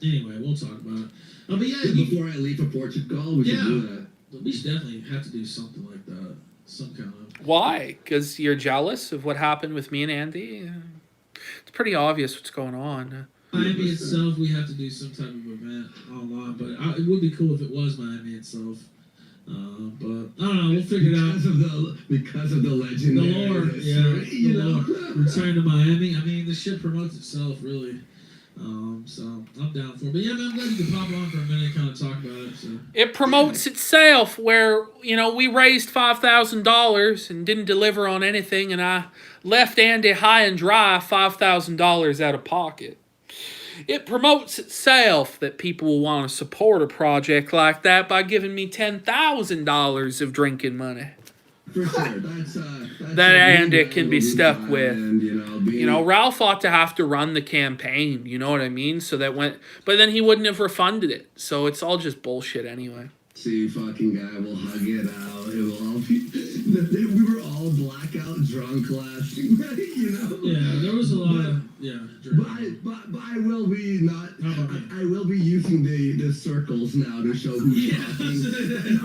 Anyway, we'll talk about it. But yeah, Before I leave for Portugal, we should do that. we should definitely have to do something like that. Some kind of. on. Why? Because you're jealous of what happened with me and Andy? It's pretty obvious what's going on. Miami itself, we have to do some type of event online, but it would be cool if it was Miami itself. But I don't know. We'll figure it out. Because of the The legendary lore, history, yeah, the lore. Return to Miami. I mean, the shit promotes itself, really. So I'm down for it. But yeah, man, I'm glad you could pop on for a minute and kind of talk about it. So. It promotes itself where, you know, we raised $5,000 and didn't deliver on anything, and I left Andy high and dry $5,000 out of pocket. It promotes itself that people will want to support a project like that by giving me $10,000 of drinking money. For sure. That's That Andy can be stuck with. And, You know, Ralph ought to have to run the campaign, you know what I mean? So that but then he wouldn't have refunded it. So it's all just bullshit anyway. See, fucking guy will hug it out. It will all be. We were all blackout drunk last night, you know. Yeah, there was a lot of drinking. But I will be not. How about me? I will be using the circles now to show who's Yeah. talking.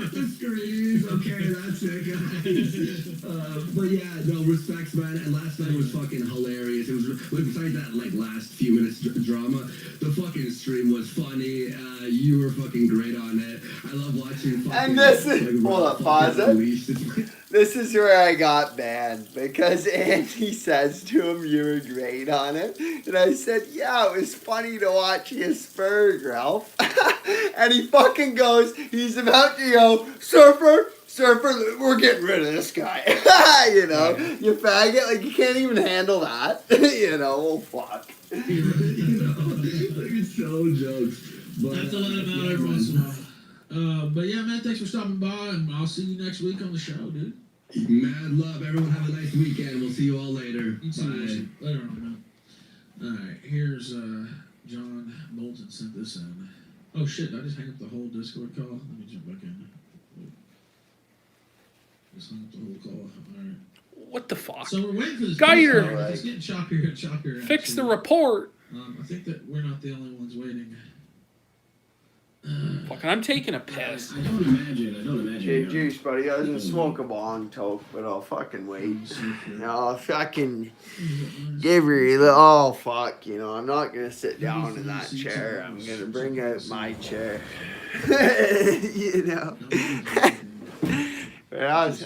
Not the screens. Okay, that's it, guys. But yeah, no, respects, man. And last night was fucking hilarious. It was besides that like last few minutes drama. The fucking stream was funny. You were fucking great on it. I love watching. Fucking, And this is- like, hold Ralph up, pause fucking it. unleashed it. This is where I got banned because Andy says to him, "You were great on it," and I said, "Yeah, it was funny to watch you spurg, Ralph." And he fucking goes, he's about to go, "Surfer, Surfer, we're getting rid of this guy. You know, you faggot, like you can't even handle that. You know, well, fuck. It's so jokes. But, That's a lot about every once in a while. But yeah, man, thanks for stopping by, and I'll see you next week on the show, dude. Mad love. Everyone have a nice weekend. We'll see you all later. You too, Wilson. Later on, man. Alright, here's John Bolton sent this in. Oh shit, did I just hang up the whole Discord call? Let me jump back in. Just hung up the whole call. Alright. What the fuck? So we're waiting for this. Guy, you're- call. It's getting choppier and choppier. Fix the actually. report. I think that we're not the only ones waiting. Fucking, I'm taking a piss. I don't imagine. Hey, Juice, buddy, I was gonna smoke a bong toke, but I'll fucking wait. I'll fucking give her oh fuck, you know, I'm not gonna sit down in that chair. I'm gonna bring out my chair. You know.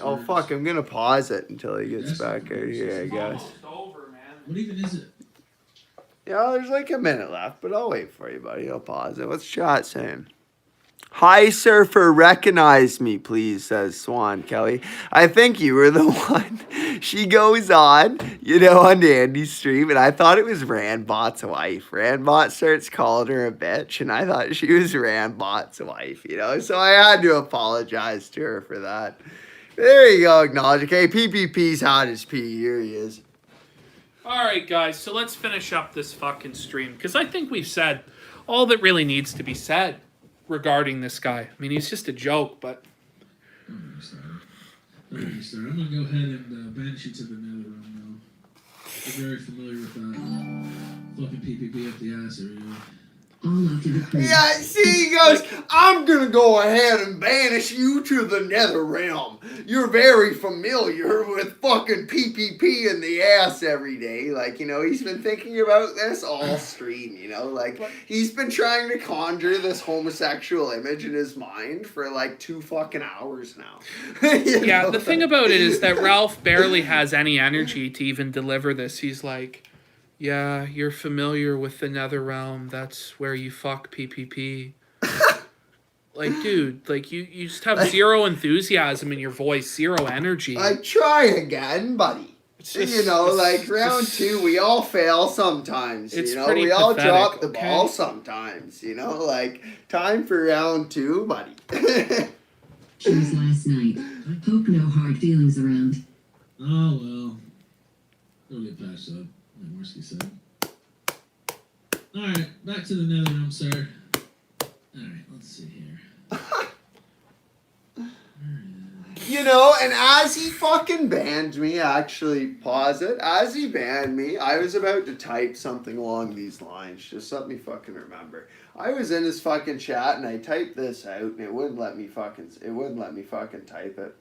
Oh fuck, I'm gonna pause it until he gets back out here, I guess. Over, man. What even is it? Yeah, there's like a minute left, but I'll wait for you, buddy. I'll pause it. What's chat saying? Hi, Surfer, recognize me, please, says Swan Kelly. I think you were the one. She goes on, you know, on Andy's stream, and I thought it was Randbot's wife. Randbot starts calling her a bitch, and I thought she was Randbot's wife, you know, so I had to apologize to her for that. There you go, acknowledge. Okay, PPP's hot as P. Here he is. All right, guys, so let's finish up this fucking stream, because I think we've said all that really needs to be said regarding this guy. I mean, he's just a joke, but... I'm gonna go ahead and banish you to the nether realm now. You're very familiar with that fucking PPP up the ass area. Yeah, see, he goes, I'm gonna go ahead and banish you to the nether realm. You're very familiar with fucking PPP in the ass every day. Like, you know, he's been thinking about this all stream, you know? Like, he's been trying to conjure this homosexual image in his mind for like 2 fucking hours now. Yeah, know? the thing about it is that Ralph barely has any energy to even deliver this. He's like... Yeah, you're familiar with the Nether Realm. That's where you fuck PPP. Like, dude, like you just have zero enthusiasm in your voice, zero energy. I try again, buddy. It's just, you know, like it's round just- 2, we all fail sometimes. It's You know, pretty we all pathetic, drop the okay? ball sometimes. You know, like time for round 2, buddy. She was last night. Hope no hard feelings around. Oh well. It'll get patched up, like Morsky said. Alright, back to the nether realm, sir. Alright, let's see here. You know, and as he fucking banned me, actually, pause it. As he banned me, I was about to type something along these lines. Just let me fucking remember. I was in his fucking chat and I typed this out and it wouldn't let me fucking type it.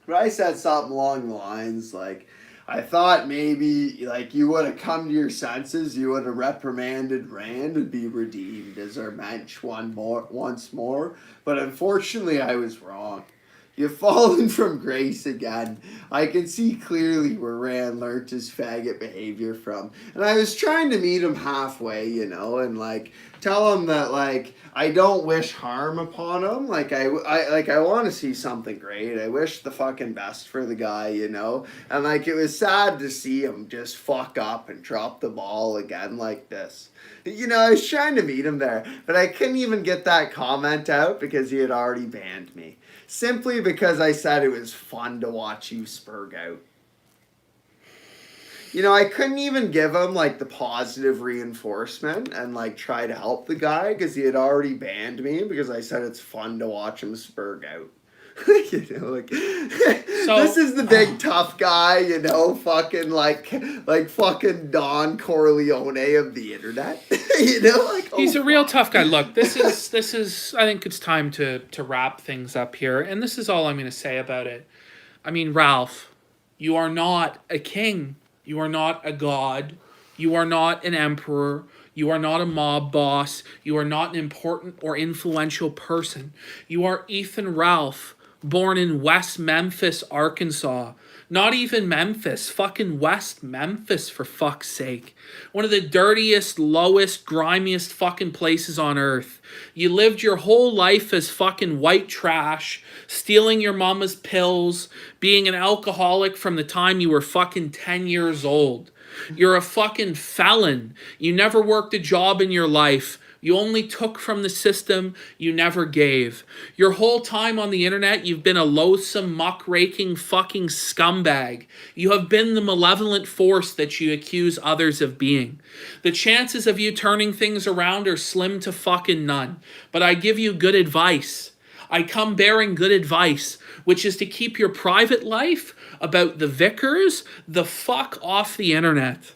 But I said something along the lines like, I thought maybe like you would have come to your senses, you would have reprimanded Rand and be redeemed as our mensch once more. But unfortunately, I was wrong. You've fallen from grace again. I can see clearly where Rand learnt his faggot behavior from. And I was trying to meet him halfway, you know, and like tell him that like I don't wish harm upon him. Like I want to see something great. I wish the fucking best for the guy, you know. And like it was sad to see him just fuck up and drop the ball again like this. You know, I was trying to meet him there, but I couldn't even get that comment out because he had already banned me. Simply because I said it was fun to watch you spurg out. You know, I couldn't even give him, like, the positive reinforcement and, like, try to help the guy because he had already banned me because I said it's fun to watch him spurg out. You know, like, this is the big tough guy, you know, fucking, like fucking Don Corleone of the internet. You know, like, He's a real tough guy. Look, this is. I think it's time to wrap things up here, and this is all I'm going to say about it. I mean, Ralph, you are not a king. You are not a god. You are not an emperor. You are not a mob boss. You are not an important or influential person. You are Ethan Ralph, born in West Memphis, Arkansas. Not even Memphis, fucking West Memphis, for fuck's sake. One of the dirtiest, lowest, grimiest fucking places on earth. You lived your whole life as fucking white trash, stealing your mama's pills, being an alcoholic from the time you were fucking 10 years old. You're a fucking felon. You never worked a job in your life. You only took from the system, you never gave. Your whole time on the internet, you've been a loathsome, muckraking fucking scumbag. You have been the malevolent force that you accuse others of being. The chances of you turning things around are slim to fucking none. But I give you good advice. I come bearing good advice, which is to keep your private life about the Vickers the fuck off the internet.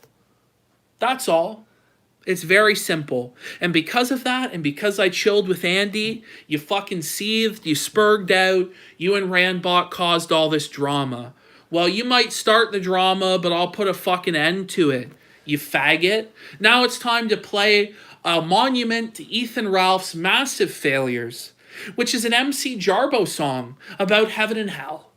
That's all. It's very simple. And because of that, and because I chilled with Andy, you fucking seethed, you spurged out, you and Randbot caused all this drama. Well, you might start the drama, but I'll put a fucking end to it, you faggot. Now it's time to play a monument to Ethan Ralph's massive failures, which is an MC Jarbo song about heaven and hell.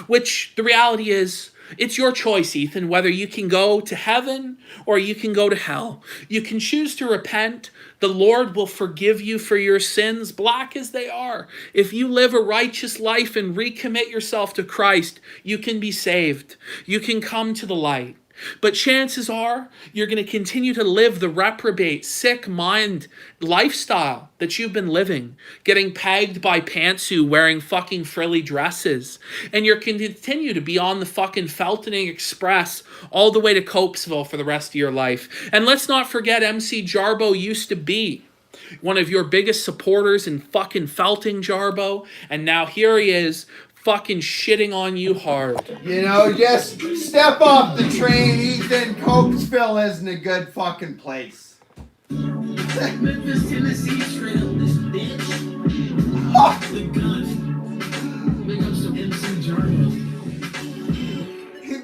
Which, the reality is, it's your choice, Ethan, whether you can go to heaven or you can go to hell. You can choose to repent. The Lord will forgive you for your sins, black as they are. If you live a righteous life and recommit yourself to Christ, you can be saved. You can come to the light. But chances are you're going to continue to live the reprobate, sick mind lifestyle that you've been living, getting pegged by pantsu wearing fucking frilly dresses. And you're going to continue to be on the fucking Feltoning Express all the way to Copesville for the rest of your life. And let's not forget MC Jarbo used to be one of your biggest supporters in fucking Felting Jarbo. And now here he is, fucking shitting on you hard. You know, just step off the train, Ethan. Copesville isn't a good fucking place. Memphis, Tennessee, straight up this bitch. The gun. Big up some MC Jarbo.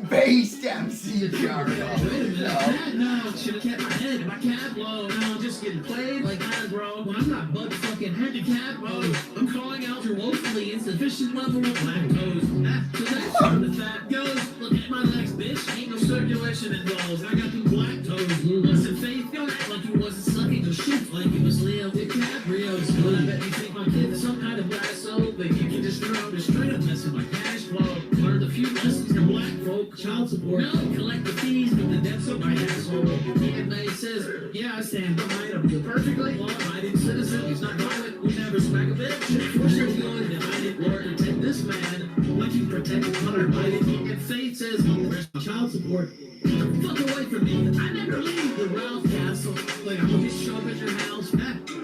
Based MC Wait a Jarbo. minute, that now should've kept my head in my cap low. Now I'm just getting played like that, bro. When I'm not butt fucking handicapped, bro. I'm calling out your woefully insufficient level of lactose. So that's where the fat goes. Look at my legs, bitch. Ain't no circulation involved. I got them black toes. Listen, Faith, don't act like you wasn't sucking your shit like it was Leo DiCaprio's. But I bet you think my kid's some kind of lasso that you can just throw just straight up messing my cash flow. Learned a few lessons from black folk. Child support. No, collect the fees, but the debts of my asshole. EMA says, yeah, I stand behind him. You're perfectly law-abiding citizen. He's not violent. We never smack a bitch. Force your feeling behind it. Lord, protect this man like you protect Hunter Biden. And Faith says, where's my child support? Fuck away from me. I never leave the Ralph Castle. Like, I'm gonna show up at your house.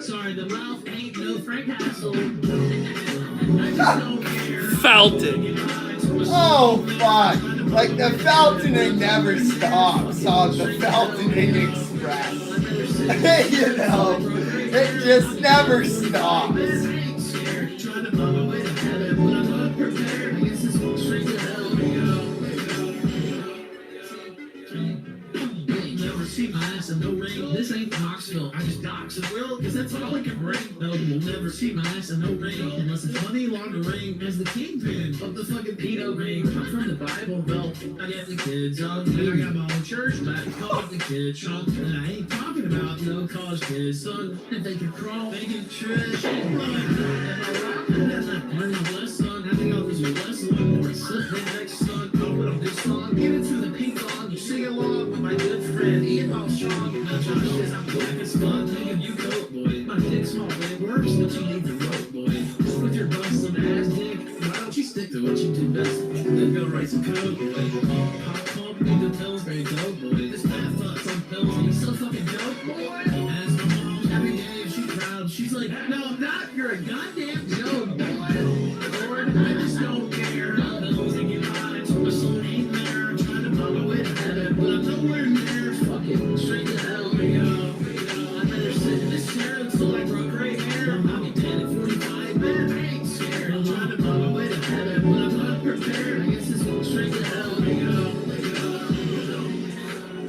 Sorry, the Ralph ain't no Frank Castle. I just don't care. Felton. Oh, fuck. Like, the Feltoning never stops on the Feltoning Express. You know, it just never stops. See my ass and no ring. This ain't Knoxville. I just dox and will, cause that's all I can bring. No, you'll never see my ass and no ring. Unless it's money laundering as the kingpin of the fucking pedo ring. I'm from the Bible Belt. I get the kids on me. I got my own church back. Call it the kids son. And I ain't talking about no college kids, son. If they can crawl, they can trash. Am I rocking? That's not learning my bless, son. I think I'll lose your lesson. One more slip next, son. I'll put on this song. Give it to the pink song. You sing along with my good friend Ian Armstrong. Now Josh says I'm black as fuck. Nigga, you coke, boy. My dick's small, but it works, but you need the rope, boy. Just with your bustin' ass dick, why don't you stick to what you do best? Then go write some code, boy. Pop pump, need the pills, very dope, boy. This path fucks on pills, and he's so fucking dope, boy. Ask my mom every day if she's proud. She's like, no, I'm not. You're a goddamn joke, boy. Lord, I just don't care. Bills and get high, so my soul ain't there. I'm trying to follow it heaven, but I'm nowhere near. Fucking straight to hell we go. I better sit in this chair until I grow gray hair. I'll be dead at 45, man. I ain't scared. I'm trying to follow way to heaven, but I'm not prepared. I guess this one's straight to hell we go.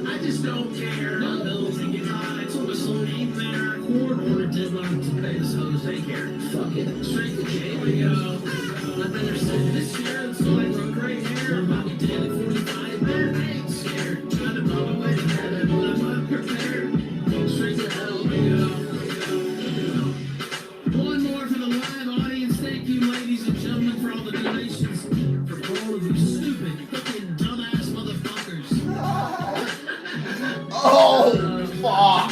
I just don't care. My bills and get high, so my soul ain't there. Court order deadline to pay the hoes they care. Fuck it, straight to jail we go. I've been there since this year, and so I grow gray hair. I'm about to daily 45, man, I ain't scared. Trying to blow my way to heaven, but I'm unprepared. Straight to hell, we go. One more for the live audience. Thank you, ladies and gentlemen, for all the donations. For all of you stupid, fucking dumbass motherfuckers. Oh, fuck.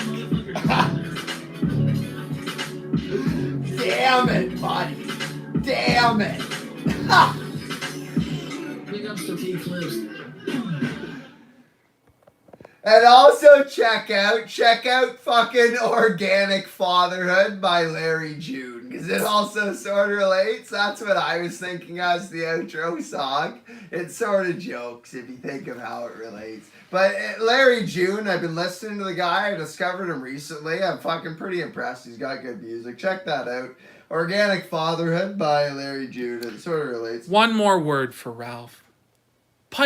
Damn it, buddy. Damn it. Big ups to P-Clips. And also check out fucking Organic Fatherhood by Larry June, because it also sort of relates. That's what I was thinking as the outro song. It sort of jokes if you think of how it relates. But Larry June, I've been listening to the guy. I discovered him recently. I'm fucking pretty impressed. He's got good music. Check that out. Organic Fatherhood by Larry June. It sort of relates. One more word for Ralph. Pipe